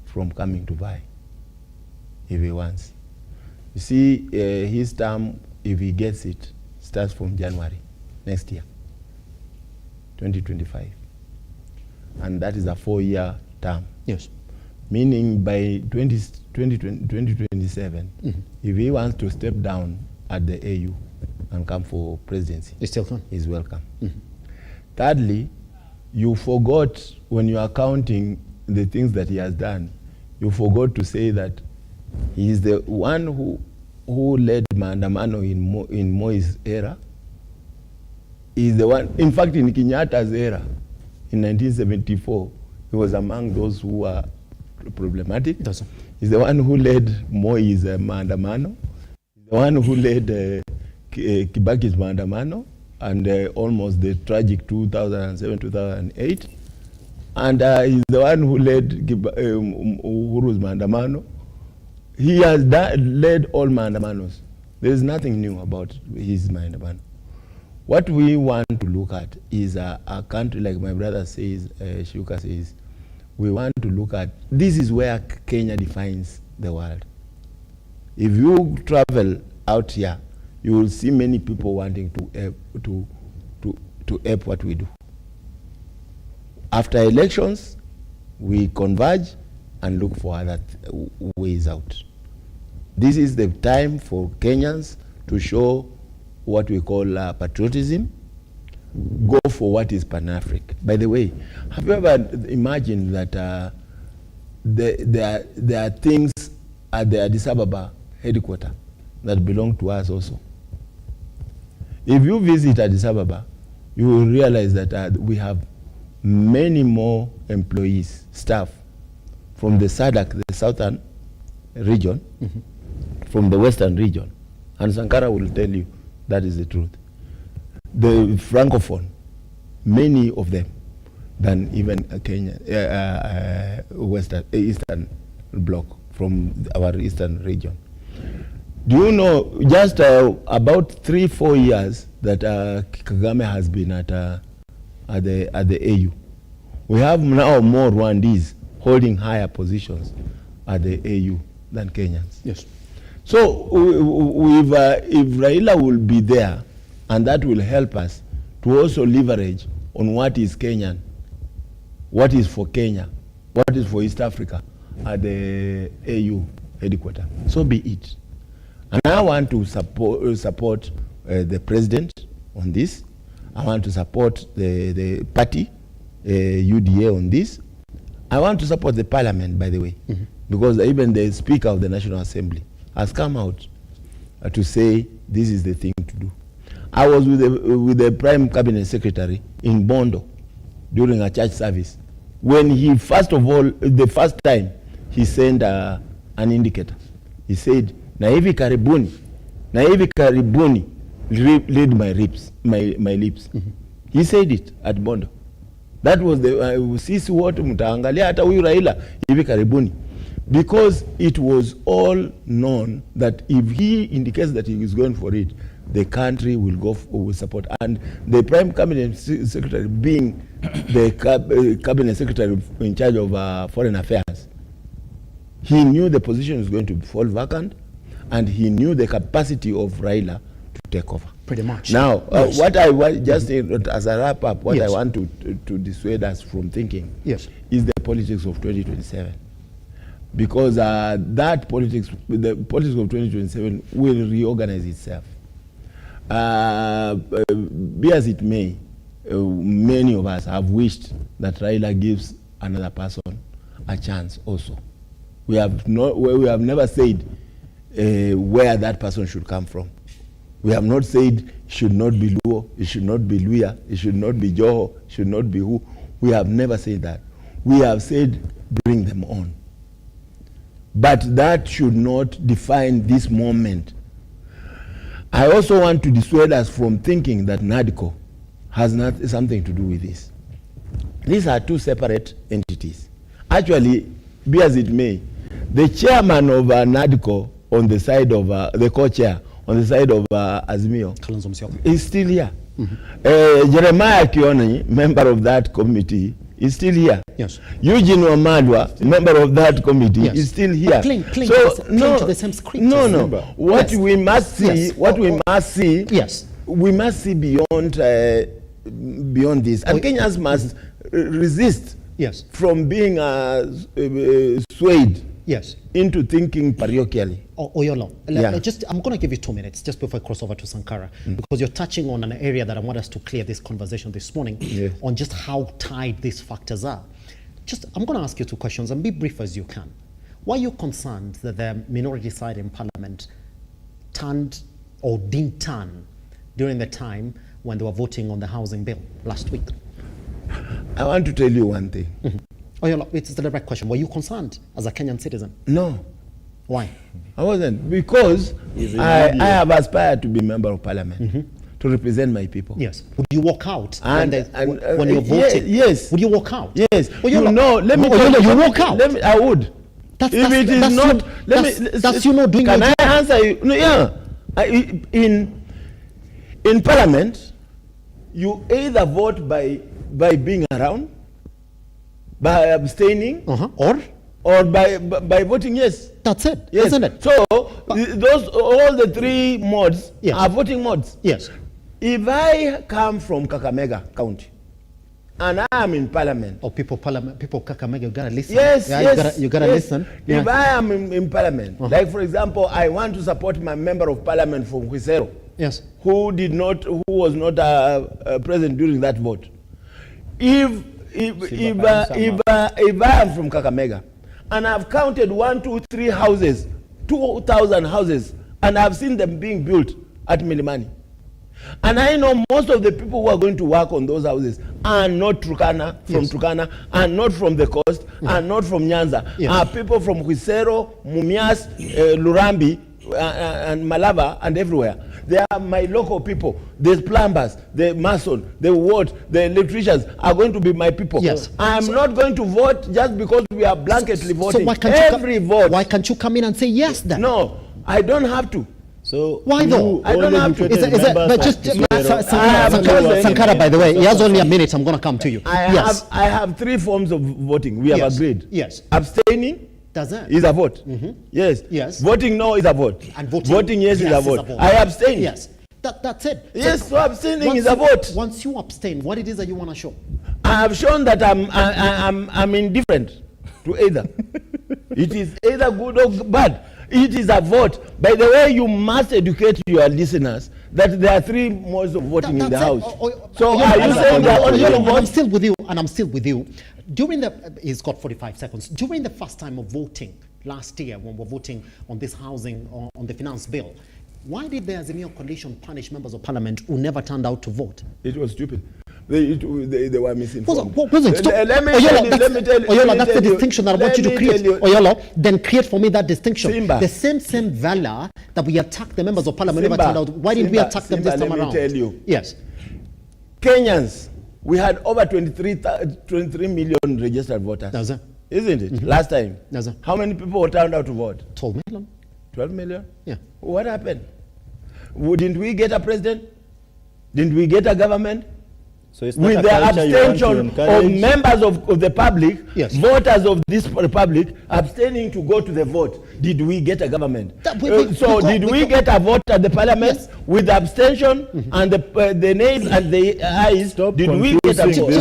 from coming to vie if he wants. You see, his term, if he gets it, starts from January next year, 2025. And that is a 4-year term. Yes. Meaning by 2027, mm-hmm, if he wants to step down at the AU and come for presidency, he still can. He's welcome. Mm-hmm. Thirdly, you forgot, when you are counting the things that he has done, you forgot to say that he is the one who led maandamano in Moi's era. He is the one, in fact, in Kenyatta's era, in 1974, he was among those who were problematic. He's the one who led Moi's maandamano. He's the one who led Kibaki's maandamano, and almost the tragic 2007-2008. And he's the one who led Uhuru's maandamano. He has led all maandamanos. There is nothing new about his maandamano. What we want to look at is a country, like my brother says, Shuka says, we want to look at, this is where Kenya defines the world. If you travel out here, you will see many people wanting to help what we do. After elections, we converge and look for other ways out. This is the time for Kenyans to show what we call patriotism, go for what is Pan-African. By the way, have you ever imagined that there are things at the Addis Ababa headquarters that belong to us also? If you visit Addis Ababa, you will realize that we have many more employees, staff, from the SADC, the southern region, from the western region. And Sankara will tell you that is the truth. The Francophone, many of them, than even Kenya, Eastern Bloc, from our eastern region. Do you know, just about 3-4 years that Kagame has been at the AU, we have now more Rwandese holding higher positions at the AU than Kenyans. Yes. So if Raila will be there, and that will help us to also leverage on what is Kenyan, what is for Kenya, what is for East Africa at the AU headquarters. So be it. And I want to support the president on this. I want to support the party, UDA, on this. I want to support the parliament, by the way, because even the Speaker of the National Assembly has come out to say this is the thing to do. I was with the Prime Cabinet Secretary in Bondo during a church service when he, first of all, the first time, he sent an indicator. He said, na hivi karibuni, read my lips. He said it at Bondo. That was the sisi wote mtaangalia hata huyu Raila hivi karibuni, because it was all known that if he indicates that he is going for it, the country will support. And the Prime Cabinet Secretary, being the Cabinet Secretary in charge of Foreign Affairs, he knew the position was going to fall vacant, and he knew the capacity of Raila to take over. Pretty much. Now, yes. what I want, just as a wrap up, what I want to dissuade us from thinking is the politics of 2027. Because the politics of 2027 will reorganize itself. Be as it may, many of us have wished that Raila gives another person a chance also. We have never said where that person should come from. We have not said it should not be Luo, it should not be Luya, it should not be Joho, it should not be who. We have never said that. We have said bring them on. But that should not define this moment. I also want to dissuade us from thinking that NADCO has not something to do with this. These are two separate entities. Actually, be as it may, the chairman of NADCO on the side of the co-chair on the side of Azimio is still here. Jeremiah Kioni, member of that committee, is still here. Yes. Eugene Wamadwa, member of that committee, is still here. Cling So to the same script. No. What we must see, we must see beyond this, and Kenyans must resist from being swayed into thinking parochially. Oyolo, I'm going to give you 2 minutes just before I cross over to Sankara, because you're touching on an area that I want us to clear this conversation this morning on just how tied these factors are. I'm going to ask you 2 questions and be brief as you can. Why are you concerned that the minority side in Parliament turned or didn't turn during the time when they were voting on the housing bill last week? I want to tell you one thing. Oyolo, it's the direct question. Were you concerned as a Kenyan citizen? No. Why? I wasn't, because I have aspired to be member of Parliament to represent my people. Yes. Would you walk out when you're voting? Yes. Would you walk out? Yes. Well, let me tell you. You walk out. I would. That's you not doing. Can I answer you? No, yeah. In Parliament, you either vote by being around, by abstaining, or by voting yes. That's it, yes. Isn't it? So all the 3 modes are voting modes. Yes. If I come from Kakamega County and I am in Parliament, people Kakamega, you gotta listen. Yes, you gotta listen. If I am in Parliament, like for example, I want to support my member of Parliament from Huisero, Yes. who was not present during that vote. If I am from Kakamega and I've counted 1, 2, 3 houses, 2,000 houses, and I've seen them being built at Milimani, and I know most of the people who are going to work on those houses are not Turkana, and not from the coast, and not from Nyanza. Yes. Are people from Huisero, Mumias, Lurambi, and Malava, and everywhere. They are my local people. The plumbers, the mason, the the electricians are going to be my people. Yes. I'm not going to vote just because we are blanketly voting. So why can't Every vote. Why can't you come in and say yes then? No, I don't have to. So why though? I don't have to. Sankara, by the way, he has only a minute. I'm going to come to you. I have 3 forms of voting. We have agreed. Yes. Abstaining is a vote. Yes. Yes. Voting no is a vote. And voting yes is a vote. I abstain. Yes. That's it. Yes, so abstaining is a vote. Once you abstain, what it is that you want to show? I have shown that I'm indifferent to either. It is either good or bad. It is a vote. By the way, you must educate your listeners that there are 3 modes of voting in the house. So are you saying that I'm still with you, and I'm still with you. During he's got 45 seconds. During the first time of voting last year, when we're voting on this housing, on the finance bill, why did the Azimio coalition punish members of parliament who never turned out to vote? It was stupid. They were misinformed. Let me tell you. Oyolo, that's the distinction that I want you to create. Oyolo, then create for me that distinction. Simba. The same valor that we attacked the members of parliament never turned out. Why didn't we attack them this time around? Let me tell you. Yes. Kenyans, we had over 23 million registered voters. Isn't it? Last time. How many people were turned out to vote? 12 million. 12 million? Yeah. What happened? Didn't we get a president? Didn't we get a government? So it's with the abstention of members of the public, voters of this republic, abstaining to go to the vote, did we get a government? Did we get a vote at the parliament with the abstention and the nays and the ayes? Did we get a vote?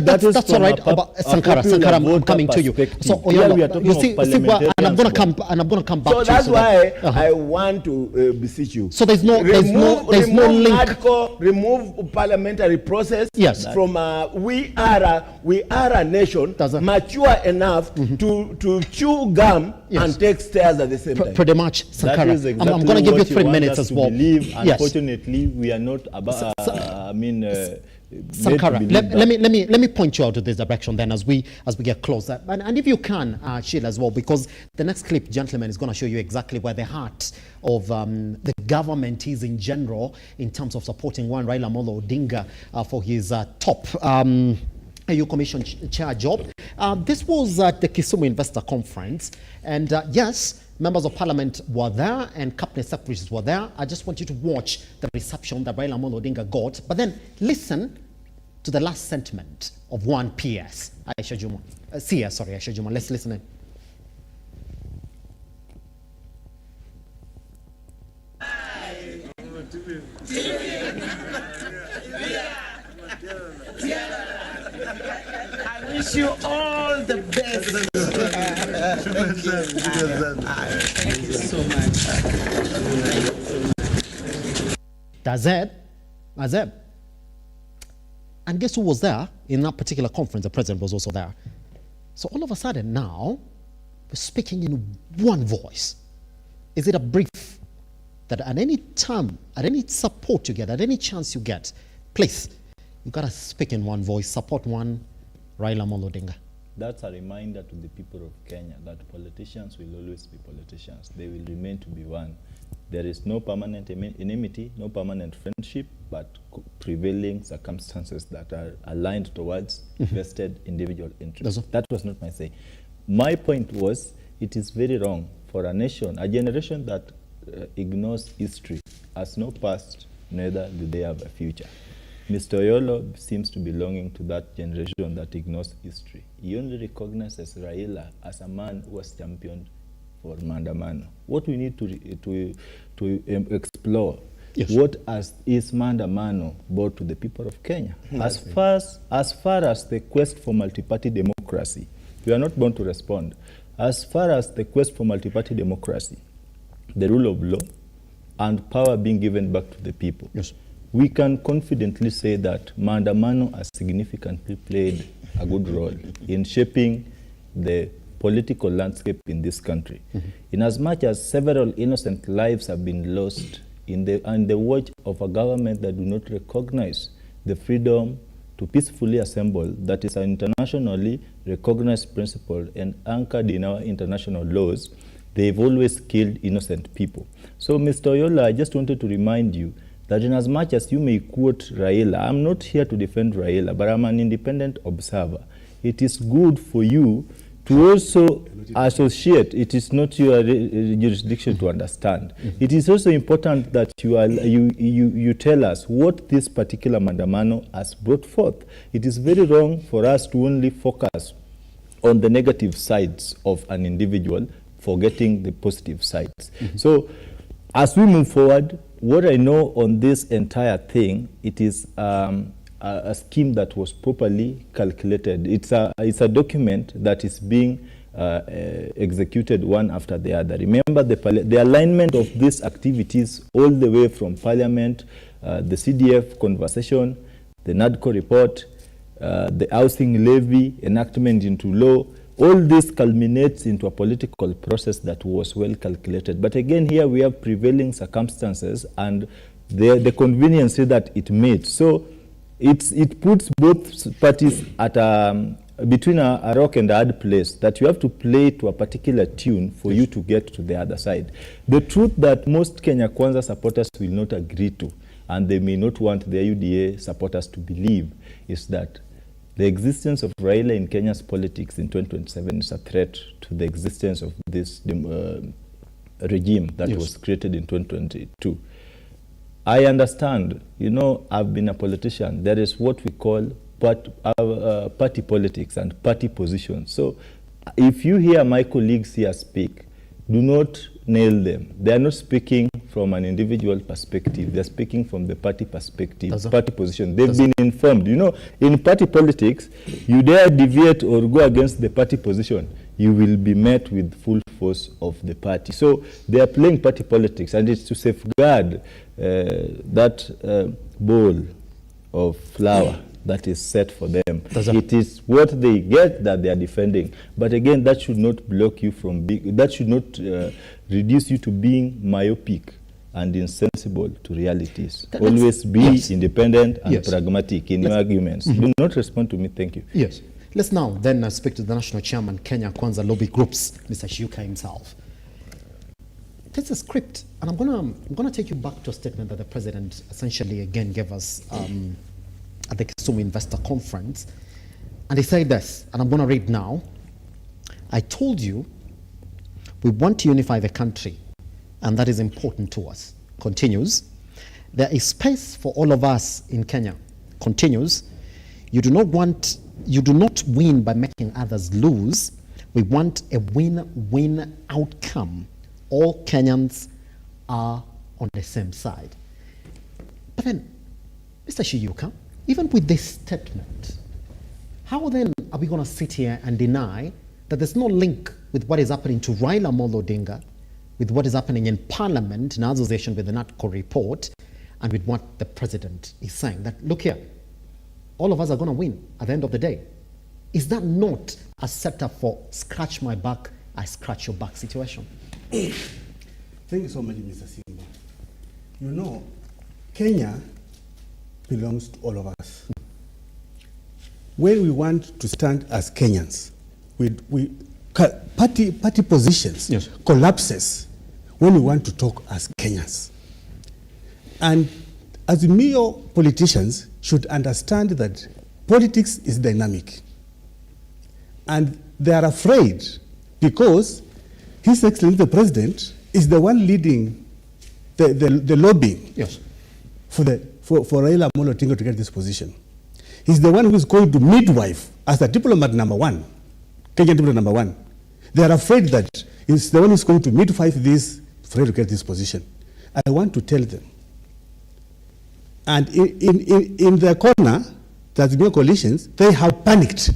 That's all right. Sankara, I'm coming to you. So you see, and I'm going to come back. So that's why I want to beseech you. So there's no link. Remove parliamentary process. Yes. From we are a nation mature enough to chew gum and take stairs at the same time. Pretty much, Sankara. That is exactly I'm going to give you 3 minutes as well. Unfortunately, we are not about. Sankara, let me point you out to this direction then as we get closer, and if you can, Sheila, as well, because the next clip, gentlemen, is going to show you exactly where the heart of the government is in general in terms of supporting one Raila Odinga for his top AU Commission chair job. This was at the Kisumu Investor Conference, and yes, members of parliament were there and cabinet secretaries were there. I just want you to watch the reception that Raila Odinga got, but then listen to the last sentiment of one PS, Aisha Juma. Aisha Juma. Let's listen in. I wish you all the best. Thank you so much. That's it. And guess who was there in that particular conference? The president was also there. So all of a sudden now, we're speaking in one voice. Is it a brief that at any time, at any support you get, at any chance you get, please, you gotta speak in one voice, support one Raila Odinga? That's a reminder to the people of Kenya that politicians will always be politicians. They will remain to be one. There is no permanent enmity, no permanent friendship, but prevailing circumstances that are aligned towards vested individual interests. That was not my say. My point was, it is very wrong for a nation, a generation that ignores history, has no past, neither do they have a future. Mr. Oyolo seems to be belonging to that generation that ignores history. He only recognizes Raila as a man who was championed for Mandamano. What we need to explore, what is Mandamano brought to the people of Kenya? As far as the quest for multi-party democracy, we are not born to respond. As far as the quest for multi-party democracy, the rule of law, and power being given back to the people, yes, we can confidently say that maandamano has significantly played a good role in shaping the political landscape in this country. In as much as several innocent lives have been lost in the watch of a government that do not recognize the freedom to peacefully assemble, that is an internationally recognized principle and anchored in our international laws, they've always killed innocent people. So, Mr. Oyola, I just wanted to remind you that in as much as you may quote Raila, I'm not here to defend Raila, but I'm an independent observer. It is good for you to also associate. It is not your jurisdiction to understand. It is also important that you tell us what this particular maandamano has brought forth. It is very wrong for us to only focus on the negative sides of an individual, forgetting the positive sides. So, as we move forward, what I know on this entire thing, it is a scheme that was properly calculated. It's a document that is being executed one after the other. Remember the alignment of these activities all the way from Parliament, the CDF conversation, the NADCO report, the housing levy enactment into law. All this culminates into a political process that was well calculated. But again, here we have prevailing circumstances and the convenience that it made. So it puts both parties at between a rock and a hard place, that you have to play to a particular tune for you to get to the other side. The truth that most Kenya Kwanza supporters will not agree to, and they may not want the UDA supporters to believe, is that the existence of Raila in Kenya's politics in 2027 is a threat to the existence of this regime that was created in 2022. I understand, you know, I've been a politician. There is what we call party politics and party positions. So if you hear my colleagues here speak, do not nail them. They are not speaking from an individual perspective. They're speaking from the party perspective, party position. They've been informed. You know, in party politics, you dare deviate or go against the party position, you will be met with full force of the party. So they are playing party politics, and it's to safeguard that bowl of flour that is set for them. It is what they get that they are defending. But again, that should not block you from being, that should not reduce you to being myopic and insensible to realities. Always be independent and pragmatic in your arguments. Do not respond to me. Thank you. Yes. Let's now then speak to the national chairman, Kenya Kwanza Lobby Groups, Mr. Shuka himself. There's a script, and I'm gonna take you back to a statement that the president essentially again gave us at the Kisumu Investor Conference, and he said this, and I'm going to read now. I told you we want to unify the country, and that is important to us. Continues. There is space for all of us in Kenya. Continues. You do not win by making others lose. We want a win-win outcome. All Kenyans are on the same side. But then, Mr. Shiyuka, even with this statement, how then are we going to sit here and deny that there's no link with what is happening to Raila Odinga, with what is happening in Parliament in association with the NADCO report, and with what the president is saying? That, look here, all of us are going to win at the end of the day. Is that not a setup for scratch my back, I scratch your back situation? Thank you so much, Mr. Simba. You know, Kenya belongs to all of us. When we want to stand as Kenyans, party positions collapses when we want to talk as Kenyans. And azimio politicians should understand that politics is dynamic. And they are afraid because His Excellency the President is the one leading the lobbying for Raila Odinga to get this position. He's the one who is going to midwife as a diplomat number one, Kenyan diplomat number one. They are afraid that he's the one who is going to midwife this for him to get this position. I want to tell them. And in their corner, the coalitions, they have panicked.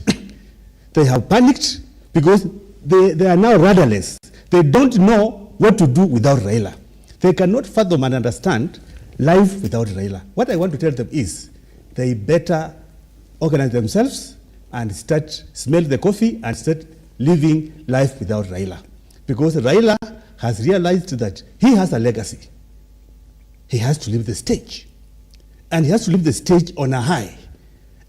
They have panicked because they are now rudderless. They don't know what to do without Raila. They cannot fathom and understand life without Raila. What I want to tell them is they better organize themselves and start smell the coffee and start living life without Raila. Because Raila has realized that he has a legacy. He has to leave the stage. And he has to leave the stage on a high.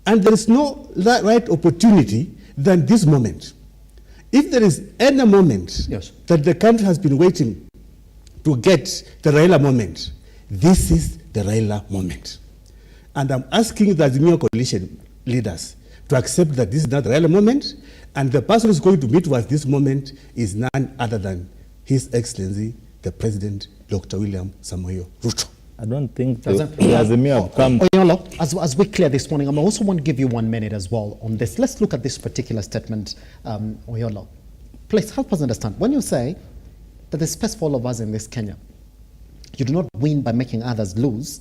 And there is no right opportunity than this moment. If there is any moment that the country has been waiting to get the Raila moment, this is the Raila moment. And I'm asking the Azimio coalition leaders to accept that this is not the Raila moment, and the person who is going to meet with this moment is none other than His Excellency, the President, Dr. William Samoei Ruto. I don't think the Azimio have come. Oyolo, as we clear this morning, I also want to give you 1 minute as well on this. Let's look at this particular statement, Oyolo. Please help us understand. When you say that there's space for all of us in this Kenya, you do not win by making others lose.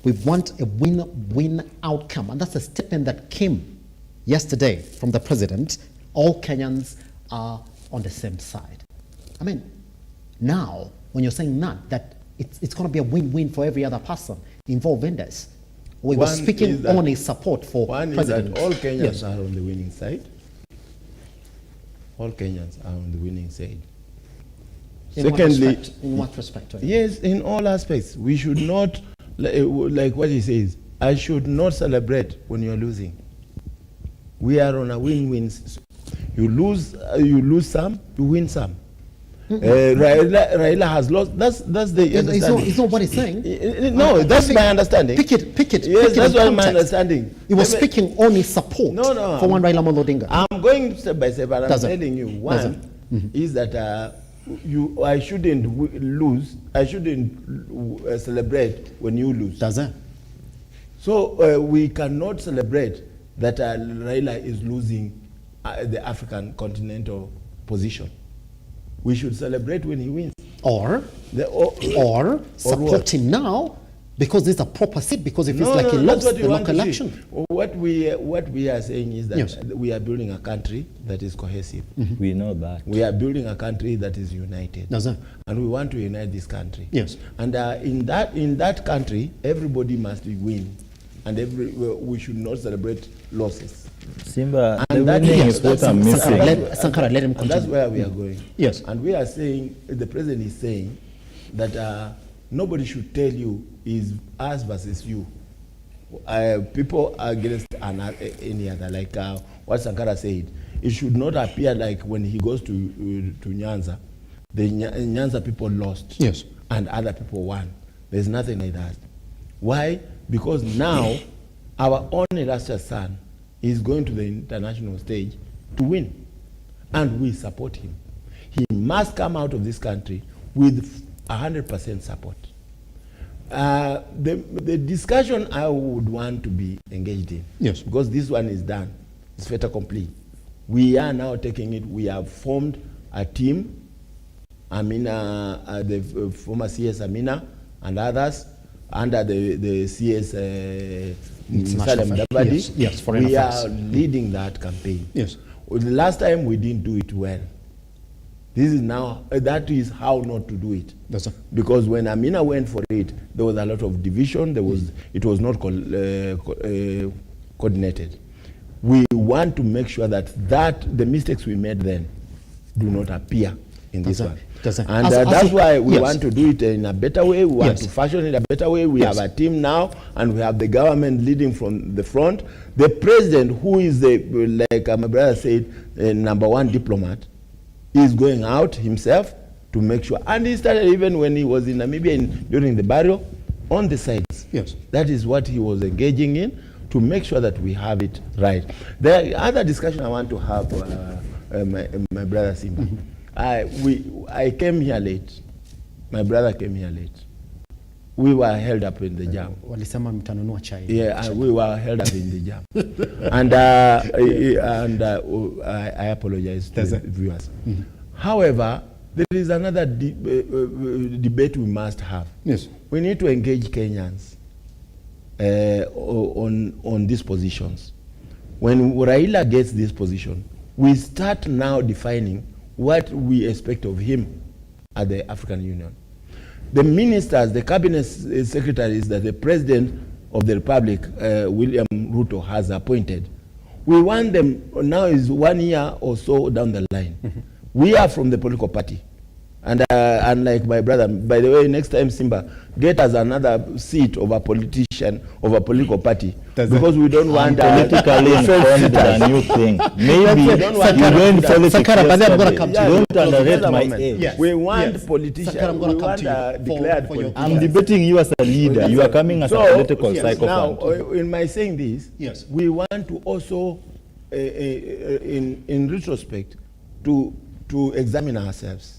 We want a win-win outcome. And that's a statement that came yesterday from the president. All Kenyans are on the same side. I mean, now, when you're saying that it's going to be a win-win for every other person involved in this. We were speaking on his support for president. That all Kenyans are on the winning side. All Kenyans are on the winning side. Secondly, in what respect? Yes, in all aspects. We should not, like what he says, I should not celebrate when you're losing. We are on a win-win. You lose some, you win some. Raila has lost. That's the understanding. It's not what he's saying. No, that's my understanding. Pick it. Yes, that's what my understanding. He was speaking on his support for one Raila Odinga. I'm going step by step, and I'm telling you, one is that I shouldn't lose. I shouldn't celebrate when you lose. Does it? So we cannot celebrate that Raila is losing the African continental position. We should celebrate when he wins. Or support him now because there's a proper seat, because if it's like he lost the local election. What we are saying is that we are building a country that is cohesive. We know that. We are building a country that is united. And we want to unite this country. Yes. And in that country, everybody must win. And we should not celebrate losses. Simba, and the winning is what I'm missing. Sankara, let him continue. And that's where we are going. Yes. And we are saying, the president is saying that nobody should tell you is us versus you. People are against any other, like what Sankara said. It should not appear like when he goes to Nyanza, the Nyanza people lost. Yes. And other people won. There's nothing like that. Why? Because now our own illustrious son is going to the international stage to win, and we support him. He must come out of this country with 100% support. The discussion I would want to be engaged in, because this one is done, it's fait accompli. We are now taking it. We have formed a team. Amina, the former CS Amina and others, under the CS Salem Dabadi, we are leading that campaign. Yes. The last time we didn't do it well. This is now, that is how not to do it. Because when Amina went for it, there was a lot of division. It was not coordinated. We want to make sure that the mistakes we made then do not appear in this one. And that's why we want to do it in a better way. We want to fashion it a better way. We have a team now, and we have the government leading from the front. The president, who is like my brother said, number one diplomat, is going out himself to make sure. And he started even when he was in Namibia during the burial, on the sides. Yes. That is what he was engaging in, to make sure that we have it right. The other discussion I want to have, my brother Simba. I came here late. My brother came here late. We were held up in the jam. Yeah, we were held up in the jam. And I apologize to the viewers. However, there is another debate we must have. Yes. We need to engage Kenyans on these positions. When Raila gets this position, we start now defining what we expect of him at the African Union. the ministers, the cabinet secretaries that the President of the Republic, William Ruto, has appointed, we want them, now is 1 year or so down the line. We are from the political party. And unlike my brother, by the way, next time, Simba, get us another seat of a politician, of a political party. Because we don't want politically informed a new thing. Maybe you don't underrate my age. Yes. We want politicians. We want declared politicians. I'm debating you as a leader. You are coming as a political psychopath. Now, in my saying this, we want to also, in retrospect, to examine ourselves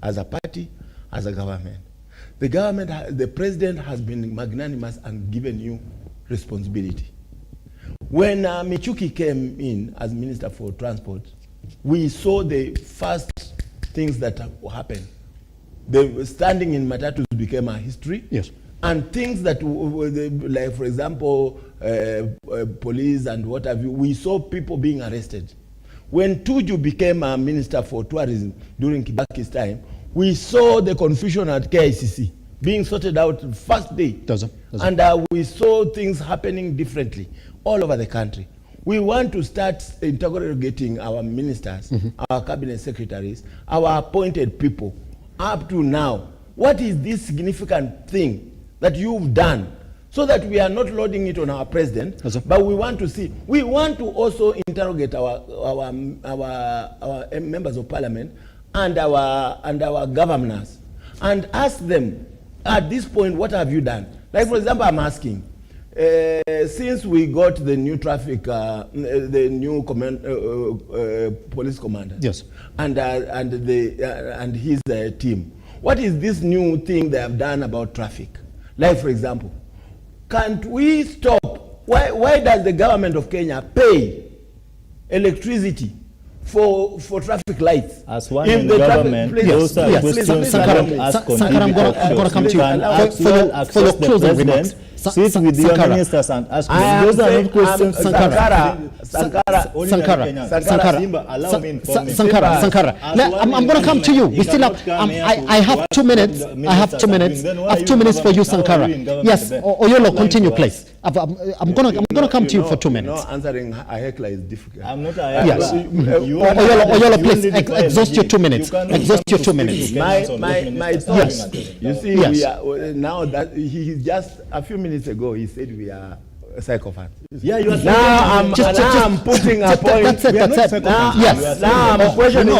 as a party, as a government. The government, the president has been magnanimous and given you responsibility. When Michuki came in as Minister for Transport, we saw the first things that happened. The standing in Matatus became a history. Yes. And things that, like for example, police and what have you, we saw people being arrested. When Tuju became a Minister for Tourism during Kibaki's time, we saw the confusion at KICC being sorted out first day. And we saw things happening differently all over the country. We want to start interrogating our ministers, our cabinet secretaries, our appointed people up to now. What is this significant thing that you've done? So that we are not loading it on our president, but we want to see. We want to also interrogate our members of parliament and our governors and ask them at this point, what have you done? Like for example, I'm asking, since we got the new traffic, the new police commander, and his team, what is this new thing they have done about traffic? Like for example, can't we stop? Why does the government of Kenya pay electricity for traffic lights? As one in the government, those are questions Sankara, I'm going to come to you for your closing remarks. Sit with your ministers and ask them. Those are not questions. Sankara. I'm going to come to you. We still have. I have 2 minutes. I have 2 minutes. I have 2 minutes for you, Sankara. Yes. Oyolo, continue, please. I'm going to come to you for 2 minutes. No, answering a heckler is difficult. I'm not a heckler. Yes. Oyolo, please exhaust your 2 minutes. Exhaust your 2 minutes. My thoughts. You see, we are now that he's just a few minutes ago he said we are psychopaths. Yeah, you are. Now I'm putting a point. That's it. Yes. Now I'm questioning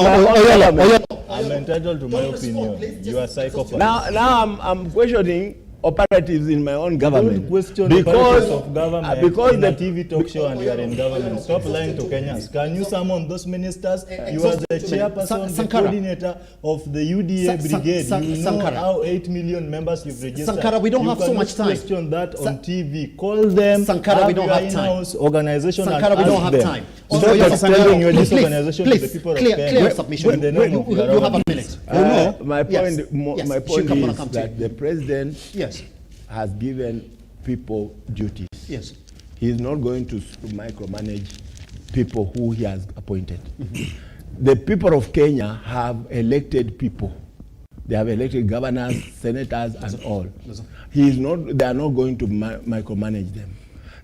I'm entitled to my opinion. You are psychopath. Now I'm questioning operatives in my own government. Don't question because of government in a TV talk show and you are in government. Stop lying to Kenyans. Can you summon those ministers? You are the chairperson, the coordinator of the UDA brigade. You know how 8 million members you've registered. Sankara, we don't have so much time. Question that on TV. Call them. Sankara, we don't have time. Organization Sankara, we don't have time. Stop extending your disorganization to the people of Kenya. Clear submission. You have a minute. My point is that the president has given people duties. Yes. He is not going to micromanage people who he has appointed. The people of Kenya have elected people. They have elected governors, senators, and all. They are not going to micromanage them.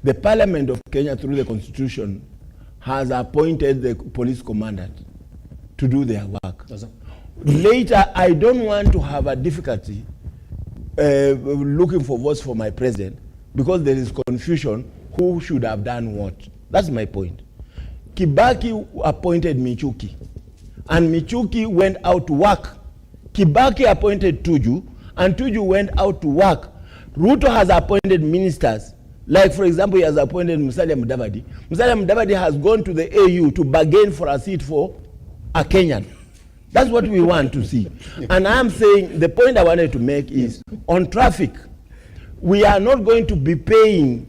The Parliament of Kenya, through the Constitution, has appointed the police commandant to do their work. Later, I don't want to have a difficulty looking for votes for my president because there is confusion who should have done what. That's my point. Kibaki appointed Michuki, and Michuki went out to work. Kibaki appointed Tuju, and Tuju went out to work. Ruto has appointed ministers. Like, for example, he has appointed Musalia Mudavadi. Musalia Mudavadi has gone to the AU to bargain for a seat for a Kenyan. That's what we want to see. And I'm saying, the point I wanted to make is, on traffic, we are not going to be paying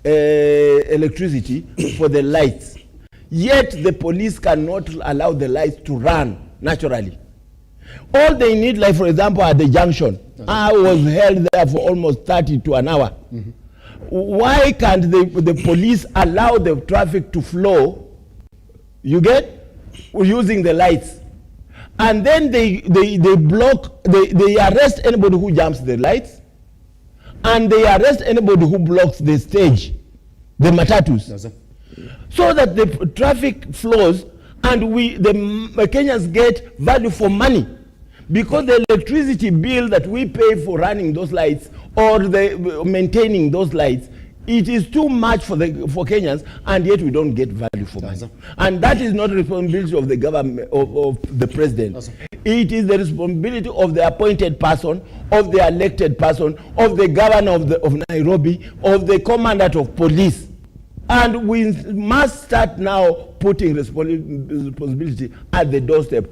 electricity for the lights. Yet the police cannot allow the lights to run naturally. All they need, like for example, at the junction, I was held there for almost 30 to an hour. Why can't the police allow the traffic to flow, you get, using the lights? And then they arrest anybody who jumps the lights, and they arrest anybody who blocks the stage, the matatus, so that the traffic flows and the Kenyans get value for money. Because the electricity bill that we pay for running those lights or maintaining those lights, it is too much for Kenyans, and yet we don't get value for money. And that is not the responsibility of the government, of the president. It is the responsibility of the appointed person, of the elected person, of the governor of Nairobi, of the commandant of police. And we must start now putting responsibility at the doorstep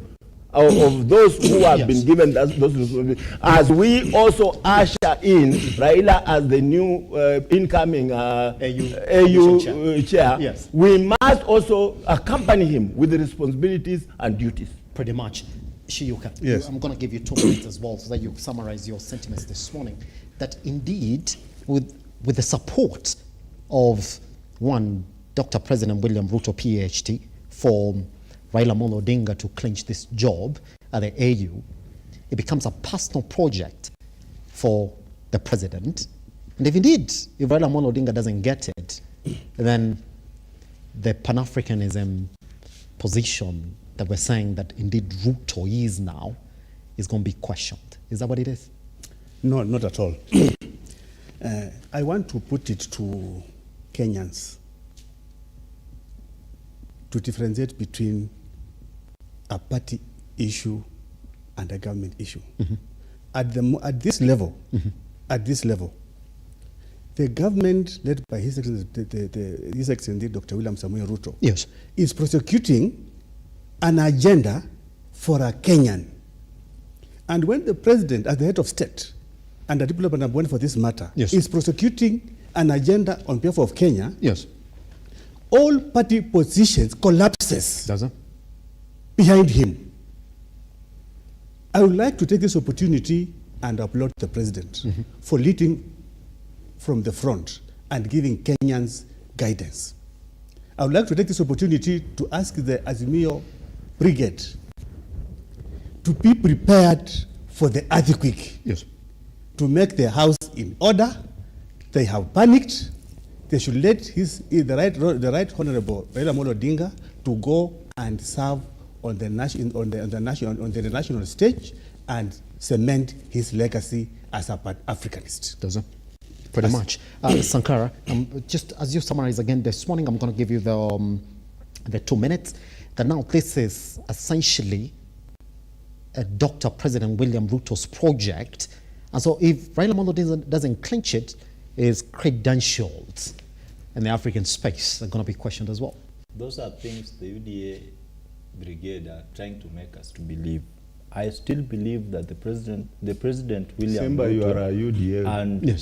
of those who have been given those responsibilities. As we also usher in Raila as the new incoming AU chair, we must also accompany him with the responsibilities and duties. Pretty much. Shiyuka, yes. I'm going to give you 2 minutes as well so that you summarize your sentiments this morning. That indeed, with the support of Dr. President William Ruto, PhD, for Raila Odinga to clinch this job at the AU, it becomes a personal project for the president. And if Raila Odinga doesn't get it, then the Pan-Africanism position that we're saying that indeed Ruto is now is going to be questioned. Is that what it is? No, not at all. I want to put it to Kenyans to differentiate between a party issue and a government issue. At this level, the government led by His Excellency Dr. William Samoei Ruto is prosecuting an agenda for a Kenyan. And when the president, as the head of state, and the diplomat number one for this matter, is prosecuting an agenda on behalf of Kenya, all party positions collapses behind him. I would like to take this opportunity and applaud the president for leading from the front and giving Kenyans guidance. I would like to take this opportunity to ask the Azimio Brigade to be prepared for the earthquake, to make their house in order. They have panicked. They should let the right honorable Raila Odinga to go and serve on the national stage and cement his legacy as a Pan-Africanist. Pretty much. Sankara, just as you summarize again this morning, I'm going to give you the 2 minutes. That now this is essentially Dr. President William Ruto's project. And so if Raila Odinga doesn't clinch it, his credentials in the African space are going to be questioned as well. Those are things the UDA brigade are trying to make us to believe. I still believe that the president William Simba, Ruto, you are a UDA. And you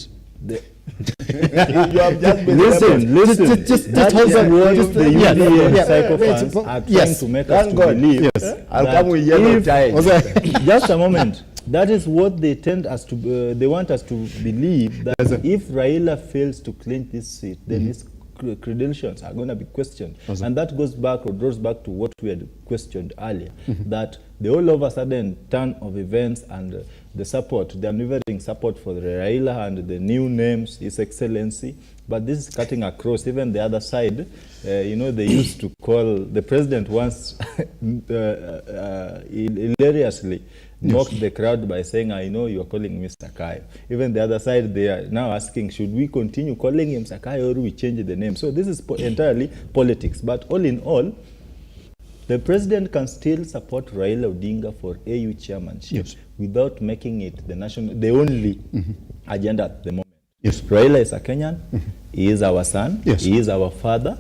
have just been listen. Just hold on. The UDA psychopaths are trying to make us to believe. I'll come with yellow ties. Just a moment. That is what they tend us to. They want us to believe that if Raila fails to clinch this seat, then his credentials are going to be questioned, and that goes back or draws back to what we had questioned earlier. That the all of a sudden turn of events and the support, the unwavering support for the Raila and the new names, His Excellency. But this is cutting across even the other side. They used to call the president once hilariously mocked the crowd by saying, I know you are calling me Sakayo. Even the other side, they are now asking, should we continue calling him Sakayo or we change the name? So this is entirely politics. But all in all, the president can still support Raila Odinga for AU chairmanship without making it the only agenda at the moment. Raila is a Kenyan. He is our son. He is our father.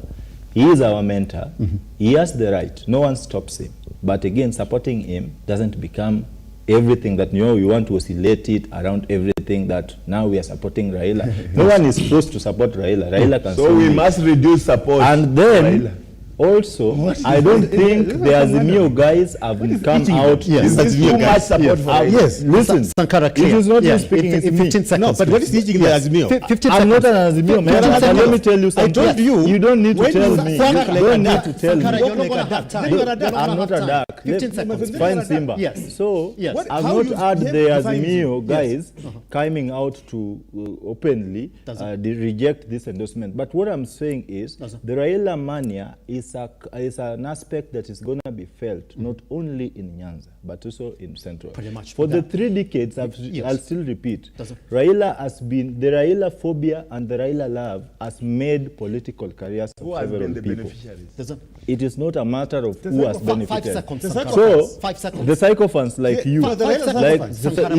He is our mentor. He has the right. No one stops him. But again, supporting him doesn't become everything that we want to oscillate it around everything that now we are supporting Raila. No one is supposed to support Raila. Raila can so we must reduce support. And then Also, I don't think the Azimio guys have come out. Yes, This is too much support for it. Yes, listen. Sankara, clear. It is not Yes, speaking in to me. 15 seconds. No, but what is teaching the Azimio? 15 I'm not seconds. an Azimio man. But let me tell you something. I told you. You don't need to when tell you me. You Sankara, don't need to tell Sankara, me. you're not going to have time. I'm not a duck. 15 seconds. Fine, Simba. Yes. So, Yes. I've How not you heard the define Azimio it? guys coming out to openly they reject this endorsement. But what I'm saying is the Raila mania is an aspect that is going to be felt not only in Nyanza but also in Central. Pretty much. For the 3 decades, I'll still repeat, Does it? Raila has been, the Raila phobia and the Raila love has made political careers of Who has several been the people. beneficiaries? Does it? It is not a matter of who has 5 benefited. seconds. The Sankara. So, 5 seconds. the psychophants like you, for the Raila like psychophants. Sankara,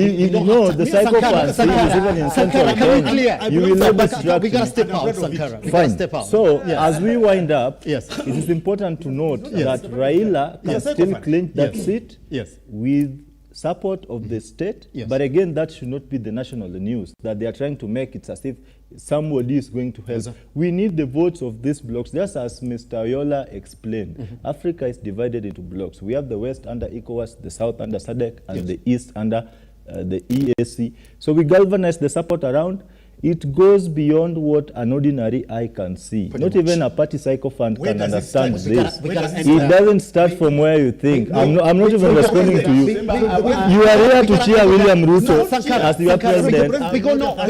the psychophants even in Central Sankara, can we Kenya, clear? you will not distract We got to me. step out, Sankara. We got to Fine. step out. So, Yes. as we wind up, Yes. it is important to note Yes. that Raila can Yes. still clinch that Yes. seat Yes. with support of the state. Yes. But again, that should not be the national news, that they are trying to make it as if somebody is going to help. Yes, We need the votes of these blocks. Just as Mr. Yola explained, Africa is divided into blocks. We have the West under ECOWAS, the South under SADC, and the East under the EAC. So we galvanize the support around. It goes beyond what an ordinary eye can see. Not even a party sycophant Where can does it understand start? this. It doesn't start from where you think. I'm not even responding to you. You are here to cheer William Ruto as your president. We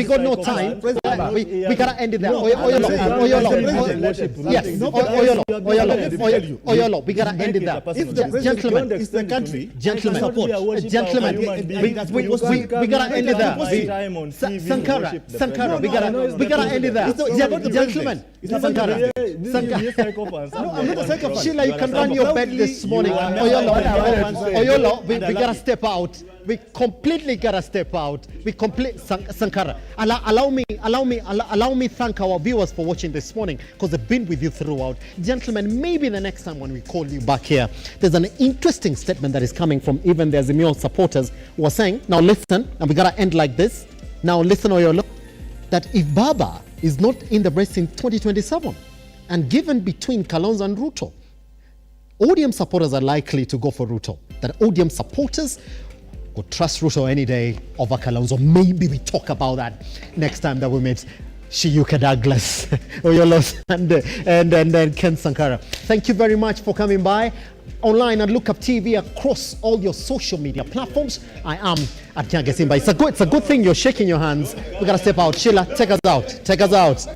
got no time. We gotta end it there. Yes. Oyolo. We gotta end it there. Gentlemen. It's the country. Gentlemen. We gotta end it there. Sankara. We gotta end it there. Gentlemen. Sankara. No, I'm not a psychopath. Sheila, you can run your bed this morning. Oyolo, we gotta step out. We completely gotta step out. Sankara. Allow me thank our viewers for watching this morning, because they've been with you throughout. Gentlemen, maybe the next time when we call you back here, there's an interesting statement that is coming from even the Azimio supporters who are saying, now listen, and we gotta end like this. Now listen, Oyolo, that if Baba is not in the race in 2027 and given between Kalonzo and Ruto, ODM supporters are likely to go for Ruto. That ODM supporters would trust Ruto any day over Kalonzo. Maybe we talk about that next time that we meet Shiyuka Douglas, Oyolo, and Ken Sankara. Thank you very much for coming by. Online at Lookuptv across all your social media platforms. I am at Nyange Simba. It's a good thing you're shaking your hands. We gotta step out. Sheila, take us out.